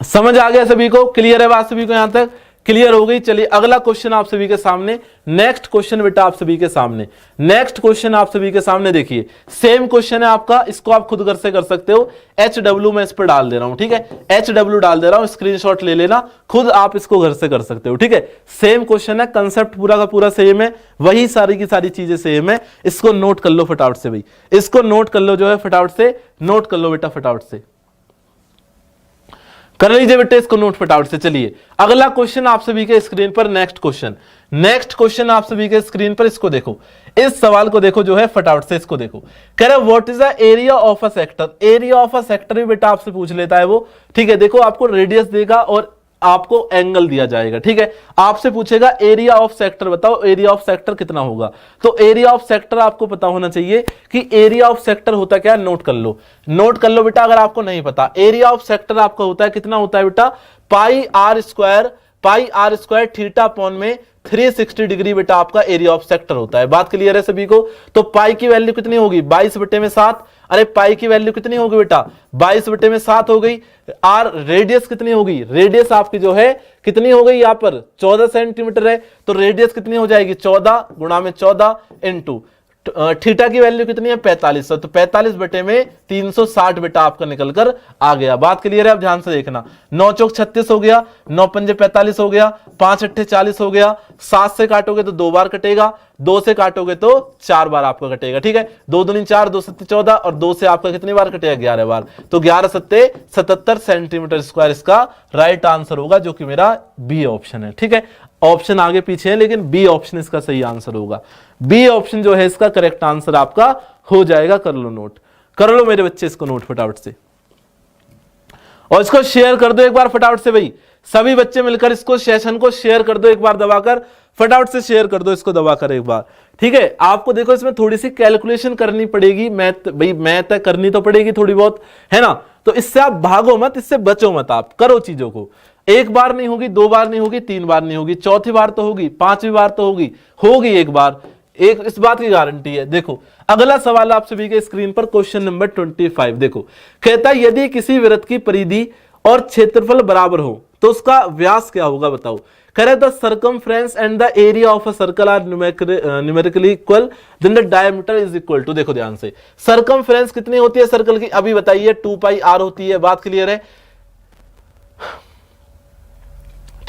Speaker 1: समझ आ गया सभी को, क्लियर है बात सभी को, यहां तक क्लियर हो गई। चलिए अगला क्वेश्चन आप सभी के सामने, नेक्स्ट क्वेश्चन बेटा आप सभी के सामने, नेक्स्ट क्वेश्चन आप सभी के सामने देखिए, सेम क्वेश्चन है आपका, इसको आप खुद घर से कर सकते हो। HW मैं इस पर डाल दे रहा हूं, ठीक है, HW डाल दे रहा हूं, स्क्रीनशॉट ले लेना, खुद आप इसको घर से कर सकते हो, ठीक है। सेम क्वेश्चन है, कंसेप्ट पूरा का पूरा सेम है, वही सारी की सारी चीजें सेम है। इसको नोट कर लो फटाफट से भाई, इसको नोट कर लो, जो है फटाफट से नोट कर लो बेटा, फटाफट से कर लीजिए बेटे इसको नोट फटाफट से। चलिए अगला क्वेश्चन आप सभी के स्क्रीन पर, नेक्स्ट क्वेश्चन आप सभी के स्क्रीन पर, इसको देखो, इस सवाल को देखो जो है फटाफट से इसको देखो। कह रहा है what is the area of a sector, area of a sector भी बेटा आपसे पूछ लेता है वो, ठीक है। देखो आपको रेडियस देगा और आपको एंगल दिया जाएगा, ठीक है। आपसे पूछेगा एरिया ऑफ सेक्टर बताओ, एरिया ऑफ सेक्टर कितना होगा। तो एरिया ऑफ सेक्टर आपको पता होना चाहिए कि एरिया ऑफ सेक्टर होता क्या है, नोट कर लो, नोट कर लो बेटा। अगर आपको नहीं पता, एरिया ऑफ सेक्टर आपका होता है, कितना होता है बेटा, पाई आर स्क्वायर थीटा अपॉन में 360 डिग्री बेटा आपका एरिया ऑफ सेक्टर होता है। बात क्लियर है सभी को। तो पाई की वैल्यू कितनी होगी, 22/7, अरे पाई की वैल्यू कितनी होगी बेटा, 22/7 हो गई। आर रेडियस कितनी होगी, रेडियस आपकी जो है कितनी हो गई, यहां पर 14 सेंटीमीटर है, तो रेडियस कितनी हो जाएगी 14 गुणा में 14 इंटू थीटा की वैल्यू कितनी है 45, तो 45/360 बेटा आपका निकलकर आ गया। बात क्लियर है, अब ध्यान से देखना। 9 चौक 36 हो गया, 9 पंजे 45 हो गया, 5 अट्ठे 40 हो गया, 7 से काटोगे तो 2 बार कटेगा, 2 से काटोगे तो 4 बार आपका कटेगा, ठीक है। 2 दूनी 4, 2 सत्ते 14 और 2 से आपका कितनी बार कटेगा 11 बार, तो 11 सत्ते 77 सेंटीमीटर स्क्वायर इसका राइट आंसर होगा, जो कि मेरा बी ऑप्शन है, ठीक है। ऑप्शन आगे पीछे है लेकिन बी ऑप्शन इसका सही आंसर होगा। बी ऑप्शन जो है इसका करेक्ट आंसर आपका हो जाएगा। कर लो नोट, कर लो मेरे बच्चे इसको नोट फटाफट से, और इसको शेयर कर दो एक बार फटाफट से भाई, सभी बच्चे मिलकर इसको सेशन को शेयर कर दो एक बार दबाकर, फटाफट से शेयर कर दो इसको दबाकर एक बार, ठीक है। आपको देखो इसमें थोड़ी सी कैलकुलेशन करनी पड़ेगी, मैथ भाई मैथ करनी तो पड़ेगी थोड़ी बहुत, है ना। तो इससे आप भागो मत, इससे बचो मत, आप करो चीजों को। एक बार नहीं होगी, 2 बार नहीं होगी, 3 बार नहीं होगी, चौथी बार तो होगी, 5वीं बार तो होगी एक बार, एक इस बात की गारंटी है। देखो अगला सवाल आप सभी के स्क्रीन पर, क्वेश्चन नंबर 25 देखो, कहता है यदि किसी वृत्त की परिधि और क्षेत्रफल बराबर हो तो उसका व्यास क्या होगा बताओ। कह रहा है the circumference and the area of a circle are numerically equal, then the diameter is equal to. देखो ध्यान से, सर्कमफ्रेंस कितनी होती है सर्कल की, अभी बताइए 2 पाई आर होती है, बात क्लियर है,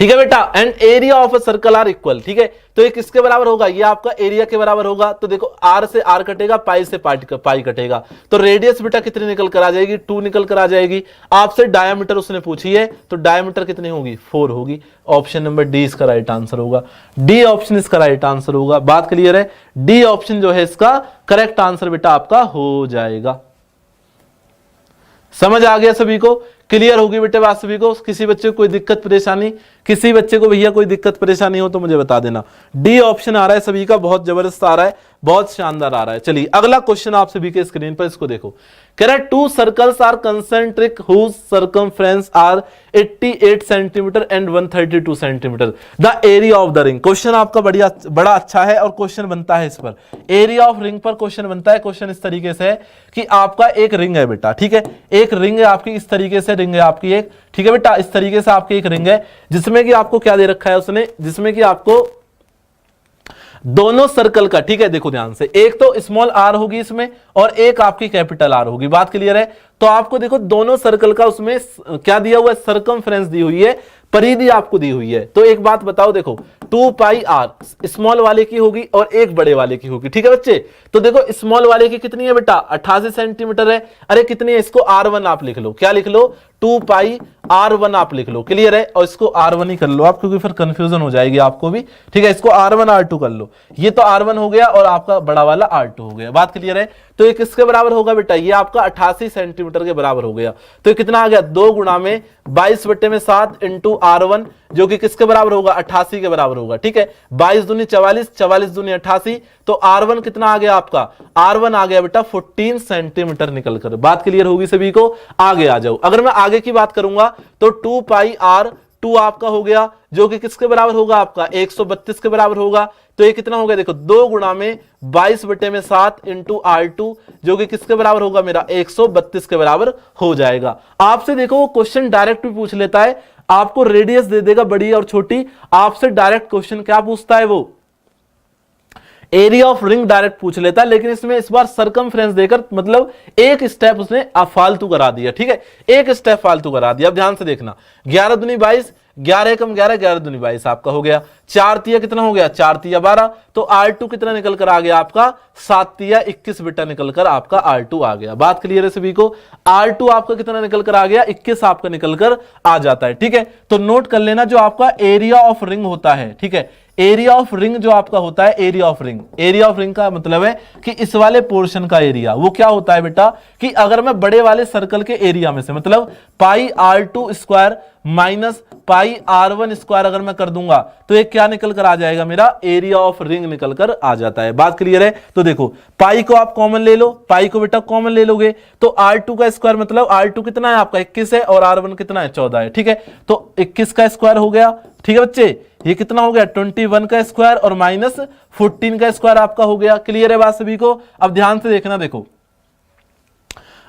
Speaker 1: ठीक है बेटा, and area of a circle are equal, ठीक है, तो ये किसके बराबर होगा, ये आपका एरिया के बराबर होगा। तो देखो आर से आर कटेगा, पाई से पाई कटेगा, तो रेडियस बेटा कितनी निकल कर आ जाएगी, 2 निकल कर आ जाएगी। आपसे डायमीटर उसने पूछी है, तो डायमीटर कितनी होगी, 4 होगी। ऑप्शन नंबर डी इसका राइट आंसर होगा, डी ऑप्शन इसका राइट आंसर होगा। बात क्लियर है, डी ऑप्शन जो है इसका करेक्ट आंसर बेटा आपका हो जाएगा। समझ आ गया सभी को, क्लियर होगी बेटे बात सभी को। किसी बच्चे को कोई दिक्कत परेशानी, किसी बच्चे को भैया कोई दिक्कत परेशानी हो तो मुझे बता देना। डी ऑप्शन आ रहा है सभी का, बहुत जबरदस्त आ रहा है, बहुत शानदार आ रहा है। चलिए अगला क्वेश्चन आप सभी के स्क्रीन पर, इसको देखो। कह रहा है 2 circles are concentric whose circumference are 88 centimetre and 132 centimetre, the area of the ring. Question आपका बड़ा अच्छा है और क्वेश्चन बनता है इस पर, एरिया ऑफ रिंग पर क्वेश्चन बनता है। क्वेश्चन इस तरीके से है कि आपका एक रिंग है बेटा, ठीक है, एक रिंग है आपकी, इस तरीके से रिंग है आपकी एक, ठीक है बेटा, इस तरीके से आपकी एक रिंग है जिसमें कि आपको क्या दे रखा है उसने, जिसमें कि आपको दोनों सर्कल का, ठीक है, देखो ध्यान से, एक तो स्मॉल आर होगी इसमें और एक आपकी कैपिटल आर होगी। बात क्लियर है, तो आपको देखो दोनों सर्कल का उसमें क्या दिया हुआ है, सर्कमफ्रेंस दी हुई है, परिधि आपको दी हुई है। तो एक बात बताओ, देखो 2 पाई आर स्मॉल वाले की होगी और एक बड़े वाले की होगी, ठीक है बच्चे। तो देखो स्मॉल वाले की कितनी है बेटा, 88 सेंटीमीटर है। अरे कितनी है, इसको R1 आप लिख लो, क्या लिख लो, 2 पाई R1 आप लिख लो, क्लियर है। और इसको R1 ही कर लो आप, क्योंकि फिर कंफ्यूजन हो जाएगी आपको भी, ठीक है। इसको R1 R2 कर लो, ये तो R1 हो गया और आपका बड़ा वाला R2 हो गया। बात क्लियर है, तो ये किसके बराबर होगा बेटा, ये आपका 88 सेंटीमीटर के बराबर हो गया। तो ये कितना आ गया, 2 गुणा में 22/7 इंटू R1, जो कि किसके बराबर होगा, 88 के बराबर होगा, ठीक है। 22 दूनी 44, 44 दूनी 88, तो R1 कितना आ गया आपका, R1 आ गया बेटा 14 सेंटीमीटर निकल कर। बात क्लियर होगी सभी को, आगे आ जाओ। अगर मैं आगे की बात करूंगा तो 2 पाई R2 आपका हो गया, जो कि किसके बराबर होगा, आपका 132 के बराबर होगा। तो ये कितना हो गया, देखो 2 गुणा में 22/7 इंटू R2, जो कि किसके बराबर होगा, मेरा 132 के बराबर हो जाएगा। आपसे देखो वो क्वेश्चन डायरेक्ट भी पूछ लेता है, आपको रेडियस दे देगा बड़ी और छोटी, आपसे डायरेक्ट क्वेश्चन क्या पूछता है, वो एरिया ऑफ रिंग डायरेक्ट पूछ लेता है। लेकिन इसमें इस बार सर्कमफ्रेंस देकर, मतलब एक स्टेप उसने फालतू करा दिया, ठीक है, एक स्टेप फालतू करा दिया। अब ध्यान से देखना, 11 दूनी 22, 11 एकम 11, 11 दूनी 22 आपका हो गया। 4 तिया कितना हो गया, 4 तिया 12, तो R2 कितना निकल कर आ गया आपका, 7 तिया 21 बेटा निकल कर आपका R2 आ गया। बात क्लियर है सभी को, R2 आपका कितना निकल कर आ गया, 21 आपका निकल कर आ जाता है, ठीक है। तो नोट कर लेना, जो आपका एरिया ऑफ रिंग होता है, ठीक है, एरिया ऑफ रिंग जो आपका होता है, area of ring, area of ring का मतलब है कि इस वाले पोर्शन का एरिया, वो क्या होता है बेटा, कि अगर मैं बड़े वाले सर्कल के एरिया में से, मतलब पाई R2 square minus pi R1 square अगर मैं कर दूंगा, तो ये क्या निकल कर आ जाएगा, मेरा एरिया ऑफ रिंग निकल कर आ जाता है। बात क्लियर है, तो देखो पाई को आप कॉमन ले लो, पाई को बेटा कॉमन ले लोगे, तो R2 का स्क्वायर, मतलब R2 कितना है आपका 21 है और R1 कितना है 14 है, ठीक है। तो 21 का स्क्वायर हो गया, ठीक है बच्चे, ये कितना हो गया 21 का स्क्वायर और माइनस 14 का स्क्वायर आपका हो गया। क्लियर है बात सभी को। अब ध्यान से देखना, देखो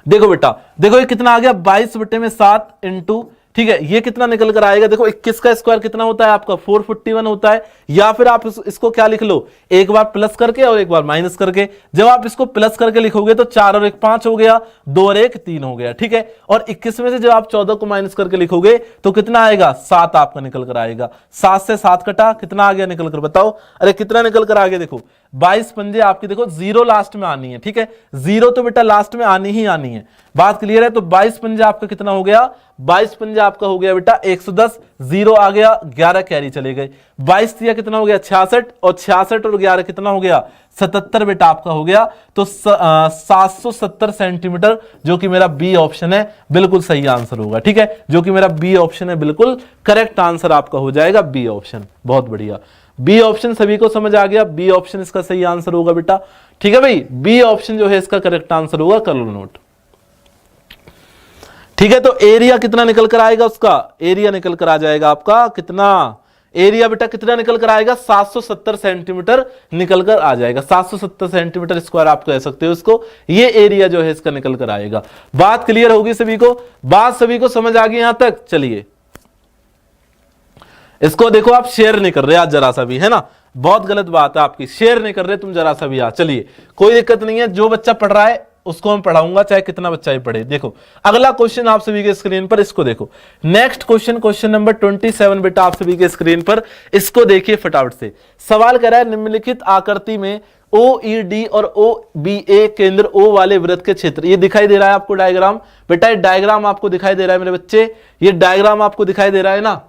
Speaker 1: देखो बेटा, देखो ये कितना आ गया 22/7 इंटू, ठीक है, ये कितना निकल कर आएगा, देखो 21 का स्क्वायर कितना होता है आपका 451 होता है। या फिर आप इसको क्या लिख लो, एक बार प्लस करके और एक बार माइनस करके। जब आप इसको प्लस करके लिखोगे तो 4 और 1 5 हो गया, 2 और 1 3 हो गया, ठीक है। और 21 में से जब आप 14 को माइनस करके लिखोगे तो कितना आएगा, 7 आपका निकल कर आएगा। 7 से 7 कटा, कितना आ गया निकल कर, बताओ, अरे कितना निकल कर आ गया, देखो 22 पंजे आपकी, देखो 0 लास्ट में आनी है, ठीक है, 0 तो बेटा लास्ट में आनी ही आनी है। बात क्लियर है, तो 22 पंजे आपका कितना हो गया, 22 पंजे आपका हो गया बेटा 110, 0 आ गया, 11 कैरी चले गए, 22 तिया कितना हो गया 66, और 66 और 11 कितना हो गया 77 बेटा आपका हो गया। तो 770 सेंटीमीटर, जो कि मेरा बी ऑप्शन है, बिल्कुल सही आंसर होगा, ठीक है, जो कि मेरा बी ऑप्शन है, बिल्कुल करेक्ट आंसर आपका हो जाएगा बी ऑप्शन। बहुत बढ़िया, बी ऑप्शन सभी को समझ आ गया, बी ऑप्शन इसका सही आंसर होगा बेटा, ठीक है भाई, बी ऑप्शन जो है इसका करेक्ट आंसर होगा, कर लो नोट, ठीक है। तो एरिया कितना निकल कर आएगा, उसका एरिया निकल कर आ जाएगा आपका कितना, एरिया बेटा कितना निकल कर आएगा, 770 सेंटीमीटर निकल कर आ जाएगा, 770 सेंटीमीटर स्क्वायर आप कह सकते हो इसको, ये एरिया जो है इसका निकल कर आएगा। बात क्लियर होगी सभी को, बात सभी को समझ आ गई यहां तक। चलिए इसको देखो, आप शेयर नहीं कर रहे आज जरा सा भी, है ना, बहुत गलत बात है आपकी, शेयर नहीं कर रहे तुम जरा सा भी आज। चलिए कोई दिक्कत नहीं है, जो बच्चा पढ़ रहा है उसको मैं पढ़ाऊंगा चाहे कितना बच्चा ही पढ़े। देखो अगला क्वेश्चन आप सभी के स्क्रीन पर, इसको देखो। नेक्स्ट क्वेश्चन, क्वेश्चन नंबर 27 बेटा आप सभी के स्क्रीन पर, इसको देखिए फटाफट से। सवाल कह रहा है निम्नलिखित आकृति में OED और OBA केंद्र O वाले वृत्त के क्षेत्र, ये दिखाई दे रहा है आपको डायग्राम। बेटा ये डायग्राम आपको दिखाई दे रहा है मेरे बच्चे, ये डायग्राम आपको दिखाई दे रहा है ना,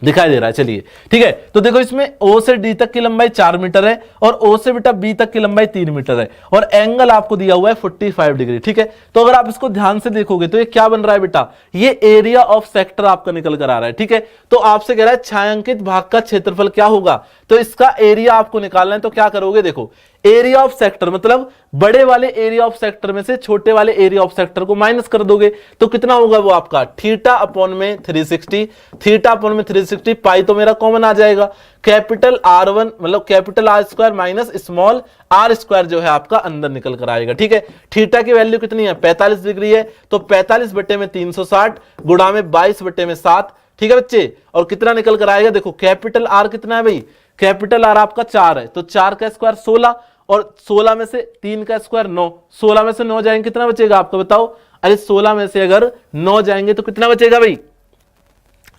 Speaker 1: दिखाई दे रहा है। चलिए ठीक है, तो देखो इसमें O से D तक की लंबाई 4 मीटर है और O से बेटा B तक की लंबाई 3 मीटर है और एंगल आपको दिया हुआ है 45 डिग्री। ठीक है, तो अगर आप इसको ध्यान से देखोगे तो ये क्या बन रहा है बेटा, ये एरिया ऑफ सेक्टर आपका निकल कर आ रहा है। ठीक है, तो आपसे कह रहा है छायांकित भाग का क्षेत्रफल क्या होगा, तो इसका एरिया आपको निकालना है। तो क्या करोगे, देखो एरिया ऑफ सेक्टर मतलब बड़े वाले एरिया ऑफ सेक्टर में से छोटे वाले एरिया ऑफ सेक्टर को माइनस कर दोगे तो कितना होगा वो आपका थीटा अपॉन में 360, थीटा अपॉन में 360, पाई तो मेरा कॉमन आ जाएगा, कैपिटल R1 मतलब capital R square minus small r square जो है आपका अंदर निकल कर आएगा। ठीक है, थीटा की वैल्यू कितनी है 45 डिग्री है, तो 45 बटे में 360 गुणा में 22 बटे में 7। ठीक है बच्चे, और कितना निकल कर आएगा, देखो कैपिटल R कितना है भाई, कैपिटल R आपका 4 है, तो 4 का स्क्वायर 16 और 16 में से 3 का स्क्वायर 9, 16 में से 9 जाएंगे कितना बचेगा आपको बताओ, अरे 16 में से अगर 9 जाएंगे तो कितना बचेगा भाई,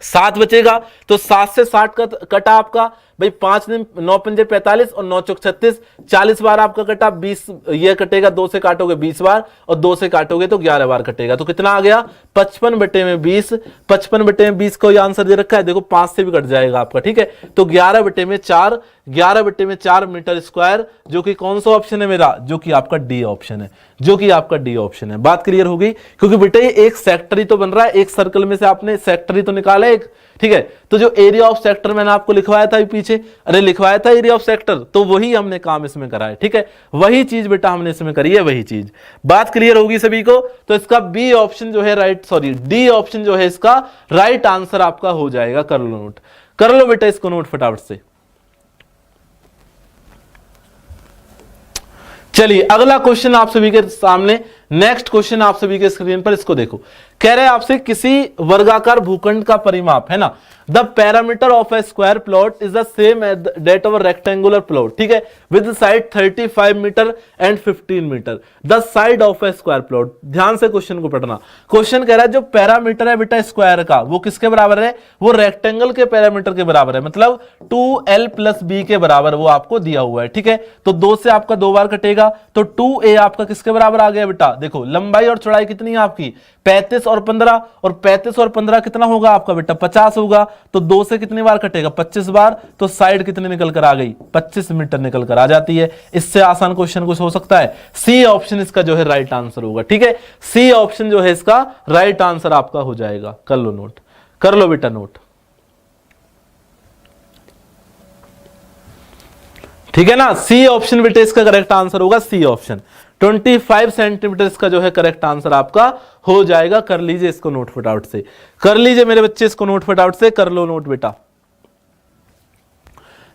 Speaker 1: 7 बचेगा। तो 7 से 60 का कटा आपका भाई 5 दिन 9 पंजे 45 और 9 चौक 36, 40 बार आपका कटा, 20 ये कटेगा, 2 से काटोगे 20 बार और 2 से काटोगे तो 11 बार कटेगा, तो कितना आ गया 55 बटे में 20, 55 बटे में 20 को ये आंसर दे रखा है, देखो 5 से भी कट जाएगा आपका। ठीक है, तो 11 बटे में 4, 11 बटे में 4 मीटर स्क्वायर, जो कि कौन सा ऑप्शन है मेरा, जो कि आपका डी ऑप्शन है, जो कि आपका डी ऑप्शन है। बात क्लियर हो गई, क्योंकि बेटा ये एक सेक्टर ही तो बन रहा है, एक सर्कल में से आपने सेक्टर ही तो निकाला एक। ठीक है, तो जो एरिया ऑफ सेक्टर मैंने आपको लिखवाया था पीछे, अरे लिखवाया था एरिया ऑफ सेक्टर, तो वही हमने काम इसमें करा है। ठीक है, वही चीज बेटा हमने इसमें करी है, वही चीज। बात क्लियर होगी सभी को, तो इसका बी ऑप्शन जो है डी ऑप्शन जो है इसका राइट आंसर आपका हो जाएगा। कर लो नोट, कर लो बेटा इसको नोट फटाफट से। चलिए अगला क्वेश्चन आप सभी के सामने, नेक्स्ट क्वेश्चन आप सभी के स्क्रीन पर, इसको देखो। कह रहे हैं आपसे किसी वर्गाकार भूखंड का परिमाप है ना, the perimeter of a square plot is the same as that of a rectangular plot. ठीक है, with side 35 metre and 15 metre the side of a square plot. ध्यान से क्वेश्चन को पढ़ना। क्वेश्चन कह रहा है जो पैरामीटर है बेटा स्क्वायर का, वो किसके बराबर है, वो रेक्टेंगल के पैरामीटर के बराबर है, मतलब 2l + b के बराबर वो आपको दिया हुआ है। ठीक है, तो 2 से आपका 2 बार कटेगा, तो 2a आपका किसके बराबर आ गया बेटा, देखो लंबाई और चौड़ाई कितनी है आपकी 35 और 15, और 35 और 15 कितना होगा आपका बेटा 50 होगा, तो 2 से कितनी बार कटेगा 25 बार, तो साइड कितनी निकल कर आ गई 25 मीटर निकल कर आ जाती है। इससे आसान क्वेश्चन कुछ हो सकता है, सी ऑप्शन इसका जो है राइट आंसर होगा। ठीक है, सी ऑप्शन जो है इसका राइट आंसर आपका हो जाएगा। कर लो नोट, कर लो बेटा नोट। ठीक है ना, सी ऑप्शन बेटे इसका करेक्ट आंसर होगा, सी ऑप्शन 25 सेंटीमीटर इसका जो है करेक्ट आंसर आपका हो जाएगा। कर लीजिए इसको नोट फटाफट से, कर लीजिए मेरे बच्चे इसको नोट फटाफट से, कर लो नोट बेटा।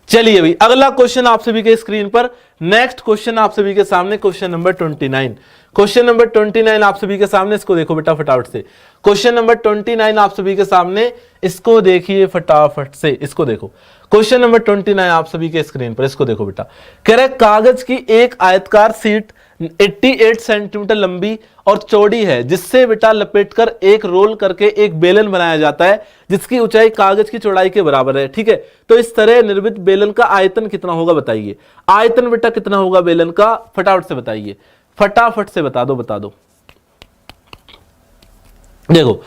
Speaker 1: चलिए भाई अगला क्वेश्चन आप सभी के स्क्रीन पर, नेक्स्ट क्वेश्चन आप सभी के सामने, क्वेश्चन नंबर 29। क्वेश्चन नंबर 29 आप सभी के सामने, इसको देखो बेटा फटाफट से। क्वेश्चन नंबर 29 आप सभी के सामने, इसको देखिए फटाफट से, इसको देखो। क्वेश्चन नंबर 29 आप सभी के स्क्रीन पर, इसको देखो बेटा। कह रहे कागज की एक आयताकार सीट 88 सेंटीमीटर लंबी और चौड़ी है, जिससे बेटा लपेटकर एक रोल करके एक बेलन बनाया जाता है, जिसकी ऊंचाई कागज की चौड़ाई के बराबर है। ठीक है, तो इस तरह निर्मित बेलन का आयतन कितना होगा बताइए। आयतन बेटा कितना होगा बेलन का, फटाफट से बताइए, फटाफट से बता दो, बता दो। देखो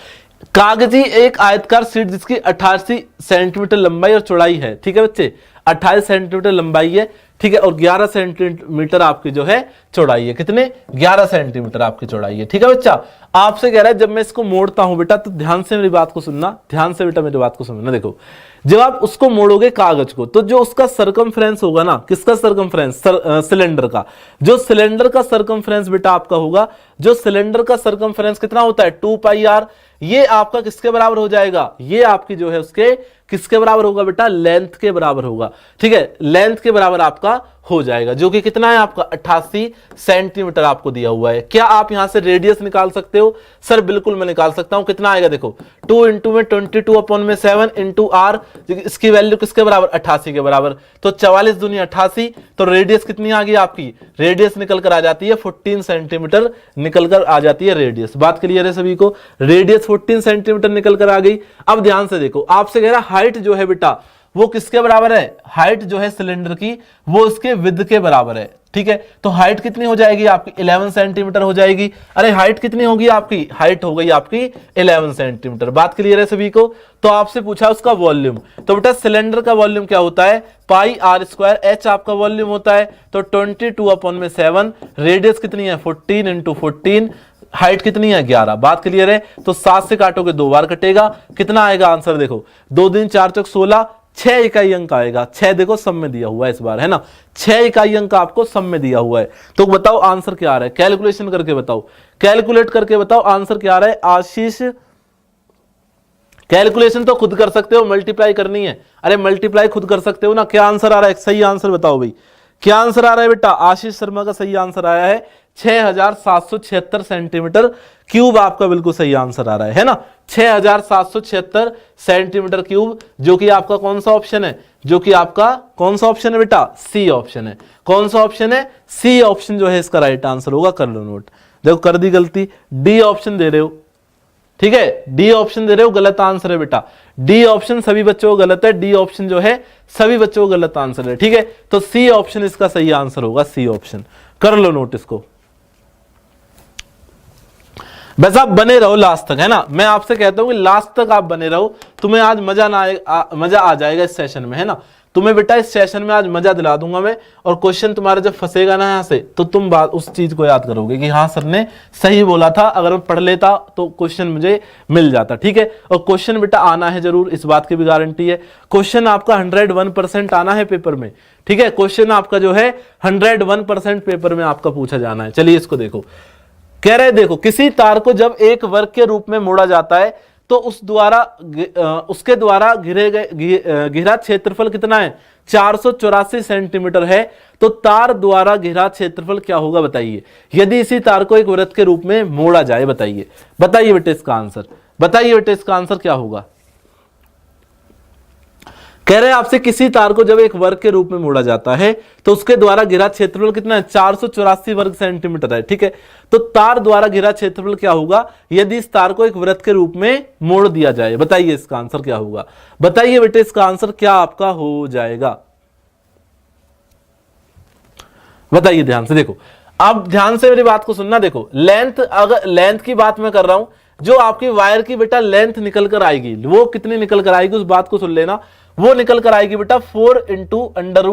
Speaker 1: कागजी एक आयतकार सीट जिसकी 88 सेंटीमीटर लंबाई और चौड़ाई है। ठीक है बच्चे, 28 सेंटीमीटर लंबाई है, ठीक है, और 11 सेंटीमीटर आपकी जो है चौड़ाई है। कितने, 11 सेंटीमीटर आपकी चौड़ाई है। ठीक है बच्चा, आपसे कह रहा है जब मैं इसको मोड़ता हूं बेटा, तो ध्यान से मेरी बात को सुनना, ध्यान से बेटा मेरी बात को सुनना। देखो जब आप उसको मोड़ोगे कागज को, तो जो उसका सरकमफ्रेंस होगा ना, किसका सरकमफ्रेंस, सिलेंडर का, जो सिलेंडर का सरकमफ्रेंस बेटा आपका होगा, जो सिलेंडर का सरकमफ्रेंस कितना होता है 2πr, ये आपका किसके बराबर हो जाएगा, ये आपकी जो है उसके किसके बराबर होगा बेटा, लेंथ के बराबर होगा। ठीक है, लेंथ के बराबर आपका हो जाएगा, जो कि कितना है आपका 88 सेंटीमीटर आपको दिया हुआ है। क्या आप यहां से रेडियस निकाल सकते हो? सर बिल्कुल मैं निकाल सकता हूं। कितना आएगा देखो, 2 इंटू में 22/7 इंटू आर, इसकी वैल्यू किसके बराबर? 88 के बराबर। तो 44 दूनी 88, तो रेडियस कितनी आ गई आपकी? रेडियस निकल कर आ जाती है 14 सेंटीमीटर निकल कर आ जाती है रेडियस। बात क्लियर है सभी को? रेडियस 14 सेंटीमीटर निकल कर आ गई। अब ध्यान से देखो, आपसे कह रहा हाइट जो है बेटा वो किसके बराबर है? हाइट जो है सिलेंडर की वो उसके विड्थ के बराबर है। ठीक है, तो हाइट कितनी हो जाएगी आपकी? 11 सेंटीमीटर हो जाएगी। अरे हाइट कितनी होगी आपकी? हाइट हो गई आपकी 11 सेंटीमीटर। बात क्लियर है सभी को? तो आपसे पूछा उसका वॉल्यूम, तो बेटा सिलेंडर का वॉल्यूम क्या होता है? पाई आर स्क्वायर, एच आपका वॉल्यूम होता है। तो 22/7, रेडियस कितनी है? 14 इंटू 14, हाइट कितनी है? 11। बात क्लियर है? तो 7 से काटोगे 2 बार कटेगा, कितना आएगा आंसर? देखो 2 दिन 4 चौक 16, 6 इकाई अंक आएगा। 6 देखो सब में दिया हुआ है इस बार, है ना? 6 इकाई अंक आपको सब में दिया हुआ है। तो बताओ आंसर क्या आ रहा है? कैलकुलेशन करके बताओ, कैलकुलेट करके बताओ आंसर क्या आ रहा है। आशीष कैलकुलेशन तो खुद कर सकते हो, मल्टीप्लाई करनी है। अरे मल्टीप्लाई खुद कर सकते हो ना। क्या आंसर आ रहा है? सही आंसर बताओ भाई, क्या आंसर आ रहा है बेटा? आशीष शर्मा का सही आंसर आया है 6776 सेंटीमीटर क्यूब, आपका बिल्कुल सही आंसर आ रहा है ना? 6776 सेंटीमीटर क्यूब, जो कि आपका कौन सा ऑप्शन है? जो कि आपका कौन सा ऑप्शन है बेटा? सी ऑप्शन है। कौन सा ऑप्शन है? सी ऑप्शन जो है इसका राइट आंसर होगा। कर लो नोट। देखो कर दी गलती, डी ऑप्शन दे रहे हो। ठीक है, डी ऑप्शन दे रहे हो, गलत आंसर है बेटा। डी ऑप्शन सभी बच्चों को गलत है। डी ऑप्शन जो है सभी बच्चों को गलत आंसर है। ठीक है, तो सी ऑप्शन इसका सही आंसर होगा। सी ऑप्शन कर लो नोट इसको। बस आप बने रहो लास्ट तक, है ना? मैं आपसे कहता हूं कि लास्ट तक आप बने रहो, तुम्हें आज मजा मजा आ जाएगा इस सेशन में, है ना? तुम्हें बेटा इस सेशन में आज मजा दिला दूंगा मैं। और क्वेश्चन तुम्हारा जब फंसेगा ना यहां से, तो तुम बात उस चीज को याद करोगे कि हाँ सर ने सही बोला था, अगर मैं पढ़ लेता तो क्वेश्चन मुझे मिल जाता। ठीक है, और क्वेश्चन बेटा आना है जरूर, इस बात की भी गारंटी है। क्वेश्चन आपका 101% आना है पेपर में। ठीक है, क्वेश्चन आपका जो है 101% पेपर में आपका पूछा जाना है। चलिए इसको देखो, कह रहे देखो, किसी तार को जब एक वर्ग के रूप में मोड़ा जाता है तो उसके द्वारा घिरा क्षेत्रफल कितना है? 484 सेंटीमीटर है। तो तार द्वारा घिरा क्षेत्रफल क्या होगा बताइए, यदि इसी तार को एक वृत्त के रूप में मोड़ा जाए? बताइए, बताइए बेटे इसका आंसर, बताइए बेटे इसका आंसर क्या होगा? कह रहे हैं आपसे किसी तार को जब एक वर्ग के रूप में मोड़ा जाता है तो उसके द्वारा घिरा क्षेत्रफल कितना है? 484 वर्ग सेंटीमीटर है। ठीक है, तो तार द्वारा घिरा क्षेत्रफल क्या होगा यदि इस तार को एक वृत्त के रूप में मोड़ दिया जाए? बताइए इसका आंसर क्या होगा? बताइए बेटे इसका आंसर क्या आपका हो जाएगा? बताइए ध्यान से। देखो अब ध्यान से मेरी बात को सुनना। देखो लेंथ, अगर लेंथ की बात मैं कर रहा हूं, जो आपकी वायर की बेटा लेंथ निकल कर आएगी वो कितनी निकल कर आएगी, उस बात को सुन लेना। वो निकल कर आएगी बेटा 4 इंटू अंडर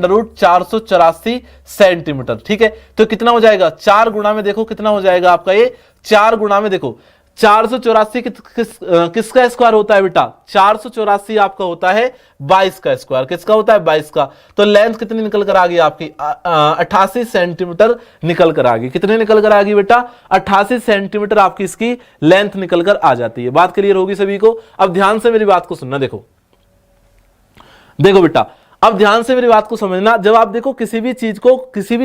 Speaker 1: रूट 484 सेंटीमीटर। ठीक है, तो कितना हो जाएगा? 4 गुणा में देखो कितना हो जाएगा आपका ये, 4 गुणा में देखो 484 किसका स्क्वायर होता है बेटा? 484 आपका होता है 22 का स्क्वायर। किसका होता है? 22 का। तो लेंथ कितनी निकल कर आ गई आपकी? 88 सेंटीमीटर निकल कर आ गई। कितनी निकल कर आ गई बेटा? 88 सेंटीमीटर आपकी इसकी लेंथ निकल कर आ जाती है। बात क्लियर होगी सभी को? अब ध्यान से मेरी बात को सुनना। देखो देखो बेटा, अब ध्यान से मेरी बात को समझना। जब आप देखो किसी भी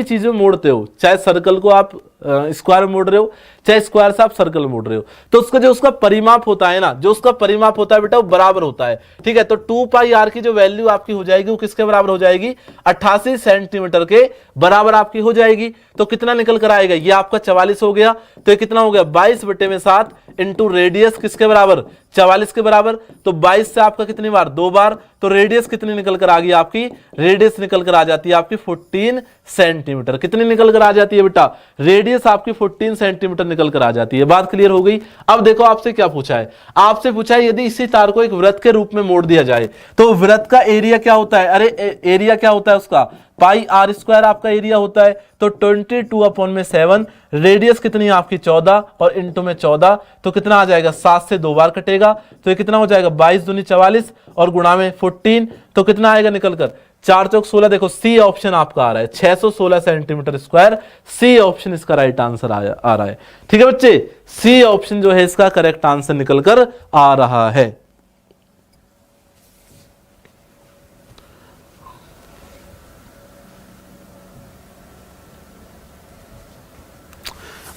Speaker 1: चीज में मोड़ते हो, चाहे सर्कल को आप स्क्वायर में मोड़ रहे हो, चाहे स्क्वायर से आप सर्कल में मोड़ रहे हो, तो उसका जो उसका परिमाप होता है ना, जो उसका परिमाप होता है बेटा वो बराबर होता है। ठीक है, तो 2 पाई आर की जो वैल्यू आपकी हो जाएगी वो किसके बराबर हो जाएगी? 88 सेंटीमीटर के बराबर आपकी हो जाएगी। तो कितना निकल कर आएगा? ये आपका 44 हो गया। तो ये कितना हो गया? 22/7 इंटू रेडियस किसके बराबर? 44 के बराबर। तो 22 से आपका कितनी बार? 2 बार। तो रेडियस कितनी निकल कर आ गई आपकी? रेडियस निकल कर आ जाती है आपकी 14 सेंटीमीटर। कितनी निकल कर आ जाती है बेटा? रेडियस आपकी 14 सेंटीमीटर निकल कर आ जाती है। बात क्लियर हो गई? अब देखो आपसे क्या पूछा है, आपसे पूछा है यदि इसी तार को एक वृत्त के रूप में मोड़ दिया जाए तो वृत्त का एरिया क्या होता है? अरे एरिया क्या होता है उसका? पाई आर स्क्वायर आपका एरिया होता है। तो 22/7, रेडियस कितनी है आपकी? 14 और इंटू में 14, तो कितना आ जाएगा? 7 से 2 बार कटेगा। तो ये कितना हो जाएगा? 22 दूनी 44 और गुणा में 14, तो कितना आएगा निकल कर? 4 चौक 16। देखो सी ऑप्शन आपका आ रहा है 616 सेंटीमीटर स्क्वायर। सी ऑप्शन इसका राइट आंसर आ रहा है। ठीक है बच्चे, सी ऑप्शन जो है इसका करेक्ट आंसर निकल कर आ रहा है।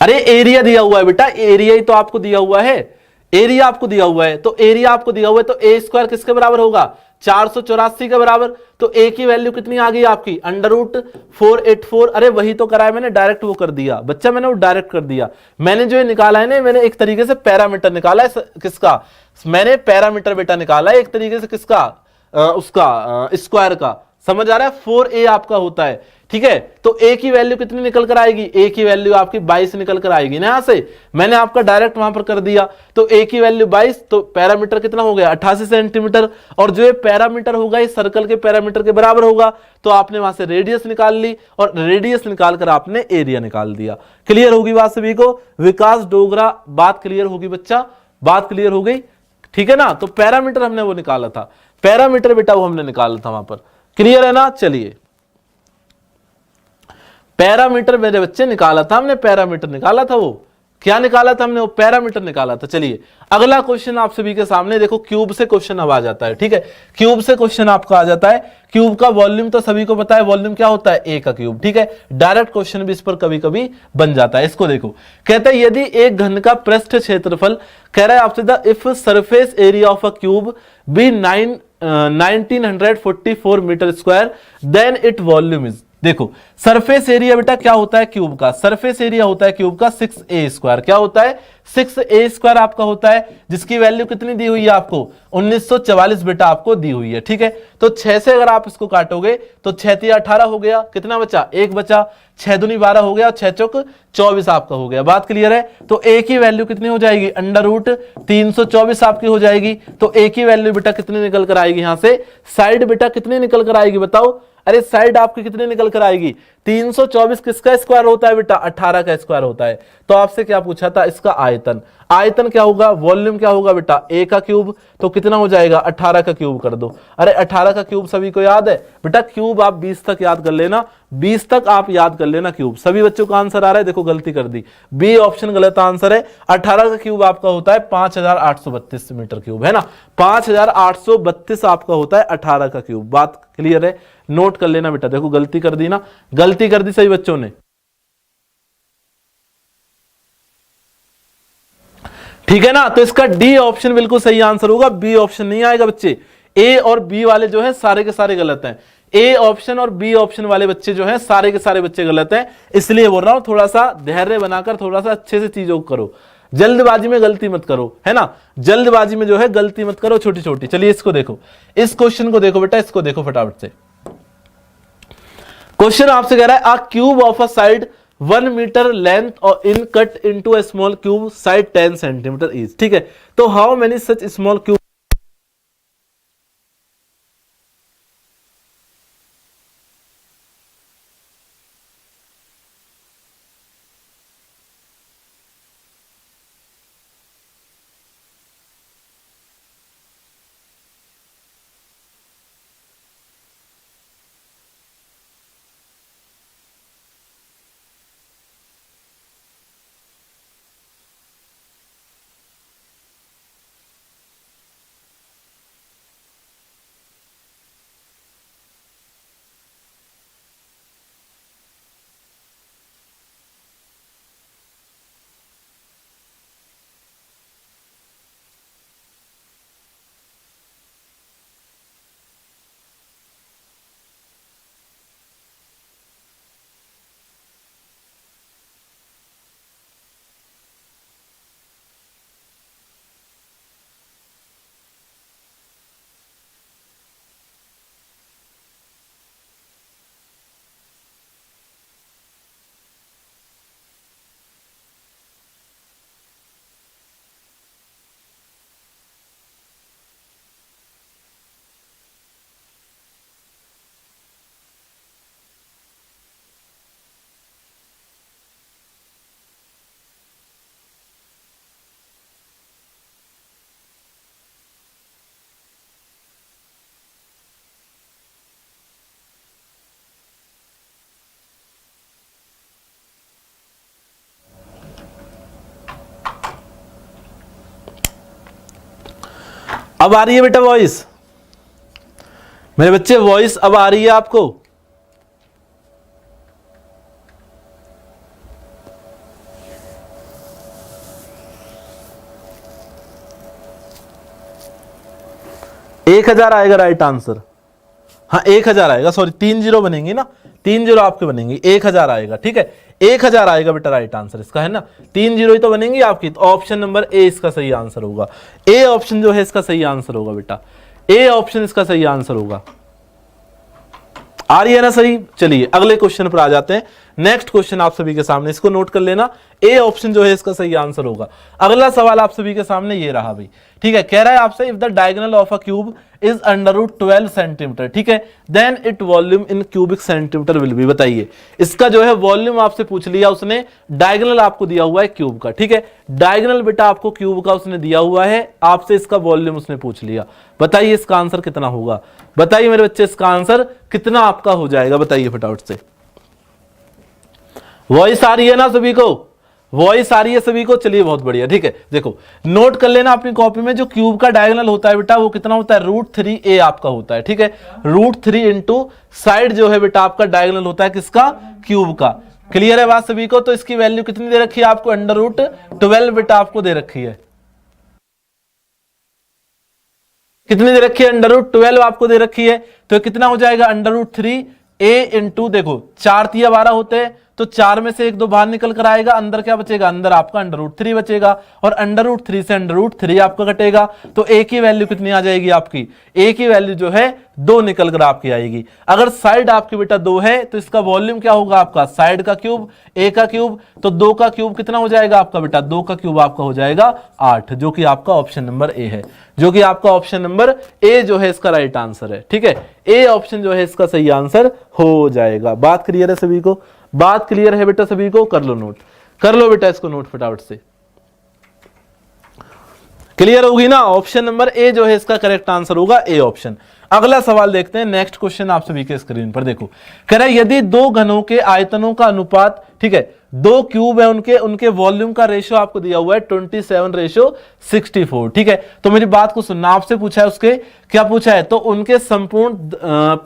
Speaker 1: अरे एरिया दिया हुआ है बेटा, एरिया ही तो आपको दिया हुआ है, एरिया आपको दिया हुआ है, तो एरिया आपको दिया हुआ है तो ए स्क्वायर किसके बराबर होगा, 484 के बराबर। तो ए की वैल्यू कितनी आ गई आपकी, √484। अरे वही तो करा है मैंने, डायरेक्ट वो कर दिया बच्चा, मैंने वो डायरेक्ट कर दिया। मैंने जो ये निकाला है ना, मैंने एक तरीके से पैरामीटर निकाला है, किसका, मैंने पैरामीटर बेटा निकाला है एक तरीके से, किसका, उसका स्क्वायर का, समझ आ रहा है। 4a आपका होता है, ठीक है। तो a की वैल्यू कितनी निकल कर आएगी, a की वैल्यू आपकी 22 निकल कर आएगी ना, यहां से मैंने आपका डायरेक्ट वहां पर कर दिया। तो a की वैल्यू 22, तो पैरामीटर कितना हो गया 88 सेंटीमीटर, और जो ये पैरामीटर होगा ये सर्कल के पैरामीटर के बराबर होगा। तो आपने वहां से रेडियस निकाल ली, और रेडियस निकाल कर आपने एरिया निकाल दिया। क्लियर होगी बात सभी को, विकास डोगरा, बात क्लियर होगी बच्चा, बात क्लियर हो गई, ठीक है ना। तो पैरामीटर हमने वो निकाला था, पैरामीटर बेटा वो हमने निकाला था वहां पर, क्लियर है ना। चलिए पैरामीटर मेरे बच्चे निकाला था हमने, पैरामीटर निकाला था, वो क्या निकाला था हमने, वो पैरामीटर निकाला था। चलिए अगला क्वेश्चन आप सभी के सामने देखो, क्यूब से क्वेश्चन अब आ जाता है, ठीक है। क्यूब से क्वेश्चन आपका आ जाता है। क्यूब का वॉल्यूम तो सभी को पता है, वॉल्यूम क्या होता है, ए का क्यूब, ठीक है। डायरेक्ट क्वेश्चन भी इस पर कभी कभी बन जाता है। इसको देखो, कहता है यदि एक घन का पृष्ठ क्षेत्रफल, कह रहा है आपसे, the if surface area of a cube be 1944 metre square, then it volume is. देखो सरफेस एरिया बेटा क्या होता है क्यूब का, सरफेस एरिया होता है क्यूब का 6a स्क्वायर, क्या होता है 6a स्क्वायर आपका होता है, जिसकी वैल्यू कितनी दी हुई है आपको 1944 बेटा आपको दी हुई है, ठीक है। तो 6 से अगर आप इसको काटोगे तो 6 × 18 हो गया, कितना बचा, 1 बचा, 6 दूनी 12 हो गया, 6 चौक 24 आपका हो गया। बात क्लियर है। तो a की वैल्यू कितनी हो जाएगी, √324 आपकी हो जाएगी। तो a की वैल्यू बेटा कितनी निकल कर आएगी, यहां से साइड बेटा कितनी निकल कर आएगी बताओ, अरे साइड आपकी कितनी निकल कर आएगी, 324 किसका स्क्वायर होता है बेटा, 18 का स्क्वायर होता है। तो आपसे क्या पूछा था, इसका आयतन, आयतन क्या होगा, वॉल्यूम क्या होगा बेटा, a का क्यूब, तो कितना हो जाएगा 18 का क्यूब कर दो। अरे 18 का क्यूब सभी को याद है बेटा, क्यूब आप 20 तक याद कर लेना, 20 तक आप याद कर लेना क्यूब। सभी बच्चों का आंसर आ रहा है, देखो गलती कर दी, बी ऑप्शन गलत आंसर है। 18 का क्यूब आपका होता है 5832 मीटर क्यूब, है ना, 5832 आपका होता है 18 का क्यूब। बात क्लियर है, नोट कर लेना बेटा। देखो गलती कर दी ना, गलती कर दी सही बच्चों ने, ठीक है ना। तो इसका डी ऑप्शन बिल्कुल सही आंसर होगा, बी ऑप्शन नहीं आएगा बच्चे। ए और बी वाले जो है सारे के सारे गलत हैं, ए ऑप्शन और बी ऑप्शन वाले बच्चे जो हैं सारे के सारे बच्चे गलत हैं। इसलिए बोल रहा हूं थोड़ा सा धैर्य बनाकर थोड़ा सा अच्छे से चीजों को करो, जल्दबाजी में गलती मत करो, है ना, जल्दबाजी में जो है गलती मत करो छोटी छोटी। चलिए इसको देखो, इस क्वेश्चन को देखो बेटा, इसको देखो फटाफट से। क्वेश्चन आपसे कह रहा है, a cube of a side 1 metre length और इन cut into a small cube side 10 centimetre is, ठीक है। तो how many such small cube, अब आ रही है बेटा वॉइस, मेरे बच्चे वॉइस अब आ रही है आपको। 1000 आएगा राइट आंसर। हाँ 1000 आएगा, सॉरी 3 जीरो बनेंगी ना, 3 जीरो आपके बनेंगी, 1000 आएगा, ठीक है 1000 आएगा बेटा राइट आंसर इसका, है ना, 3 जीरो ही तो बनेंगी आपकी। तो ऑप्शन नंबर ए इसका सही आंसर होगा, ए ऑप्शन जो है इसका सही आंसर होगा बेटा, ए ऑप्शन इसका सही आंसर होगा। आ रही है ना सही। चलिए अगले क्वेश्चन पर आ जाते हैं। नेक्स्ट क्वेश्चन आप सभी के सामने, इसको नोट कर लेना, ए ऑप्शन जो है इसका सही आंसर होगा। अगला सवाल आप सभी के सामने ये रहा भाई, ठीक है, कह रहा है आपसे if the diagonal of a cube is under root 12 centimetre, ठीक है, then it volume in cubic centimetre will be. बताइए इसका जो है वॉल्यूम आपसे पूछ लिया उसने, डायगोनल आपको दिया हुआ है क्यूब का, ठीक है, डायगोनल बेटा आपको क्यूब का उसने दिया हुआ है, आपसे इसका वॉल्यूम उसने पूछ लिया। बताइए इसका आंसर कितना होगा, बताइए मेरे बच्चे इसका आंसर कितना आपका हो जाएगा, बताइए फटाफट से। वॉइस आ रही है ना सभी को, वॉइस आ रही है सभी को, चलिए बहुत बढ़िया, ठीक है। देखो नोट कर लेना अपनी कॉपी में, जो क्यूब का डायगोनल होता है बेटा वो कितना होता है, √3a आपका होता है, ठीक है, √3 इंटू साइड जो है बेटा आपका डायगोनल होता है किसका, क्यूब का। क्लियर है बात सभी को। तो इसकी वैल्यू कितनी दे रखी है आपको, √12 बेटा आपको दे रखी है, कितनी दे रखी है, √12 आपको दे रखी है। तो कितना हो जाएगा, √3a इंटू, देखो 4 तिया 12 होते हैं, तो 4 में से 1 2 बाहर निकल कर आएगा, अंदर क्या बचेगा, अंदर आपका √3 बचेगा, और √3 से √3 आपका घटेगा, तो a की वैल्यू कितनी आ जाएगी आपकी, a की वैल्यू जो है 2 निकल कर आपकी आएगी। अगर साइड आपकी बेटा 2 है तो इसका वॉल्यूम क्या होगा आपका, साइड का क्यूब, a का क्यूब, तो 2 का क्यूब कितना हो जाएगा आपका बेटा, 2 का क्यूब आपका हो जाएगा 8, जो कि आपका ऑप्शन नंबर ए है, जो कि आपका ऑप्शन नंबर ए जो है इसका राइट आंसर है, ठीक है, ए ऑप्शन जो है इसका सही आंसर हो जाएगा। बात क्लियर है सभी को, बात क्लियर है बेटा सभी को, कर लो नोट, कर लो बेटा इसको नोट फटाफट से, क्लियर होगी ना। ऑप्शन नंबर ए जो है इसका करेक्ट आंसर होगा, ए ऑप्शन। अगला सवाल देखते हैं, नेक्स्ट क्वेश्चन आप सभी के स्क्रीन पर देखो, कह रहा है यदि 2 घनों के आयतनों का अनुपात, ठीक है, 2 क्यूब है उनके वॉल्यूम का रेशियो आपको दिया हुआ है 27:64, ठीक है। तो मेरी बात को सुनना, आपसे पूछा है उसके क्या पूछा है, तो उनके संपूर्ण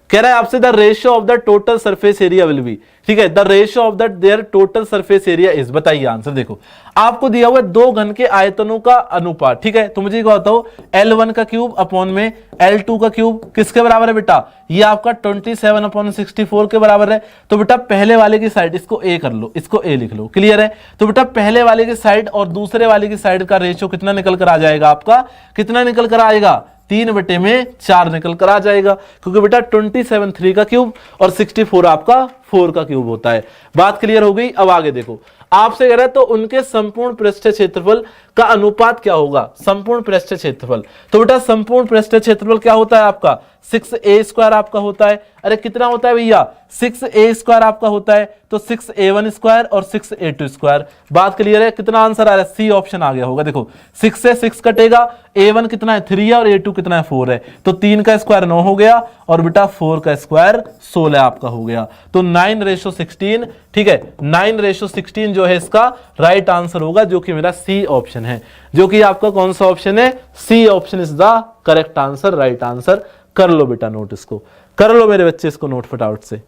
Speaker 1: कह रहा है आपसे the ratio of the total surface area will be, ठीक है, the ratio of the their total surface area is. बताइए आंसर, देखो आपको दिया हुआ है 2 घन के आयतनों का अनुपात, ठीक है, तो मुझे बताओ L1 का क्यूब अपॉन में L2 का क्यूब किसके बराबर है बेटा, ये आपका 27/64 के बराबर है। तो बेटा पहले वाले की साइड इसको a कर लो, इसको a लिख लो, क्लियर है। तो बेटा पहले वाले की साइड और दूसरे वाले की साइड का रेशियो कितना निकल कर आ जाएगा आपका, कितना निकल कर आएगा, 3/4 निकल कर आ जाएगा, क्योंकि बेटा 27 3 का क्यूब और 64 आपका 4 का क्यूब होता है। बात क्लियर हो गई। अब आगे देखो, आपसे कह रहा है तो उनके संपूर्ण पृष्ठीय क्षेत्रफल का अनुपात क्या होगा, संपूर्ण पृष्ठीय क्षेत्रफल। तो बेटा संपूर्ण पृष्ठीय क्षेत्रफल क्या होता है आपका, 6a² आपका होता है। अरे कितना होता है भैया, 6a² आपका होता है, तो 6a1² और 6a2²। बात क्लियर है, कितना आंसर आ रहा है, सी ऑप्शन आ गया होगा। देखो 6 से 6 कटेगा, a1 कितना है 3 है और a2 कितना है 4 है, तो 3 का स्क्वायर 9 हो गया और बेटा 4 का स्क्वायर 16 आपका हो गया, तो 9:16, ठीक है, 9:16 जो है इसका राइट आंसर होगा, जो कि मेरा सी ऑप्शन है, जो कि आपका कौन सा ऑप्शन है, C option is the correct answer, right answer. कर लो बेटा नोट, इसको कर लो मेरे बच्चे, इसको नोट फटाफट से,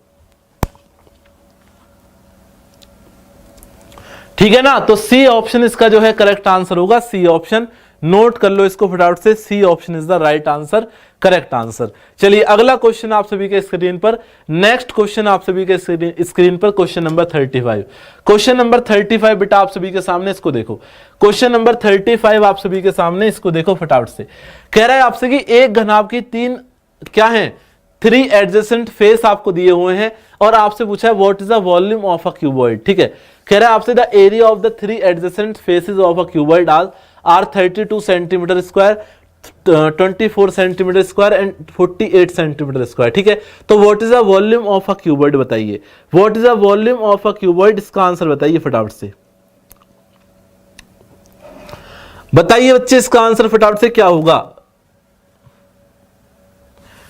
Speaker 1: ठीक है ना। तो सी ऑप्शन इसका जो है करेक्ट आंसर होगा, सी ऑप्शन, नोट कर लो इसको फटाफट से, C option is the right answer, correct answer. चलिए अगला क्वेश्चन आप सभी के स्क्रीन पर, नेक्स्ट क्वेश्चन आप सभी के स्क्रीन पर, क्वेश्चन नंबर 35। क्वेश्चन नंबर 35 बेटा आप सभी के सामने, इसको देखो, क्वेश्चन नंबर 35 आप सभी के सामने, इसको देखो फटाफट से। कह रहा है आपसे कि एक घनाभ की 3 क्या है, 3 एडजेसेंट फेस आपको दिए हुए हैं, और आपसे पूछा है what is the volume of a cuboid, ठीक है। कह रहा है आपसे the area of the 3 adjacent faces of a cuboid are 32 centimetre square, 24 centimetre square and 48 centimetre square, ठीक है। तो what is the volume of a cuboid, बताइए what is the volume of a cuboid, इसका answer बताइए फटाफट से, बताइए बच्चे इसका आंसर फटाफट से क्या होगा।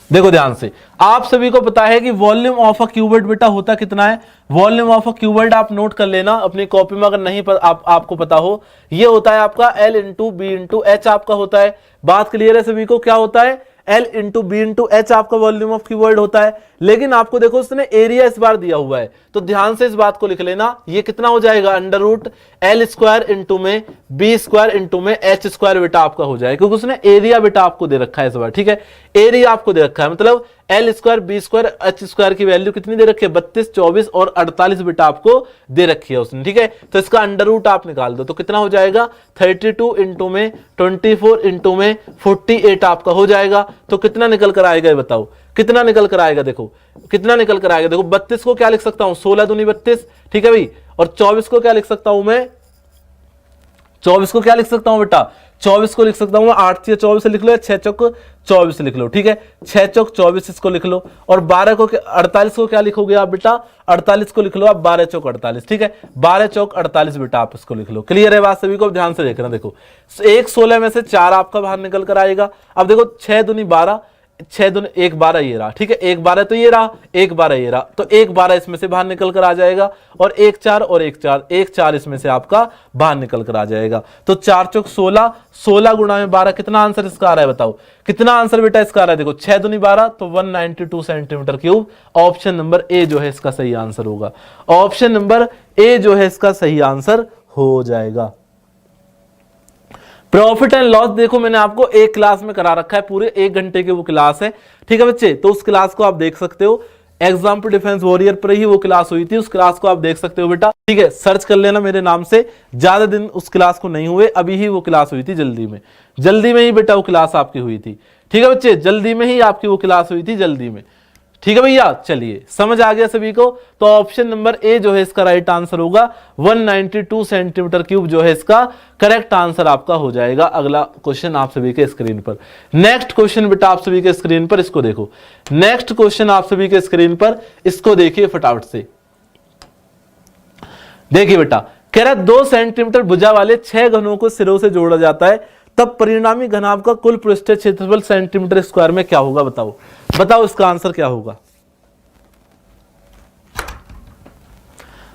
Speaker 1: देखो ध्यान से, आप सभी को पता है कि वॉल्यूम ऑफ अ क्यूबॉइड बेटा होता कितना है, वॉल्यूम ऑफ अ क्यूबॉइड आप नोट कर लेना अपनी कॉपी में, अगर नहीं आपको पता हो, ये होता है आपका L × B × H आपका होता है। बात क्लियर है सभी को, क्या होता है, L into B into H आपका वॉल्यूम ऑफ क्यूबॉइड होता है, लेकिन आपको देखो उसने एरिया इस बार दिया हुआ है, तो ध्यान से इस बात को लिख लेना, ये कितना हो जाएगा under root L square into में बी स्क्वायर इंटू में एच स्क्वायर बेटा आपका हो जाएगा, क्योंकि उसने एरिया बेटा आपको दे रखा है इस बार, ठीक है, एरिया आपको दे रखा है, मतलब L square B square H square की वैल्यू कितनी दे रखी है 32, 24 और 48 बेटा आपको दे रखी है उसने, ठीक है, तो इसका अंडर रूट आप निकाल दो तो कितना हो जाएगा 32 इंटू में 24 इंटू में 48 आपका हो जाएगा, तो कितना निकल कर आएगा ये बताओ, कितना निकल कर आएगा, देखो कितना निकल कर आएगा, देखो 32 को क्या लिख सकता हूं 16 दूनी 32, ठीक है भाई, और 24 को क्या लिख सकता हूं मैं, 24 को क्या लिख सकता हूं बेटा, 24 को लिख सकता हूं 8 से 24 लिख लो या 6 चौक 24 लिख लो, ठीक है, 6 चौक 24 इसको लिख लो, और 12 को 48 को क्या लिखोगे आप बेटा, 48 को लिख लो आप 12 चौक 48, ठीक है, 12 चौक 48 बेटा आप इसको लिख लो। क्लियर है बात सभी को, ध्यान से देखना, देखो एक 16 में से 4 आपका बाहर निकल कर आएगा, अब देखो 6 दूनी 12, 6 दूनी 1 12 ये रहा, ठीक है, 1 12 तो ये रहा, 1 12 ये रहा, तो 1 12 इसमें से बाहर निकल कर आ जाएगा, और 1 4 और 1 4, 1 4 इसमें से आपका बाहर निकल कर आ जाएगा, तो 4 चौक 16, 16 गुणा में 12, कितना आंसर इसका आ रहा है बताओ, कितना आंसर बेटा इसका आ रहा है, देखो 6 दूनी 12 तो 192 सेंटीमीटर क्यूब, ऑप्शन नंबर ए जो है इसका सही आंसर होगा, ऑप्शन नंबर ए जो है इसका सही आंसर हो जाएगा। प्रॉफिट एंड लॉस देखो मैंने आपको एक क्लास में करा रखा है, पूरे 1 घंटे की वो क्लास है, ठीक है बच्चे, तो उस क्लास को आप देख सकते हो, एग्जाम टू डिफेंस वॉरियर पर ही वो क्लास हुई थी, उस क्लास को आप देख सकते हो बेटा, ठीक है, सर्च कर लेना मेरे नाम से, ज्यादा दिन उस क्लास को नहीं हुए, अभी ही वो क्लास हुई थी, जल्दी में ही बेटा वो क्लास आपकी हुई थी, ठीक है बच्चे, जल्दी में ही आपकी वो क्लास हुई थी, जल्दी में, ठीक है भैया, चलिए समझ आ गया सभी को, तो ऑप्शन नंबर ए जो है इसका राइट आंसर होगा, 192 सेंटीमीटर क्यूब जो है इसका करेक्ट आंसर आपका हो जाएगा। अगला क्वेश्चन आप सभी के स्क्रीन पर, नेक्स्ट क्वेश्चन बेटा आप सभी के स्क्रीन पर, इसको देखो, नेक्स्ट क्वेश्चन आप सभी के स्क्रीन पर, इसको देखिए फटाफट से, देखिए बेटा, कह रहा 2 सेंटीमीटर भुजा वाले 6 घनों को सिरों से जोड़ा जाता है, तब परिणामी घनाभ का कुल पृष्ठीय क्षेत्रफल सेंटीमीटर स्क्वायर में क्या होगा, बताओ बताओ इसका आंसर क्या होगा,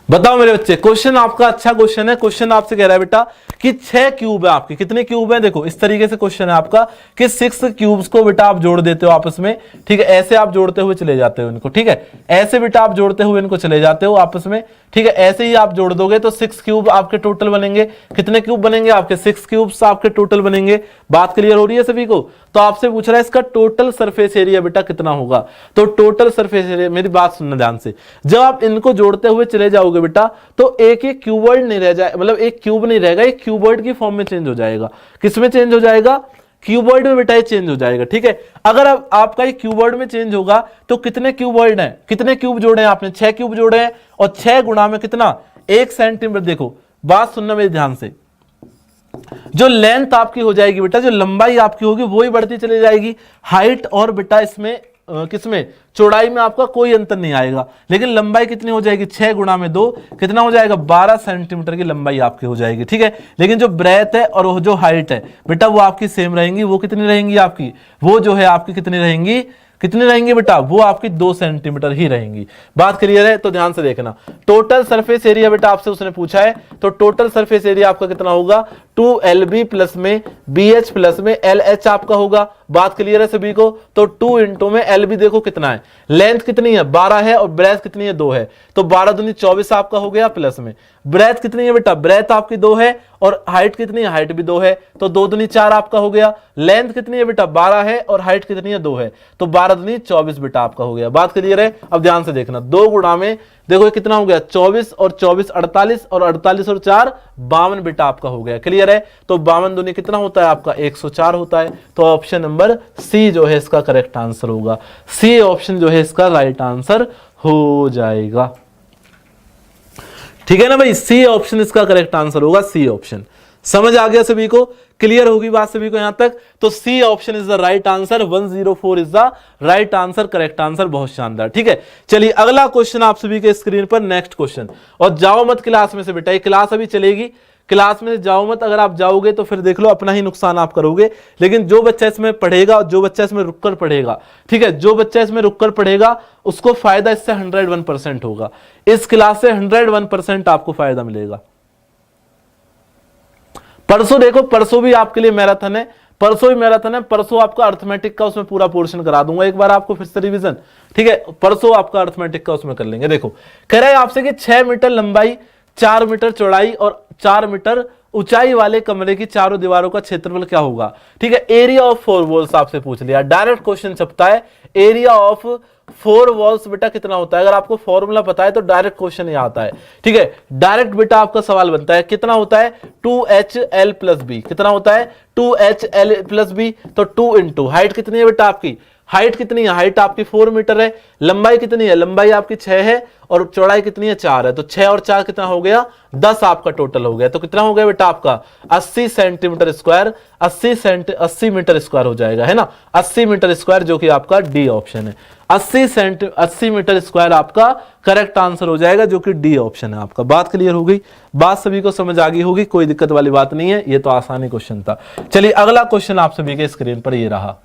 Speaker 1: बताओ मेरे बच्चे। क्वेश्चन आपका अच्छा क्वेश्चन है, क्वेश्चन आपसे कह रहा है बेटा कि 6 क्यूब है आपके, कितने क्यूब है, देखो इस तरीके से क्वेश्चन है आपका कि 6 क्यूब्स को बेटा आप जोड़ देते हो आपस में, ठीक है, ऐसे आप जोड़ते हुए चले जाते हो इनको, ठीक है, ऐसे बेटा आप जोड़ते हुए इनको चले जाते हो आपस में, ठीक है, ऐसे ही आप जोड़ दोगे तो 6 क्यूब आपके टोटल बनेंगे, कितने क्यूब बनेंगे आपके 6 क्यूब्स आपके टोटल बनेंगे, बात क्लियर हो रही है सभी को। तो आपसे पूछ रहा है इसका टोटल सरफेस एरिया बेटा कितना होगा, तो टोटल सरफेस एरिया, मेरी बात सुनना ध्यान से, जब आप इनको जोड़ते हुए चले जाओगे बेटा तो एक एक क्यूबॉइड नहीं रह जाए, मतलब एक क्यूब नहीं रहेगा, एक क्यूबॉइड की फॉर्म में चेंज हो जाएगा, किसमें चेंज हो जाएगा, क्यूबॉइड में बेटा ये चेंज हो जाएगा, ठीक है। अगर अब आपका ये क्यूबॉइड में चेंज होगा तो कितने क्यूबॉइड हैं, कितने क्यूब जोड़े हैं आपने, 6 क्यूब जोड़े हैं, और 6 गुणा में कितना 1 सेंटीमीटर, देखो बात सुनना मेरे ध्यान से, जो लेंथ आपकी हो जाएगी बेटा, जो लंबाई आपकी होगी वो ही बढ़ती चली जाएगी, हाइट और बेटा इसमें किसमें चौड़ाई में आपका कोई अंतर नहीं आएगा, लेकिन लंबाई कितनी हो जाएगी 6 गुणा में 2 कितना हो जाएगा 12 सेंटीमीटर की लंबाई आपकी हो जाएगी, ठीक है। लेकिन जो ब्रेथ है और वो जो हाइट है बेटा वो आपकी सेम रहेंगी, वो कितनी रहेंगी आपकी, वो जो है आपकी कितनी रहेंगी, कितनी रहेंगी बेटा, वो आपकी 2 सेंटीमीटर ही रहेंगी, बात क्लियर है। तो ध्यान से देखना, टोटल सरफेस एरिया बेटा आपसे उसने पूछा है, तो टोटल सरफेस एरिया आपका कितना होगा 2LB प्लस में BH प्लस में LH आपका होगा, बात क्लियर है सभी को। तो 2 इंटू में LB देखो कितना है, लेंथ कितनी है 12 है, और ब्रेथ कितनी है 2 है, तो 12 दूनी 24 आपका हो गया, प्लस में ब्रेथ कितनी है बेटा, ब्रेथ आपकी 2 है, और हाइट कितनी है, हाइट भी 2 है, तो 2 दूनी 4 आपका हो गया, लेंथ कितनी है बेटा 12 है, और हाइट कितनी है 2 है, तो 12 दूनी 24 बेटा आपका हो गया, बात क्लियर है। अब ध्यान से देखना, 2 गुणा में देखो ये कितना हो गया 24 और 24 48, और 48 और 4 52 बेटा आपका हो गया, क्लियर है। तो 52 दूनी कितना होता है आपका 104 होता है, तो ऑप्शन नंबर सी जो है इसका करेक्ट आंसर होगा, सी ऑप्शन जो है इसका राइट आंसर हो जाएगा, ठीक है ना भाई, सी ऑप्शन इसका करेक्ट आंसर होगा, सी ऑप्शन। समझ आ गया सभी को, क्लियर होगी बात सभी को यहां तक, तो C option is the right answer, 104 is the right answer, correct answer, बहुत शानदार, ठीक है। चलिए अगला क्वेश्चन आप सभी के स्क्रीन पर, नेक्स्ट क्वेश्चन, और जाओ मत क्लास में से बेटा, ये क्लास अभी चलेगी, क्लास में जाओ मत, अगर आप जाओगे तो फिर देख लो अपना ही नुकसान आप करोगे, लेकिन जो बच्चा इसमें पढ़ेगा और जो बच्चा इसमें रुककर पढ़ेगा, ठीक है, जो बच्चा इसमें रुककर पढ़ेगा उसको फायदा इससे 101% होगा, इस क्लास से 101% आपको फायदा मिलेगा। परसों देखो, परसों भी आपके लिए मैराथन है, परसों ही मैराथन है, परसों आपका अर्थमेटिक का उसमें पूरा पोर्शन करा दूंगा एक बार आपको फिर से रिवीजन, ठीक है। परसों आपका अर्थमेटिक का उसमें कर लेंगे। देखो कह रहा है आपसे कि 6 मीटर लंबाई, 4 मीटर चौड़ाई और 4 मीटर ऊंचाई वाले कमरे की चारों दीवारों का क्षेत्रफल क्या होगा, ठीक है। एरिया ऑफ 4 वॉल्स आपसे पूछ लिया, डायरेक्ट क्वेश्चन छपता है। एरिया ऑफ 4 वॉल्स बेटा कितना होता है, अगर आपको फॉर्मूला पता है तो डायरेक्ट क्वेश्चन यहां आता है, ठीक है। डायरेक्ट बेटा आपका सवाल बनता है, कितना होता है 2HL प्लस बी, कितना होता है 2HL प्लस बी, तो 2 इंटू हाइट कितनी है बेटा आपकी, हाइट कितनी है, हाइट आपकी 4 मीटर है, लंबाई कितनी है, लंबाई आपकी 6 है और चौड़ाई कितनी है 4 है, तो 6 और 4 कितना हो गया 10 आपका टोटल हो गया। तो कितना हो गया बेटा आपका 80 सेंटीमीटर स्क्वायर, 80 मीटर स्क्वायर हो जाएगा, है ना, 80 मीटर स्क्वायर, जो कि आपका डी ऑप्शन है। 80 मीटर स्क्वायर आपका करेक्ट आंसर हो जाएगा, जो कि डी ऑप्शन है आपका। बात क्लियर हो गई, बात सभी को समझ आ गई होगी, कोई दिक्कत वाली बात नहीं है, ये तो आसानी क्वेश्चन था। चलिए अगला क्वेश्चन आप सभी के स्क्रीन पर ये रहा,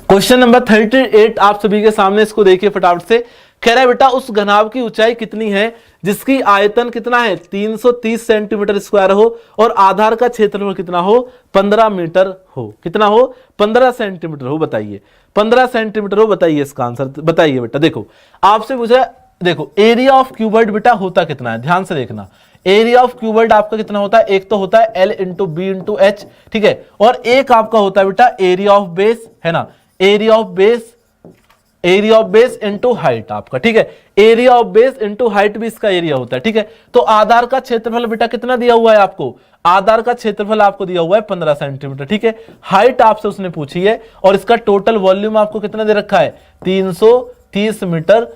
Speaker 1: क्वेश्चन नंबर 38 आप सभी के सामने, इसको देखिए फटाफट से। कह रहा है बेटा उस घनाभ की ऊंचाई कितनी है जिसकी आयतन कितना है 330 सेंटीमीटर स्क्वायर हो और आधार का क्षेत्रफल कितना हो 15 मीटर हो, कितना हो 15 सेंटीमीटर हो, बताइए 15 सेंटीमीटर हो, बताइए इसका आंसर बताइए बेटा। देखो आपसे पूछा, देखो एरिया ऑफ क्यूबॉइड बेटा होता कितना है, ध्यान से देखना। एरिया ऑफ क्यूबॉइड आपका कितना होता है, एक तो होता है L into B into H, ठीक है, और एक आपका होता है बेटा एरिया ऑफ बेस, है ना, area of base into height आपका, ठीक है। Area of base into height भी इसका एरिया होता है, ठीक है। तो आधार का क्षेत्रफल बेटा कितना दिया हुआ है आपको, आधार का क्षेत्रफल आपको दिया हुआ है 15 सेंटीमीटर, ठीक है। हाइट आपसे उसने पूछी है और इसका टोटल वॉल्यूम आपको कितना दे रखा है 330 मीटर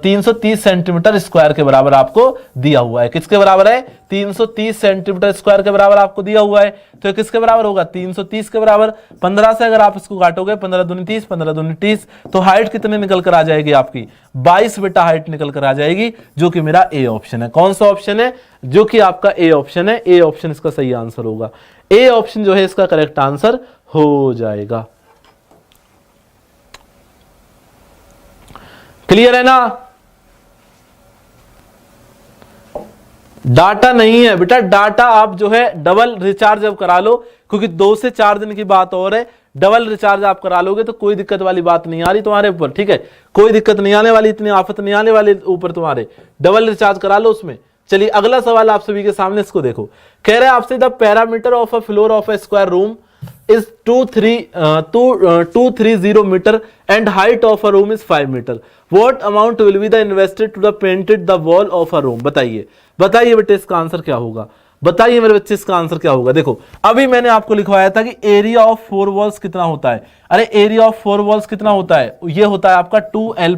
Speaker 1: 330 सेंटीमीटर स्क्वायर के बराबर आपको दिया हुआ है। किसके बराबर है 330 सेंटीमीटर स्क्वायर के बराबर आपको दिया हुआ है, तो किसके बराबर होगा 330 के बराबर। 15 से अगर आप इसको काटोगे 15 दूनी 30, 15 दूनी 30, तो हाइट कितने निकल कर आ जाएगी आपकी 22 बेटा हाइट निकल कर आ जाएगी, जो कि मेरा ए ऑप्शन है। कौन सा ऑप्शन है, जो कि आपका ए ऑप्शन है, ए ऑप्शन इसका सही आंसर होगा, ए ऑप्शन जो है इसका करेक्ट आंसर हो जाएगा। क्लियर है ना, डाटा नहीं है बेटा, डाटा आप जो है डबल रिचार्ज अब करा लो, क्योंकि 2 से 4 दिन की बात और है, डबल रिचार्ज आप करा लोगे तो कोई दिक्कत वाली बात नहीं आ रही तुम्हारे ऊपर, ठीक है, कोई दिक्कत नहीं आने वाली, इतनी आफत नहीं आने वाली ऊपर तुम्हारे, डबल रिचार्ज करा लो उसमें। चलिए अगला सवाल आप सभी के सामने, इसको देखो। कह रहे हैं आपसे the perimeter of a floor of a square room is 230 meter and height of a room is 5 meter. What amount will be the invested to the painted the wall of a room? बताइए बताइए बेटे इसका answer क्या होगा, बताइए मेरे बच्चे इसका आंसर क्या होगा। देखो अभी मैंने आपको लिखवाया था कि एरिया ऑफ 4 वॉल्स कितना होता है, अरे एरिया ऑफ 4 वॉल्स कितना होता है, ये होता है आपका 2L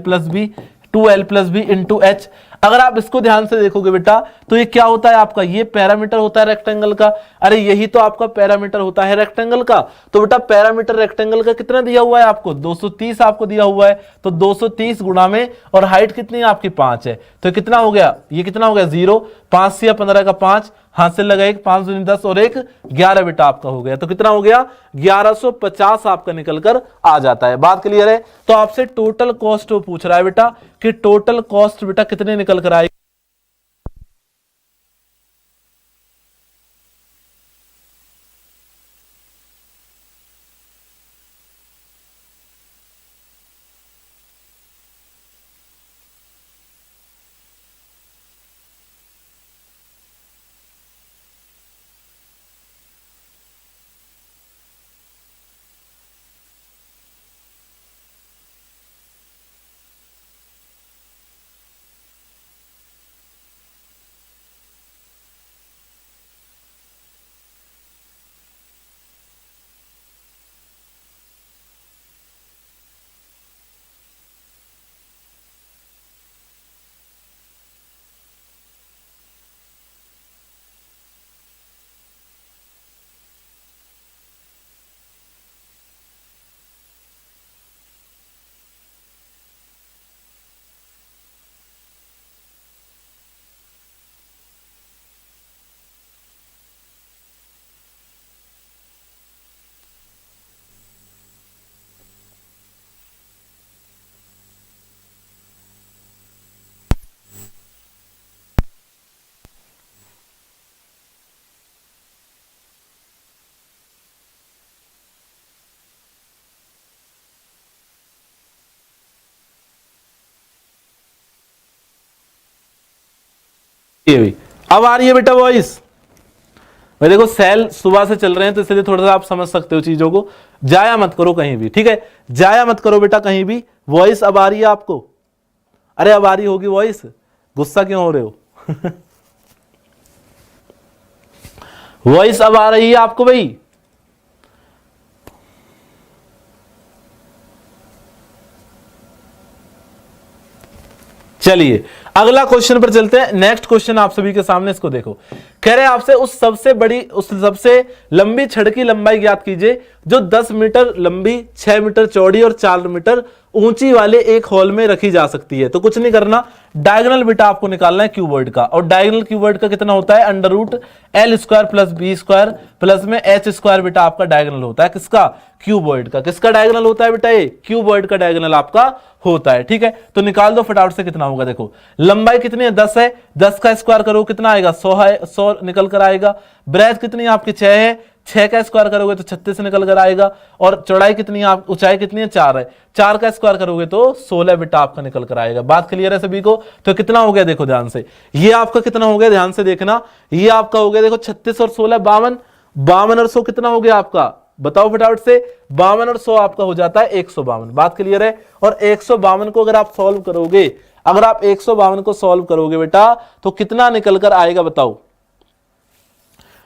Speaker 1: plus B into H. अगर आप इसको ध्यान से देखोगे बेटा तो ये क्या होता है आपका, ये पैरामीटर होता है रेक्टेंगल का, अरे यही तो आपका पैरामीटर होता है रेक्टेंगल का। तो बेटा पैरामीटर रेक्टेंगल का कितना दिया हुआ है आपको 230 आपको दिया हुआ है, तो 230 गुणा में, और हाइट कितनी है आपकी 5 है, तो कितना हो गया, ये कितना हो गया 0, 5 से 15 का 5, हाथ से लगा 1, 5 दूनी 10 और 1 11 बेटा आपका हो गया, तो कितना हो गया 1150 आपका निकल कर आ जाता है। बात क्लियर है। तो आपसे टोटल कॉस्ट वो पूछ रहा है बेटा कि टोटल कॉस्ट बेटा कितने निकल कर आएगी। ये भी अब आ रही है बेटा वॉइस। भाई देखो सेल सुबह से चल रहे हैं तो इसलिए थोड़ा सा आप समझ सकते हो चीजों को, जाया मत करो कहीं भी, ठीक है, जाया मत करो बेटा कहीं भी। वॉइस अब आ रही है आपको, अरे अब आ रही होगी वॉइस, गुस्सा क्यों हो रहे हो वॉइस अब आ रही है आपको भाई। चलिए अगला क्वेश्चन पर चलते हैं। नेक्स्ट क्वेश्चन आप सभी के सामने, इसको देखो। कह रहे हैं आपसे उस सबसे लंबी छड़ की लंबाई ज्ञात कीजिए जो 10 मीटर लंबी, 6 मीटर चौड़ी और 4 मीटर ऊंची वाले एक हॉल में रखी जा सकती है। तो कुछ नहीं करना, डायगोनल बेटा आपको निकालना है क्यूबॉइड का, और डायगोनल क्यूबॉइड का कितना होता है, under root L square plus B square plus में एच स्क्वायर बेटा आपका डायगोनल होता है। किसका, क्यूबॉइड का। किसका डायगोनल होता है बेटा, ये क्यूबॉइड का डायगोनल आपका होता है, ठीक है। तो निकाल दो फटाफट से, कितना होगा देखो, लंबाई कितनी है 10 है, 10 का स्क्वायर करो कितना आएगा 100 है, 100 निकल कर आएगा। ब्रेथ कितनी है आपकी 6 है, 6 का स्क्वायर करोगे तो 36 निकल कर आएगा। और चौड़ाई कितनी है, आप ऊंचाई कितनी है 4 है, 4 का स्क्वायर करोगे तो 16 बेटा आपका निकल कर आएगा। बात क्लियर है सभी को। तो कितना हो गया देखो ध्यान से, ये आपका कितना हो गया ध्यान से देखना, ये आपका हो गया देखो 36 और 16 52, 52 और 100 कितना हो गया आपका, बताओ फटाफट से। 52 और 100 आपका हो जाता है 152। बात क्लियर है। और 152 को अगर आप सॉल्व करोगे, अगर आप 152 को सॉल्व करोगे बेटा तो कितना निकल कर आएगा बताओ।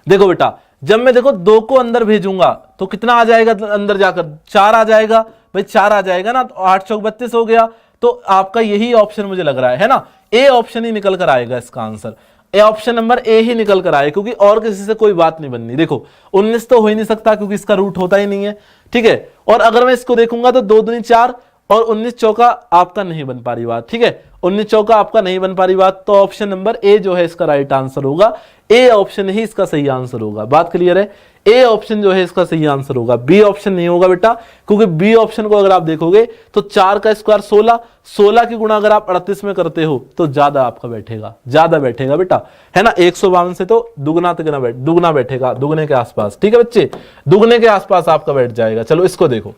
Speaker 1: देखो बेटा जब मैं देखो 2 को अंदर भेजूंगा तो कितना आ जाएगा अंदर जाकर, 4 आ जाएगा भाई, 4 आ जाएगा ना, तो 8 चौक 32 हो गया। तो आपका यही ऑप्शन मुझे लग रहा है ना, ए ऑप्शन ही निकल कर आएगा इसका answer. A option number A ही निकल कर आए, क्योंकि और किसी से कोई बात नहीं बननी। देखो 19 तो हो ही नहीं सकता क्योंकि इसका रूट होता ही नहीं है, ठीक है। और अगर मैं इसको देखूंगा तो 2 दूनी 4 और 19 चौका आपका नहीं बन पा रही बात, ठीक है, 19 चौका आपका नहीं बन पा रही बात। तो ऑप्शन नंबर ए जो है इसका राइट आंसर होगा, ए ऑप्शन ही इसका सही आंसर होगा। बात क्लियर है, ए ऑप्शन जो है इसका सही आंसर होगा, बी ऑप्शन नहीं होगा बेटा, क्योंकि बी ऑप्शन को अगर आप देखोगे तो 4 का स्क्वायर 16, 16 की गुणा अगर आप 38 में करते हो तो ज्यादा आपका बैठेगा, ज्यादा बैठेगा बेटा, है ना। 152 से तो दुगना दुगना बैठेगा, दुगने के आसपास, ठीक है बच्चे, दुगने के आसपास आपका बैठ जाएगा। चलो इसको देखो,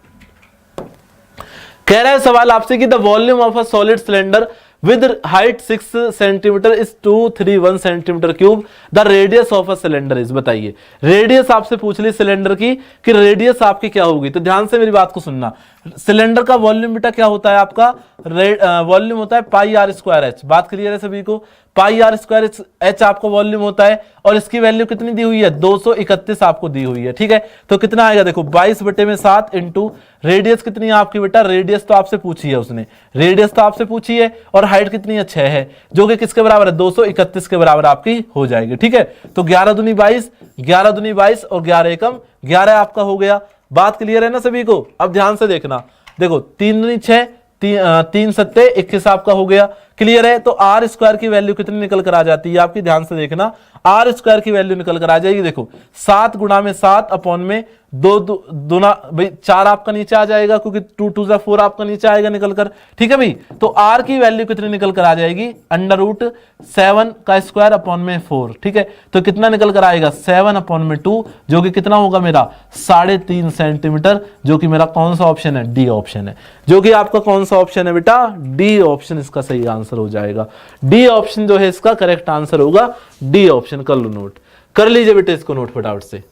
Speaker 1: कह रहा है सवाल आपसे कि the volume of a solid cylinder with height 6 centimetre is 231 centimetre cube, the radius of a cylinder is. बताइए रेडियस आपसे पूछ ली सिलेंडर की कि रेडियस आपकी क्या होगी। तो ध्यान से मेरी बात को सुनना, सिलेंडर का वॉल्यूम बेटा क्या होता है आपका, वॉल्यूम होता है पाई आर स्क्वायर एच। बात क्लियर है सभी को, पाई आर स्क्वायर एच आपका वॉल्यूम होता है, और इसकी वैल्यू कितनी दी हुई है 231 आपको दी हुई है, ठीक है। तो कितना आएगा देखो 22/7 इंटू रेडियस कितनी है आपकी बेटा, रेडियस तो आपसे पूछी है उसने, रेडियस तो आपसे पूछी है, और हाइट कितनी है 6 है, जो कि किसके बराबर है 231 के बराबर आपकी हो जाएगी, ठीक है। तो 11 दूनी 22, 11 दूनी 22 और 11 एकम 11 आपका हो गया। बात क्लियर है ना सभी को। अब ध्यान से देखना, देखो 3 दूनी 6, 3 सत्ते 21 आपका हो गया, क्लियर है। तो आर स्क्वायर की वैल्यू कितनी निकल कर आ जाती है आपकी, ध्यान से देखना, आर स्क्वायर की वैल्यू निकल कर आ जाएगी देखो 7 गुणा में 7 अपॉन में 2 दूना भाई 4 आपका नीचे आ जाएगा, क्योंकि 2 2 4 आपका नीचे आएगा निकल कर, ठीक है भाई। तो आर की वैल्यू कितनी निकल कर आ जाएगी, अंडर रूट 7 का स्क्वायर अपॉन में 4, ठीक है। तो कितना निकल कर आएगा 7 अपॉन में 2, जो कि कितना होगा मेरा 3.5 सेंटीमीटर, जो कि मेरा कौन सा ऑप्शन है, डी ऑप्शन है, जो कि आपका कौन सा ऑप्शन है बेटा, डी ऑप्शन इसका सही आंसर हो जाएगा। डी ऑप्शन जो है इसका करेक्ट आंसर होगा, डी ऑप्शन। कर लो नोट, कर लीजिए बेटे इसको नोट फटाफट से।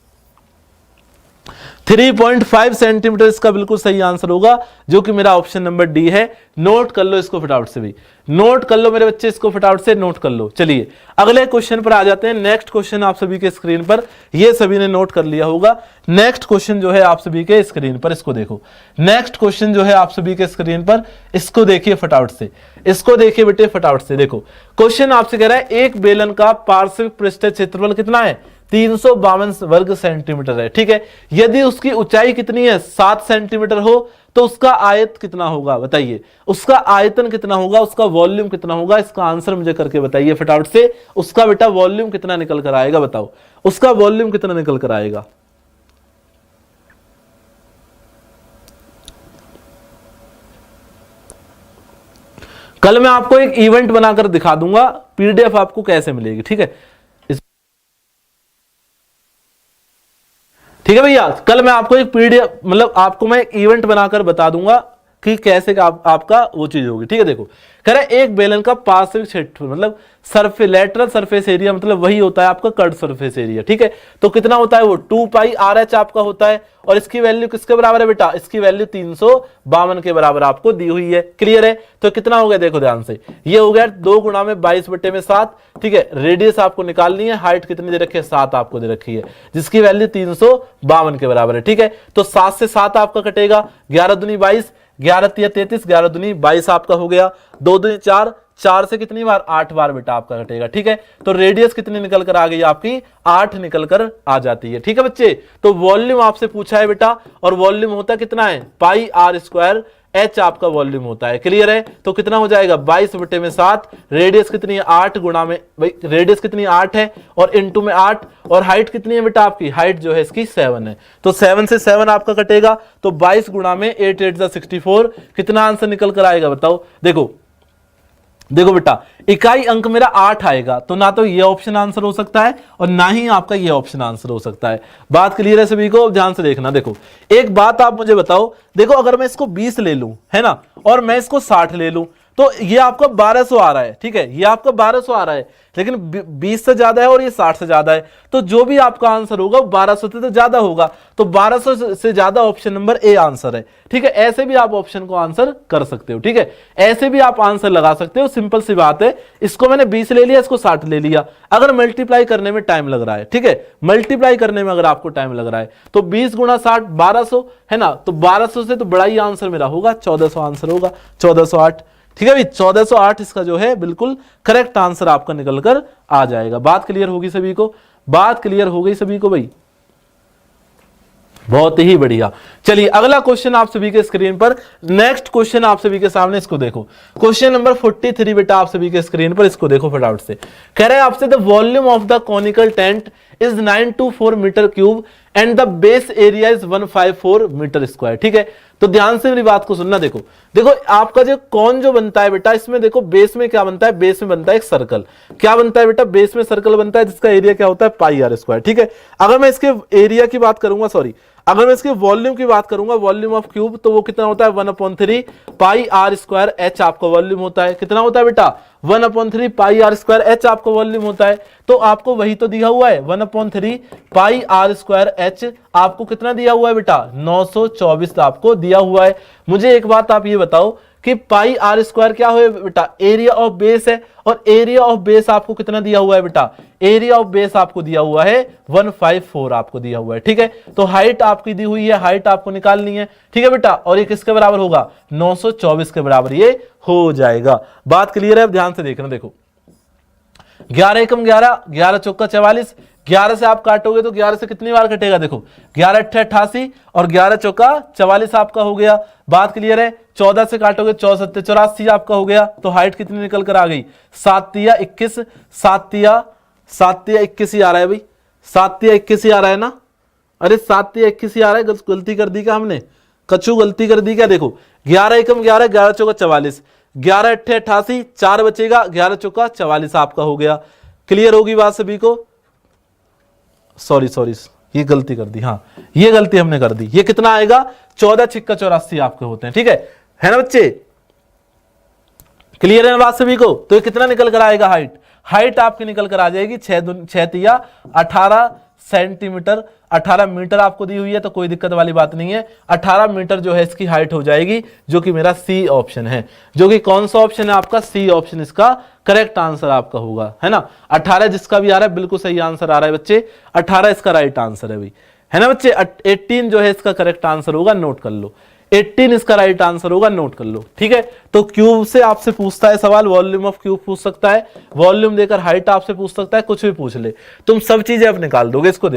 Speaker 1: 3.5 सेंटीमीटर इसका बिल्कुल सही आंसर होगा, जो कि मेरा ऑप्शन नंबर डी है। नोट कर लो इसको फटाफट से भी, नोट कर लो मेरे बच्चे, इसको फटाफट से नोट कर लो। चलिए अगले क्वेश्चन पर आ जाते हैं। नेक्स्ट क्वेश्चन आप सभी के स्क्रीन पर, ये सभी ने नोट कर लिया होगा। नेक्स्ट क्वेश्चन जो है आप सभी के स्क्रीन पर, इसको देखो। नेक्स्ट क्वेश्चन जो है आप सभी के स्क्रीन पर, इसको देखिए फटाफट से, इसको देखिए बेटे फटाफट से। देखो क्वेश्चन आपसे कह रहा है एक बेलन का पार्श्विक पृष्ठीय क्षेत्रफल कितना है, 352 वर्ग सेंटीमीटर है, ठीक है। यदि उसकी ऊंचाई कितनी है 7 सेंटीमीटर हो तो उसका आयत कितना होगा, बताइए उसका आयतन कितना होगा, उसका वॉल्यूम कितना होगा, इसका आंसर मुझे करके बताइए फटाफट से। उसका बेटा वॉल्यूम कितना निकल कर आएगा, बताओ उसका वॉल्यूम कितना निकल कर आएगा। कल मैं आपको एक इवेंट बनाकर दिखा दूंगा, पीडीएफ आपको कैसे मिलेगी, ठीक है। ठीक है भैया, कल मैं आपको एक पीडीएफ मतलब आपको मैं एक इवेंट बनाकर बता दूंगा, कि कैसे का आपका वो चीज होगी। ठीक है, देखो कह रहा है एक बेलन का पार्श्विक क्षेत्रफल मतलब लेटरल सरफेस एरिया मतलब वही होता है आपका कर्व सरफेस एरिया। ठीक है, तो कितना होता है वो 2 पाई RH आपका होता है, और इसकी वैल्यू किसके बराबर है बेटा, इसकी वैल्यू 352 के बराबर आपको दी हुई है। क्लियर है, तो कितना हो गया देखो ध्यान से, ये हो गया 2 गुणा में 22/7। ठीक है, रेडियस आपको निकालनी है, हाइट कितनी दे रखी है 7 आपको दे रखी है, जिसकी वैल्यू 352 के बराबर है। ठीक है, तो 7 से 7 आपका कटेगा, 11 दूनी 22, 11 तिया 33, 11 दूनी 22 आपका हो गया, 2 दूनी 4, 4 से कितनी बार 8 बार बेटा आपका कटेगा। ठीक है, तो रेडियस कितनी निकल कर आ गई आपकी 8 निकल कर आ जाती है। ठीक है बच्चे, तो वॉल्यूम आपसे पूछा है बेटा, और वॉल्यूम होता कितना है पाई R², H आपका वॉल्यूम होता है। क्लियर है, तो कितना हो जाएगा 22/7, रेडियस कितनी है 8 गुणा में, भाई रेडियस कितनी 8 है और इनटू में 8, और हाइट कितनी है बेटा आपकी, हाइट जो है इसकी 7 है, तो 7 से 7 आपका कटेगा, तो 22 गुणा में 8 8 64, कितना आंसर निकल कर आएगा बताओ। देखो बेटा, इकाई अंक मेरा 8 आएगा, तो ना तो ये ऑप्शन आंसर हो सकता है और ना ही आपका ये ऑप्शन आंसर हो सकता है। बात क्लियर है सभी को, ध्यान से देखना। देखो एक बात आप मुझे बताओ, देखो अगर मैं इसको 20 ले लूं है ना, और मैं इसको 60 ले लूं, तो ये आपका 1200 आ रहा है। ठीक है, ये आपका 1200 आ रहा है, लेकिन 20 से ज्यादा है और ये 60 से ज्यादा है, तो जो भी आपका आंसर होगा 1200 से तो ज्यादा होगा, तो 1200 से ज्यादा ऑप्शन नंबर ए आंसर है। ठीक है, ऐसे भी आप ऑप्शन को आंसर कर सकते हो। ठीक है, ऐसे भी आप आंसर लगा सकते हो, सिंपल सी बात है। इसको मैंने 20 ले लिया, इसको 60 ले लिया, अगर मल्टीप्लाई करने में टाइम लग रहा है, ठीक है, मल्टीप्लाई करने में अगर आपको टाइम लग रहा है, तो 20 गुणा 60 1200 है ना, तो 1200 से तो बड़ा ही आंसर मेरा होगा 1400 आंसर होगा, 1408। ठीक है भाई, 1408 इसका जो है बिल्कुल करेक्ट आंसर आपका निकल कर आ जाएगा। बात क्लियर होगी सभी को, बात क्लियर हो गई सभी को भाई, बहुत ही बढ़िया। चलिए अगला क्वेश्चन आप सभी के स्क्रीन पर, नेक्स्ट क्वेश्चन आप सभी के सामने, इसको देखो क्वेश्चन नंबर 43 बेटा आप सभी के स्क्रीन पर, इसको देखो फटाफट से। कह रहा है आपसे the volume of the conical tent is 924 metre cube and the base area is 154 metre square. ठीक है, तो ध्यान से मेरी बात को सुनना। देखो आपका जो कौन जो बनता है बेटा, इसमें देखो बेस में क्या बनता है, बेस में बनता है एक सर्कल। क्या बनता है बेटा, बेस में सर्कल बनता है जिसका एरिया क्या होता है पाई R²। ठीक है, अगर मैं इसके एरिया की बात करूंगा, सॉरी अगर मैं इसके वॉल्यूम की बात करूंगा, वॉल्यूम ऑफ क्यूब, तो वो कितना होता है 1/3 पाई R² H आपका वॉल्यूम होता है। कितना होता है बेटा 1/3 पाई R² H आपका वॉल्यूम होता है, तो आपको वही तो दिया हुआ है 1/3 पाई R² H आपको कितना दिया हुआ है बेटा 924 आपको दिया हुआ है। मुझे एक बात आप ये बताओ कि पाई R² क्या है बेटा, एरिया ऑफ बेस है, और एरिया ऑफ बेस आपको कितना दिया हुआ है बेटा, एरिया ऑफ बेस आपको दिया हुआ है 154 आपको दिया हुआ है। ठीक है, तो हाइट आपकी दी हुई है, हाइट आपको निकालनी है। ठीक है बेटा, और ये किसके बराबर होगा 924 के बराबर ये हो जाएगा। बात क्लियर है, ध्यान से देखना। देखो 11 एकम 11, 11 चौका 44, 11 से आप काटोगे तो 11 से कितनी बार कटेगा, देखो 11 अट्ठे 88 और 11 चौका 44 आपका हो गया। बात क्लियर है, 14 से काटोगे 14 सत्ते 84 आपका हो गया, तो हाइट कितनी निकल कर आ गई 7 तिया 21, 7 तिया 21 ही आ रहा है भाई, 7 तिया 21 ही आ रहा है ना, अरे 7 तिया 21 ही आ रहा है, गलती कर दी क्या हमने, कछु गलती कर दी क्या। देखो 11 एकम 11, 11 चौका 44, 11 अट्ठे 88, 4 बचेगा, 11 चौका 44 आपका हो गया। क्लियर होगी बात सभी को, सॉरी ये गलती कर दी, हाँ ये गलती हमने कर दी। ये कितना आएगा 14 छिक्का 84 आपके होते हैं। ठीक है ना बच्चे, क्लियर है ना बात सभी को। तो ये कितना निकल कर आएगा, हाइट आपकी निकल कर आ जाएगी 6 तिया 18 सेंटीमीटर, 18 मीटर आपको दी हुई है, तो कोई दिक्कत वाली बात नहीं है। 18 मीटर जो है इसकी हाइट हो जाएगी, जो कि मेरा सी ऑप्शन है, जो कि कौन सा ऑप्शन है आपका, सी ऑप्शन इसका करेक्ट आंसर आपका होगा, है ना। 18 जिसका भी आ रहा है बिल्कुल सही आंसर आ रहा है बच्चे, 18 इसका राइट आंसर है भाई, है ना बच्चे। 18 जो है इसका करेक्ट आंसर होगा, नोट कर लो, 18 इसका राइट आंसर होगा, नोट कर लो। ठीक है, तो क्यूब से आपसे पूछता है सवाल, वॉल्यूम ऑफ क्यूब पूछ सकता है, वॉल्यूम देकर हाइट आपसे पूछ सकता है, कुछ भी पूछ ले, तुम सब चीजें आप निकाल दोगे। इसको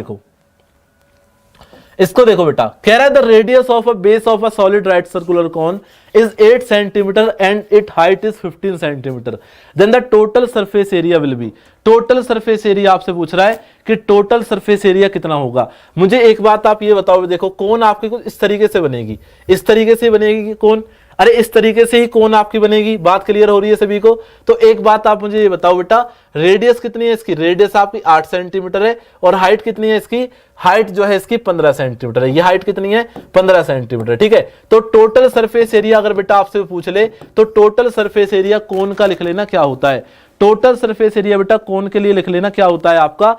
Speaker 1: देखो बेटा, कह रहा है the radius of a base of a solid right circular cone is 8 centimetre and it height is 15 centimetre, then the total surface area will be. Total surface area आपसे पूछ रहा है कि टोटल सरफेस एरिया कितना होगा। मुझे एक बात आप ये बताओ, देखो कोन आपके कुछ इस तरीके से बनेगी, इस तरीके से बनेगी कोन। अरे इस तरीके से ही कोन आपकी बनेगी। बात क्लियर हो रही है सभी को? तो एक बात आप मुझे ये बताओ बेटा, रेडियस कितनी है इसकी? रेडियस आपकी 8 सेंटीमीटर है और हाइट कितनी है इसकी? हाइट जो है इसकी 15 सेंटीमीटर है। ये हाइट कितनी है? 15 सेंटीमीटर, ठीक है। तो टोटल सरफेस एरिया अगर बेटा आपसे पूछ ले तो टोटल सरफेस एरिया कोन का लिख लेना क्या होता है। टोटल सरफेस एरिया बेटा कोन के लिए लिख लेना क्या होता है आपका?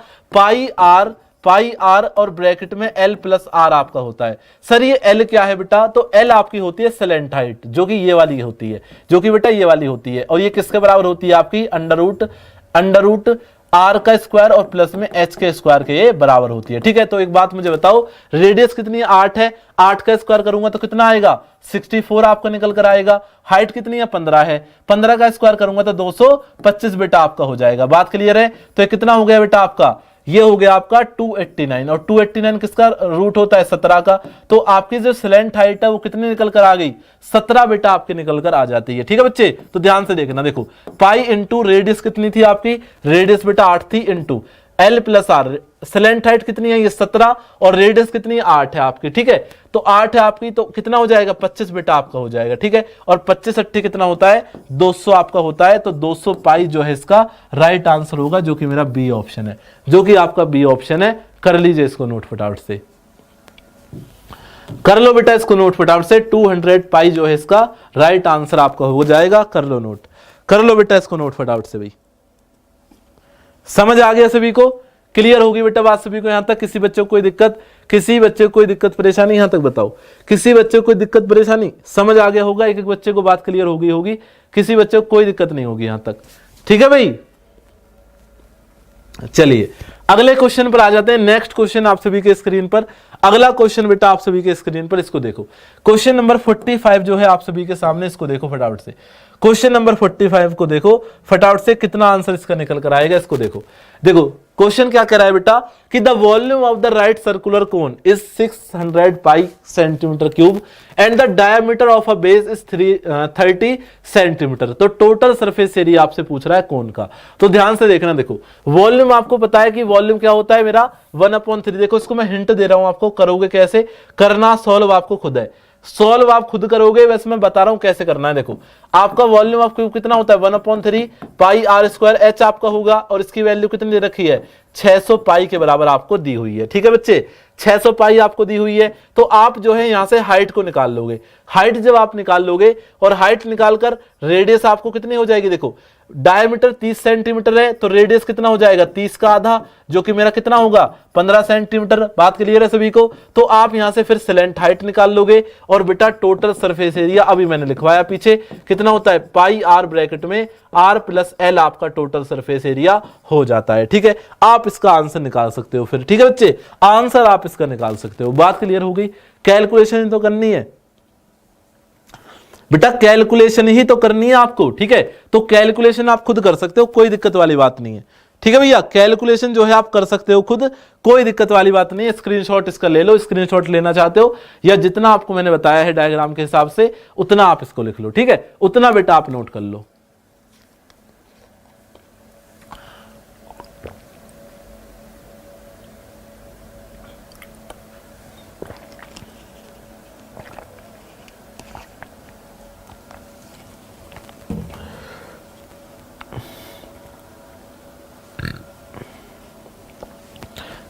Speaker 1: पाई आर और ब्रैकेट में एल प्लस आर आपका होता है। सर ये एल क्या है बेटा? तो एल आपकी होती है स्लैंट हाइट, जो कि ये वाली होती है, जो कि बेटा ये वाली होती है। और ये किसके बराबर होती है आपकी? अंडर रूट आर का स्क्वायर और प्लस में एच के स्क्वायर के ये बराबर होती है, ठीक है। तो एक बात मुझे बताओ, रेडियस कितनी है? 8 है। 8 का स्क्वायर करूंगा तो कितना आएगा? 64 आपका निकल कर आएगा। हाइट कितनी है? 15 है। 15 का स्क्वायर करूंगा तो 225 बेटा आपका हो जाएगा। बात क्लियर है? तो ये कितना हो गया बेटा आपका? ये हो गया आपका 289, और 289 किसका रूट होता है? 17 का। तो आपकी जो स्लैंट हाइट है वो कितनी निकल कर आ गई? 17 बेटा आपके निकल कर आ जाती है, ठीक है बच्चे। तो ध्यान से देखना, देखो पाई इंटू रेडियस कितनी थी आपकी? रेडियस बेटा 8 थी, into L plus R. Slant height कितनी है? ये 17, और रेडियस कितनी है? 8 है आपकी, ठीक है। तो 8 है आपकी, तो कितना हो जाएगा? 25 बेटा आपका हो जाएगा, ठीक है। और 25 80 कितना होता है? 200 आपका होता है। तो 200 पाई जो है इसका राइट आंसर होगा, जो कि मेरा बी ऑप्शन है, जो कि आपका बी ऑप्शन है। कर लीजिए इसको नोट फटाफट से, कर लो बेटा इसको नोट फटाफट से। 200 पाई जो है इसका राइट आंसर आपका हो जाएगा। कर लो नोट, कर लो बेटा इसको नोट फटाफट से भाई। समझ आ गया सभी को? क्लियर होगी बेटा बात सभी को? यहां तक किसी बच्चे को कोई दिक्कत, किसी बच्चे को कोई दिक्कत परेशानी यहां तक बताओ? किसी बच्चे को कोई दिक्कत परेशानी? समझ आ गया होगा? एक एक बच्चे को बात क्लियर होगी, किसी बच्चे को कोई दिक्कत नहीं होगी यहां तक, ठीक है भाई। चलिए अगले क्वेश्चन पर आ जाते हैं। नेक्स्ट क्वेश्चन आप सभी के स्क्रीन पर, अगला क्वेश्चन बेटा आप सभी के स्क्रीन पर, इसको देखो। क्वेश्चन नंबर 45 जो है आप सभी के सामने, इसको देखो फटाफट से। क्वेश्चन नंबर 45 को देखो फटाफट से, कितना आंसर इसका निकल कर आएगा इसको देखो। देखो क्वेश्चन क्या कह रहा है बेटा कि the volume of the right circular cone is 600 pi centimetre cube and the diameter of a base is 30 centimetre. तो टोटल सरफेस एरिया आपसे पूछ रहा है कोन का। तो ध्यान से देखना, देखो वॉल्यूम आपको पता है कि वॉल्यूम क्या होता है मेरा? 1/3। देखो इसको मैं हिंट दे रहा हूं आपको, करोगे कैसे? करना सॉल्व आपको खुद है, सॉल्व आप खुद करोगे, वैसे मैं बता रहा हूं कैसे करना है। देखो आपका वॉल्यूम ऑफ क्यूब कितना होता है? 1/3 पाई आर स्क्वायर एच आपका होगा, और इसकी वैल्यू कितनी दे रखी है? 600 पाई के बराबर आपको दी हुई है, ठीक है बच्चे। 600 पाई आपको दी हुई है। तो आप जो है यहां से हाइट को निकाल लोगे। हाइट जब आप निकाल लोगे, और हाइट निकालकर रेडियस आपको कितनी हो जाएगी? देखो डायमीटर 30 सेंटीमीटर है, तो रेडियस कितना हो जाएगा? 30 का आधा, जो कि मेरा कितना होगा? 15 सेंटीमीटर। बात क्लियर है सभी को? तो आप यहां से फिर स्लैंट हाइट निकाल लोगे, और बेटा टोटल सरफेस एरिया अभी मैंने लिखवाया पीछे, कितना होता है? पाई आर ब्रैकेट में आर प्लस एल आपका टोटल सरफेस एरिया हो जाता है, ठीक है। आप इसका आंसर निकाल सकते हो फिर, ठीक है बच्चे, आंसर आप इसका निकाल सकते हो। बात क्लियर हो गई? कैलकुलेशन तो करनी है बेटा, कैलकुलेशन ही तो करनी है आपको, ठीक है। तो कैलकुलेशन आप खुद कर सकते हो, कोई दिक्कत वाली बात नहीं है, ठीक है भैया। कैलकुलेशन जो है आप कर सकते हो खुद, कोई दिक्कत वाली बात नहीं है। स्क्रीनशॉट इसका ले लो, स्क्रीनशॉट लेना चाहते हो, या जितना आपको मैंने बताया है डायग्राम के हिसाब से उतना आप इसको लिख लो, ठीक है। उतना बेटा आप नोट कर लो।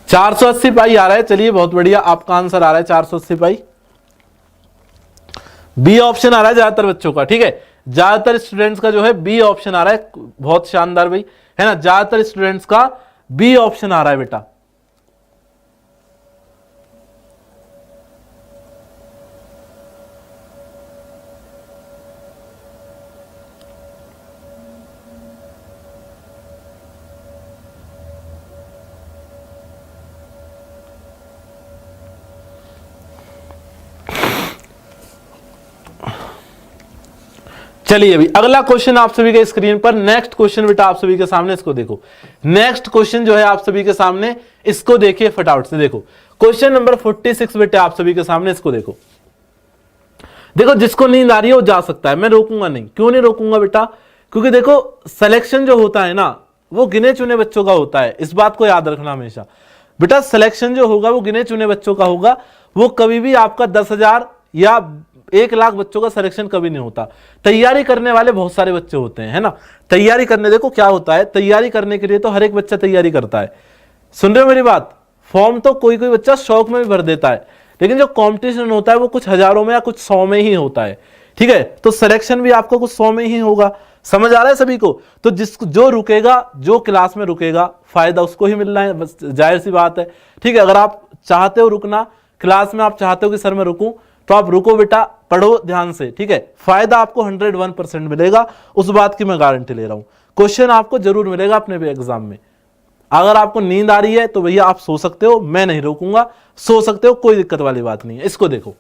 Speaker 1: चार 480 पाई आ रहा है। चलिए बहुत बढ़िया, आपका आंसर आ रहा है 480 पाई। बी ऑप्शन आ रहा है ज्यादातर बच्चों का, ठीक है। ज्यादातर स्टूडेंट्स का जो है बी ऑप्शन आ रहा है, बहुत शानदार भाई, है ना। ज्यादातर स्टूडेंट्स का बी ऑप्शन आ रहा है बेटा। चलिए अभी अगला क्वेश्चन आप सभी के स्क्रीन पर, नेक्स्ट क्वेश्चन बेटा आप सभी के सामने, इसको देखो। नेक्स्ट क्वेश्चन जो है आप सभी के सामने, इसको देखिए फटाफट से। देखो क्वेश्चन नंबर 46 बेटा आप सभी के सामने, इसको देखो। देखो जिसको नींद आ रही है वो जा सकता है, मैं रोकूंगा नहीं। क्यों नहीं रोकूंगा बेटा? क्योंकि देखो सिलेक्शन जो होता है ना, वो गिने चुने बच्चों का होता है, इस बात को याद रखना हमेशा बेटा। सिलेक्शन जो होगा वो गिने चुने बच्चों का होगा, वो कभी भी आपका 10,000 या 1 लाख बच्चों का सिलेक्शन कभी नहीं होता। तैयारी करने वाले बहुत सारे बच्चे होते हैं, है ना। तैयारी करने, देखो क्या होता है, तैयारी करने के लिए तो हर एक बच्चा तैयारी करता है। सुन रहे हो मेरी बात? फॉर्म तो कोई कोई बच्चा शौक में भी भर देता है, लेकिन जो कंपटीशन होता है वो कुछ हजारों में या कुछ 100 में ही होता है, ठीक है। तो सिलेक्शन भी आपको कुछ 100 में ही होगा। समझ आ रहा है सभी को? तो जो रुकेगा, जो क्लास में रुकेगा, फायदा उसको ही मिलना है, बस जाहिर सी बात है, ठीक है। अगर आप चाहते हो रुकना क्लास में, आप चाहते हो कि सर मैं रुकूं, तो आप रुको बेटा, पढ़ो ध्यान से, ठीक है। फायदा आपको 101% मिलेगा, उस बात की मैं गारंटी ले रहा हूं। क्वेश्चन आपको जरूर मिलेगा अपने भी एग्जाम में। अगर आपको नींद आ रही है तो भैया आप सो सकते हो, मैं नहीं रोकूंगा, सो सकते हो, कोई दिक्कत वाली बात नहीं है। इसको देखो,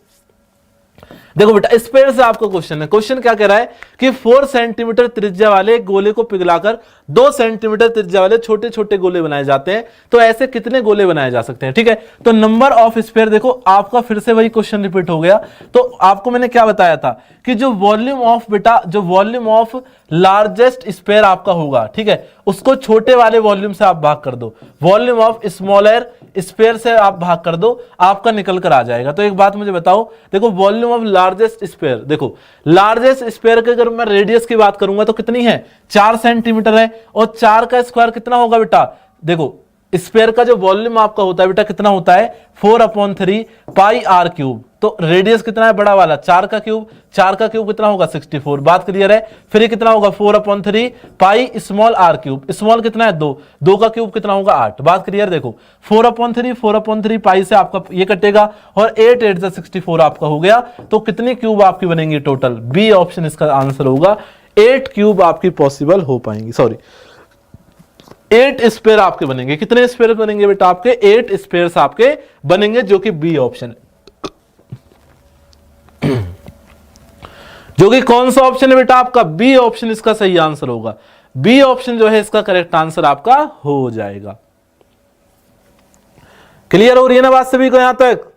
Speaker 1: देखो बेटा, स्पेयर से आपका क्वेश्चन है। क्वेश्चन क्या कह रहा है कि 4 सेंटीमीटर त्रिज्या वाले गोले को पिघलाकर 2 सेंटीमीटर त्रिज्या वाले छोटे छोटे गोले बनाए जाते हैं, तो ऐसे कितने गोले बनाए जा सकते हैं, ठीक है। तो नंबर ऑफ स्पेयर, देखो आपका फिर से वही क्वेश्चन रिपीट हो गया। तो आपको मैंने क्या बताया था कि जो वॉल्यूम ऑफ बेटा, जो वॉल्यूम ऑफ लार्जेस्ट स्पेयर आपका होगा, ठीक है, उसको छोटे वाले वॉल्यूम से आप भाग कर दो, वॉल्यूम ऑफ स्मॉलर स्पेयर से आप भाग कर दो, आपका निकल कर आ जाएगा। तो एक बात मुझे बताओ, देखो वॉल्यूम ऑफ लार्जेस्ट स्पेयर, देखो लार्जेस्ट स्पेयर के अगर मैं रेडियस की बात करूंगा तो कितनी है, 4 सेंटीमीटर है, और 4 का स्क्वायर कितना होगा बेटा, देखो स्पेयर का जो वॉल्यूम आपका होता है बेटा कितना होता है, 4/3 पाई आर क्यूब। तो रेडियस कितना है बड़ा वाला, 4 का क्यूब, 4 का क्यूब कितना होगा 64। बात क्लियर है? फिर ये कितना होगा 4/3 pi small R cube, small कितना है 2, 2 का क्यूब कितना होगा 8। बात क्लियर? देखो 4/3 पाई से आपका ये कटेगा, और 8 8 64 आपका हो गया। तो कितनी क्यूब आपकी बनेंगी टोटल? बी ऑप्शन इसका आंसर होगा, 8 क्यूब आपकी पॉसिबल हो पाएंगी, सॉरी 8 स्पेयर आपके बनेंगे। कितने स्पेयर बनेंगे बेटा आपके? 8 स्पेयर आपके बनेंगे, जो कि बी ऑप्शन है। जो कि कौन सा ऑप्शन है बेटा आपका? बी ऑप्शन इसका सही आंसर होगा। बी ऑप्शन जो है इसका करेक्ट आंसर आपका हो जाएगा। क्लियर हो रही है ना बात सभी को? यहां तक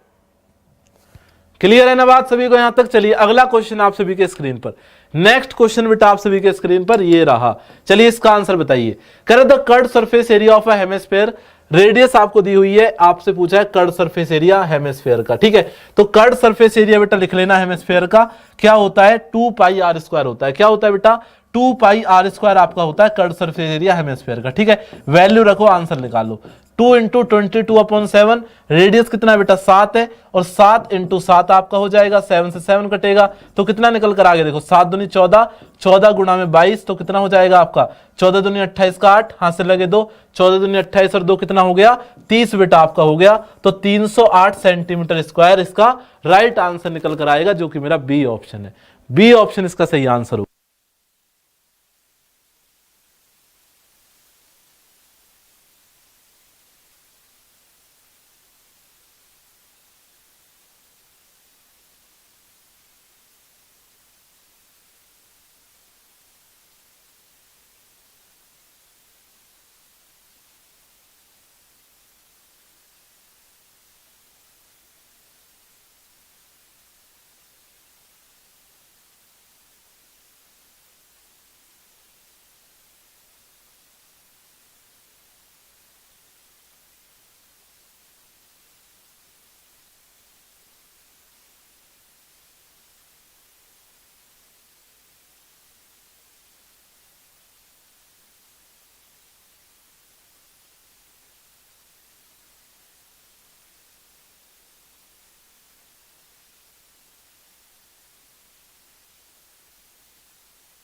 Speaker 1: क्लियर है ना बात सभी को? यहां तक चलिए अगला क्वेश्चन आप सभी के स्क्रीन पर, नेक्स्ट क्वेश्चन बेटा आप सभी के स्क्रीन पर ये रहा। चलिए इसका आंसर बताइए। कह रहे the curved surface area of a hemisphere, radius आपको दी हुई है, आपसे पूछा है कर्व्ड सरफेस एरिया हेमिस्फीयर का, ठीक है। तो कर्व्ड सरफेस एरिया बेटा लिख लेना हेमिस्फीयर का, क्या होता है 2 पाई आर स्क्वायर होता है। क्या होता है बेटा? 2 पाई आर स्क्वायर आपका होता है कर्व्ड सरफेस एरिया हेमिस्फीयर का, ठीक है। वैल्यू रखो, आंसर निकालो। 2 × 22/7, रेडियस कितना है बेटा 7 है, और 7 × 7 आपका हो जाएगा, 7 से 7 कटेगा तो कितना निकल कर आगे देखो, 7 दूनी 14, 14 गुणा में 22, तो कितना हो जाएगा आपका 14 दूनी 28 का 8, हाथ से लगे 2, 14 दूनी 28 और 2 कितना हो गया 30 बेटा आपका हो गया। तो 308 सेंटीमीटर स्क्वायर इसका राइट आंसर निकल कर आएगा, जो कि मेरा बी ऑप्शन है। बी ऑप्शन इसका सही आंसर होगा।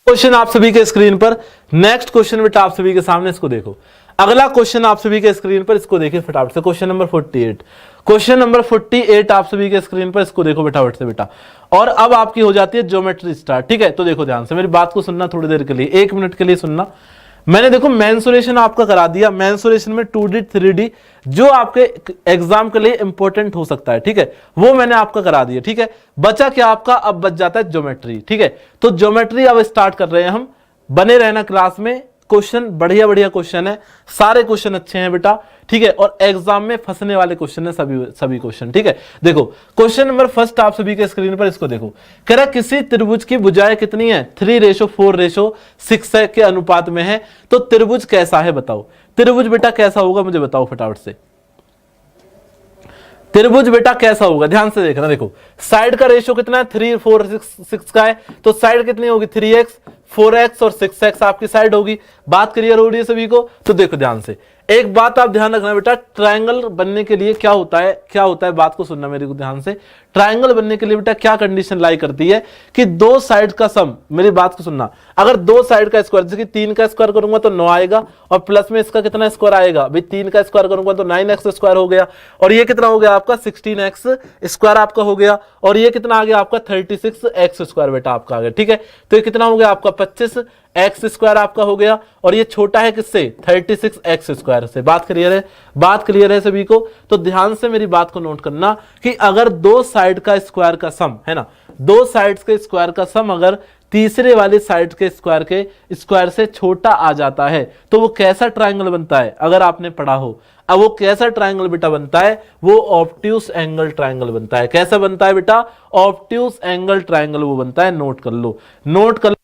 Speaker 1: क्वेश्चन आप सभी के स्क्रीन पर, नेक्स्ट क्वेश्चन बेटा आप सभी के सामने, इसको देखो। अगला क्वेश्चन आप सभी के स्क्रीन पर, इसको देखिए फटाफट से। क्वेश्चन नंबर 48, क्वेश्चन नंबर 48 आप सभी के स्क्रीन पर, इसको देखो फटाफट से बेटा। और अब आपकी हो जाती है ज्योमेट्री स्टार्ट, ठीक है। तो देखो ध्यान से मेरी बात को सुनना थोड़ी देर के लिए, 1 मिनट के लिए सुनना। मैंने देखो मेंसुरेशन आपका करा दिया, मेंसुरेशन में 2D 3D जो आपके एग्जाम के लिए इंपॉर्टेंट हो सकता है, ठीक है, वो मैंने आपका करा दिया, ठीक है। बचा क्या आपका? अब बच जाता है ज्योमेट्री, ठीक है। तो ज्योमेट्री अब स्टार्ट कर रहे हैं हम, बने रहना क्लास में। क्वेश्चन बढ़िया बढ़िया क्वेश्चन है, सारे क्वेश्चन अच्छे हैं बेटा, ठीक है। और एग्जाम में फंसने वाले क्वेश्चन है सभी क्वेश्चन, ठीक है। देखो क्वेश्चन नंबर फर्स्ट आप सभी के स्क्रीन पर, इसको देखो। कह रहा किसी त्रिभुज की भुजाएं कितनी है? 3:4:6 के अनुपात में है। तो त्रिभुज कैसा है बताओ? त्रिभुज बेटा कैसा होगा मुझे बताओ फटाफट से। त्रिभुज बेटा कैसा होगा, ध्यान से देखना, देखो साइड का रेशियो कितना है, 3 4 6 का है, तो साइड कितनी होगी, 3x 4x और 6x आपकी साइड होगी। बात क्लियर हो रही है सभी को? तो देखो ध्यान से, एक बात आप ध्यान रखना बेटा, ट्रायंगल बनने के लिए क्या होता है, क्या होता है, बात को सुनना मेरे को ध्यान से। ट्रायंगल बनने के लिए बेटा क्या कंडीशन लाई करती है कि दो साइड का सम, मेरी बात को सुनना, अगर दो साइड का स्क्वायर, जैसे कि 3 का स्क्वायर करूंगा तो 9 आएगा, और प्लस में इसका कितना स्क्वायर आएगा भाई, 3 का स्क्वायर करूंगा तो 9x स्क्वायर हो गया, और ये कितना हो गया आपका 16x स्क्वायर आपका हो गया, और ये कितना आ गया आपका 36x स्क्वायर बेटा आपका आ गया, ठीक है। तो ये कितना हो गया आपका 25x स्क्वायर आपका हो गया, और ये छोटा है किससे, 36x स्क्वायर से। बात क्लियर है, बात क्लियर है सभी को? तो ध्यान से मेरी बात को नोट करना कि अगर दो साइड का स्क्वायर का सम है ना, दो साइड्स के स्क्वायर का सम अगर तीसरे वाले साइड के स्क्वायर से छोटा आ जाता है तो वो कैसा ट्रायंगल बनता है, अगर आपने पढ़ा हो। अब वो कैसा ट्रायंगल बेटा बनता है, वो ऑब्ट्यूस एंगल ट्रायंगल बनता है। कैसा बनता है बेटा, ऑब्ट्यूस एंगल ट्रायंगल वो बनता है। नोट कर लो, नोट कर लो।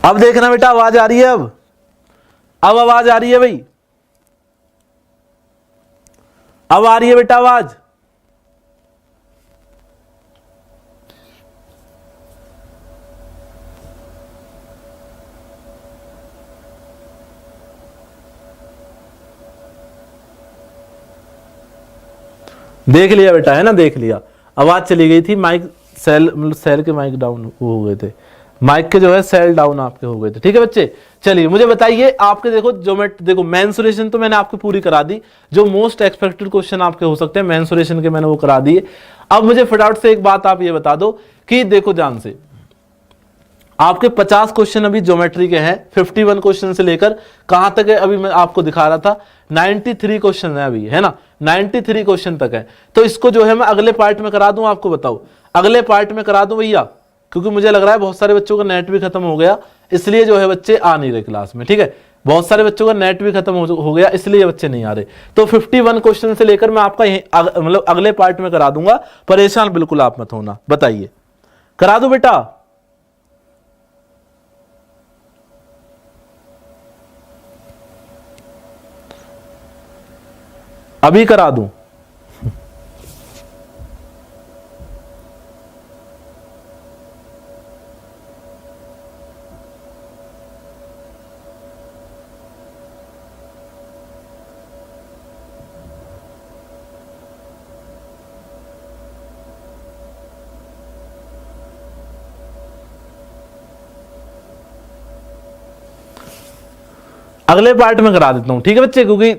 Speaker 1: अब देखना बेटा आवाज आ रही है, अब आवाज आ रही है भाई, अब आ रही है बेटा आवाज। देख लिया बेटा, है ना, देख लिया, आवाज चली गई थी, माइक सेल मतलब सेल के माइक डाउन हो गए थे, माइक के जो है सेल डाउन आपके हो गए थे। ठीक है बच्चे, चलिए मुझे बताइए आपके, देखो ज्योमेट्री, देखो मेंसुरेशन तो मैंने आपको पूरी करा दी, जो मोस्ट एक्सपेक्टेड क्वेश्चन आपके हो सकते हैं मेंसुरेशन के मैंने वो करा दिए। अब मुझे फटाफट से एक बात आप ये बता दो कि देखो ध्यान से, आपके 50 क्वेश्चन अभी ज्योमेट्री के हैं, 51 क्वेश्चन से लेकर कहां तक है अभी मैं आपको दिखा रहा था, 93 क्वेश्चन है अभी, है ना, 93 क्वेश्चन तक है। तो इसको जो है मैं अगले पार्ट में करा दूं, आपको बताओ अगले पार्ट में करा दूं भैया, क्योंकि मुझे लग रहा है बहुत सारे बच्चों का नेट भी खत्म हो गया, इसलिए जो है बच्चे आ नहीं रहे क्लास में। ठीक है, बहुत सारे बच्चों का नेट भी खत्म हो गया, इसलिए बच्चे नहीं आ रहे। तो 51 क्वेश्चन से लेकर मैं आपका मतलब अगले पार्ट में करा दूंगा, परेशान बिल्कुल आप मत होना। बताइए करा दो बेटा, अभी करा दूं? अगले पार्ट में करा देता हूं, ठीक है बच्चे, क्योंकि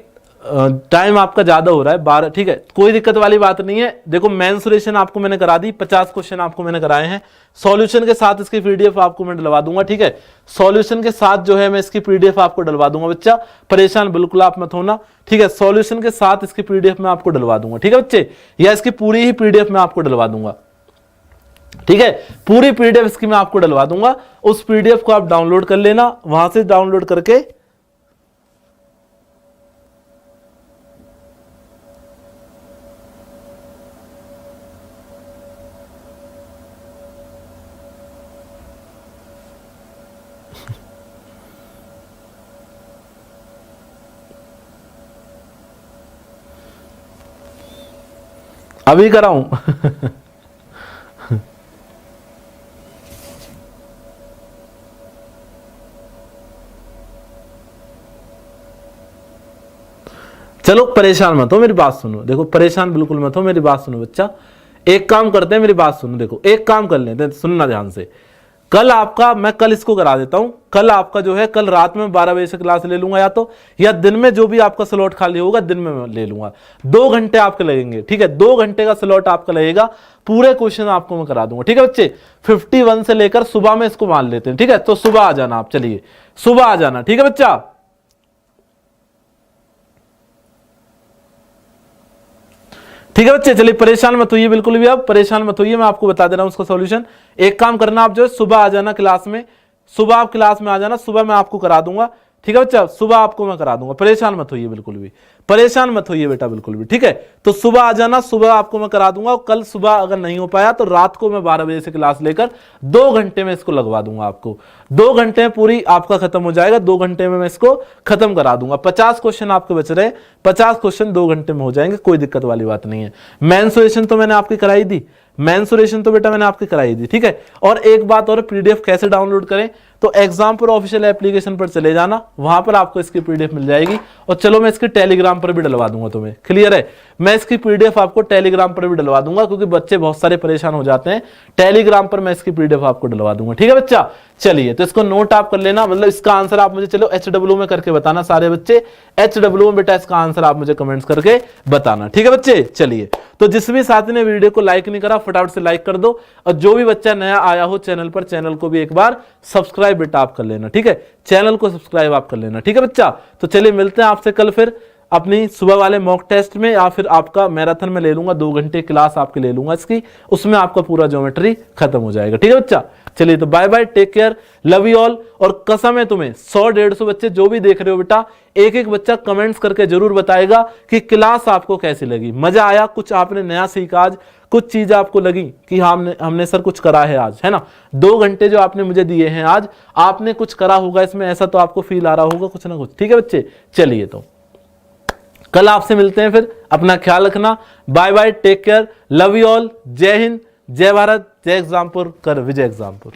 Speaker 1: टाइम आपका ज्यादा हो रहा है 12। ठीक है, कोई दिक्कत वाली बात नहीं है। देखो मेंसुरेशन आपको मैंने करा दी, 50 क्वेश्चन आपको मैंने कराए हैं, सॉल्यूशन के साथ इसकी पीडीएफ आपको मैं डलवा दूंगा। ठीक है, सॉल्यूशन के साथ जो है मैं इसकी पीडीएफ आपको डलवा दूंगा बच्चा, परेशान बिल्कुल आप मत होना। ठीक है, सॉल्यूशन के साथ इसकी पीडीएफ मैं आपको डलवा दूंगा। ठीक है बच्चे, या इसकी पूरी ही पीडीएफ मैं आपको डलवा दूंगा। ठीक है, पूरी पीडीएफ इसकी मैं आपको डलवा दूंगा, उस पीडीएफ को आप डाउनलोड कर लेना, वहां से डाउनलोड करके अभी कराऊं? चलो परेशान मत हो, मेरी बात सुनो, देखो परेशान बिल्कुल मत हो, मेरी बात सुनो बच्चा। एक काम करते हैं, मेरी बात सुनो, देखो एक काम कर लेते हैं, सुनना ध्यान से। कल आपका, मैं कल इसको करा देता हूं, कल आपका जो है कल रात में 12 बजे से क्लास ले लूंगा, या दिन में जो भी आपका स्लॉट खाली होगा दिन में मैं ले लूंगा। 2 घंटे आपके लगेंगे। ठीक है, 2 घंटे का स्लॉट आपका लगेगा, पूरे क्वेश्चन आपको मैं करा दूंगा। ठीक है बच्चे, 51 से लेकर सुबह में इसको मान लेते हैं। ठीक है, तो सुबह आ जाना आप, चलिए सुबह आ जाना। ठीक है बच्चा, ठीक है बच्चे, चलिए परेशान मत होइए, बिल्कुल भी आप परेशान मत होइए, मैं आपको बता दे रहा हूं उसका सॉल्यूशन। एक काम करना, आप जो है सुबह आ जाना क्लास में, सुबह आप क्लास में आ जाना, सुबह मैं आपको करा दूंगा। ठीक है बच्चा, सुबह आपको मैं करा दूंगा, परेशान मत होइए, बिल्कुल भी परेशान मत होइए बेटा, बिल्कुल भी। ठीक है, तो सुबह आ जाना, सुबह आपको मैं करा दूंगा। कल सुबह अगर नहीं हो पाया तो रात को मैं 12 बजे से क्लास लेकर 2 घंटे में इसको लगवा दूंगा आपको। 2 घंटे में पूरी आपका खत्म हो जाएगा, 2 घंटे में मैं इसको खत्म करा दूंगा। 50 क्वेश्चन आपके बच रहे, 50 क्वेश्चन 2 घंटे में हो जाएंगे, कोई दिक्कत वाली बात नहीं है। मेंसुरेशन तो मैंने आपकी कराई दी, मेंसुरेशन तो बेटा मैंने आपकी कराई दी। ठीक है, और एक बात और, पीडीएफ कैसे डाउनलोड करें, तो एग्जाम्पल ऑफिशियल एप्लीकेशन पर चले जाना, वहां पर आपको इसकी पीडीएफ मिल जाएगी। और चलो मैं इसकी टेलीग्राम पर भी डलवा दूंगा तुम्हें, क्लियर है, मैं इसकी पीडीएफ आपको टेलीग्राम पर भी डलवा दूंगा, क्योंकि बच्चे बहुत सारे परेशान हो जाते हैं, टेलीग्राम पर मैं इसकी पीडीएफ आपको डलवा दूंगा। ठीक है बच्चा, चलिए तो इसको नोट आप कर लेना, मतलब इसका आंसर आप मुझे चलो HW में करके बताना सारे बच्चे, HW में बेटा इसका आंसर आप मुझे कमेंट्स करके बताना। ठीक है बच्चे, चलिए तो जिस भी साथी ने वीडियो को लाइक नहीं करा फटाफट से लाइक कर दो, और जो भी बच्चा नया आया हो चैनल पर, चैनल को भी एक बार सब्सक्राइब बेटा आप कर लेना। ठीक है, चैनल को सब्सक्राइब आप कर लेना। ठीक है बच्चा, तो चलिए मिलते हैं आपसे कल फिर अपनी सुबह वाले मॉक टेस्ट में या फिर आपका मैराथन में ले लूंगा, 2 घंटे क्लास आपके ले लूंगा इसकी, उसमें आपका पूरा ज्योमेट्री खत्म हो जाएगा। ठीक है बच्चा, चलिए तो bye bye, take care, love you all. और कसम है तुम्हें 100-150 बच्चे जो भी देख रहे हो बेटा, एक एक बच्चा कमेंट्स करके जरूर बताएगा कि क्लास आपको कैसी लगी, मजा आया, कुछ आपने नया सीखा आज, कुछ चीज आपको लगी कि हमने सर कुछ करा है आज, है ना। 2 घंटे जो आपने मुझे दिए हैं आज, आपने कुछ करा होगा इसमें, ऐसा तो आपको फील आ रहा होगा कुछ ना कुछ। ठीक है बच्चे, चलिए तो कल आपसे मिलते हैं फिर, अपना ख्याल रखना, bye bye, take care, love you all, जय हिंद, जय भारत, जय एग्जामपुर, कर विजय एग्जामपुर।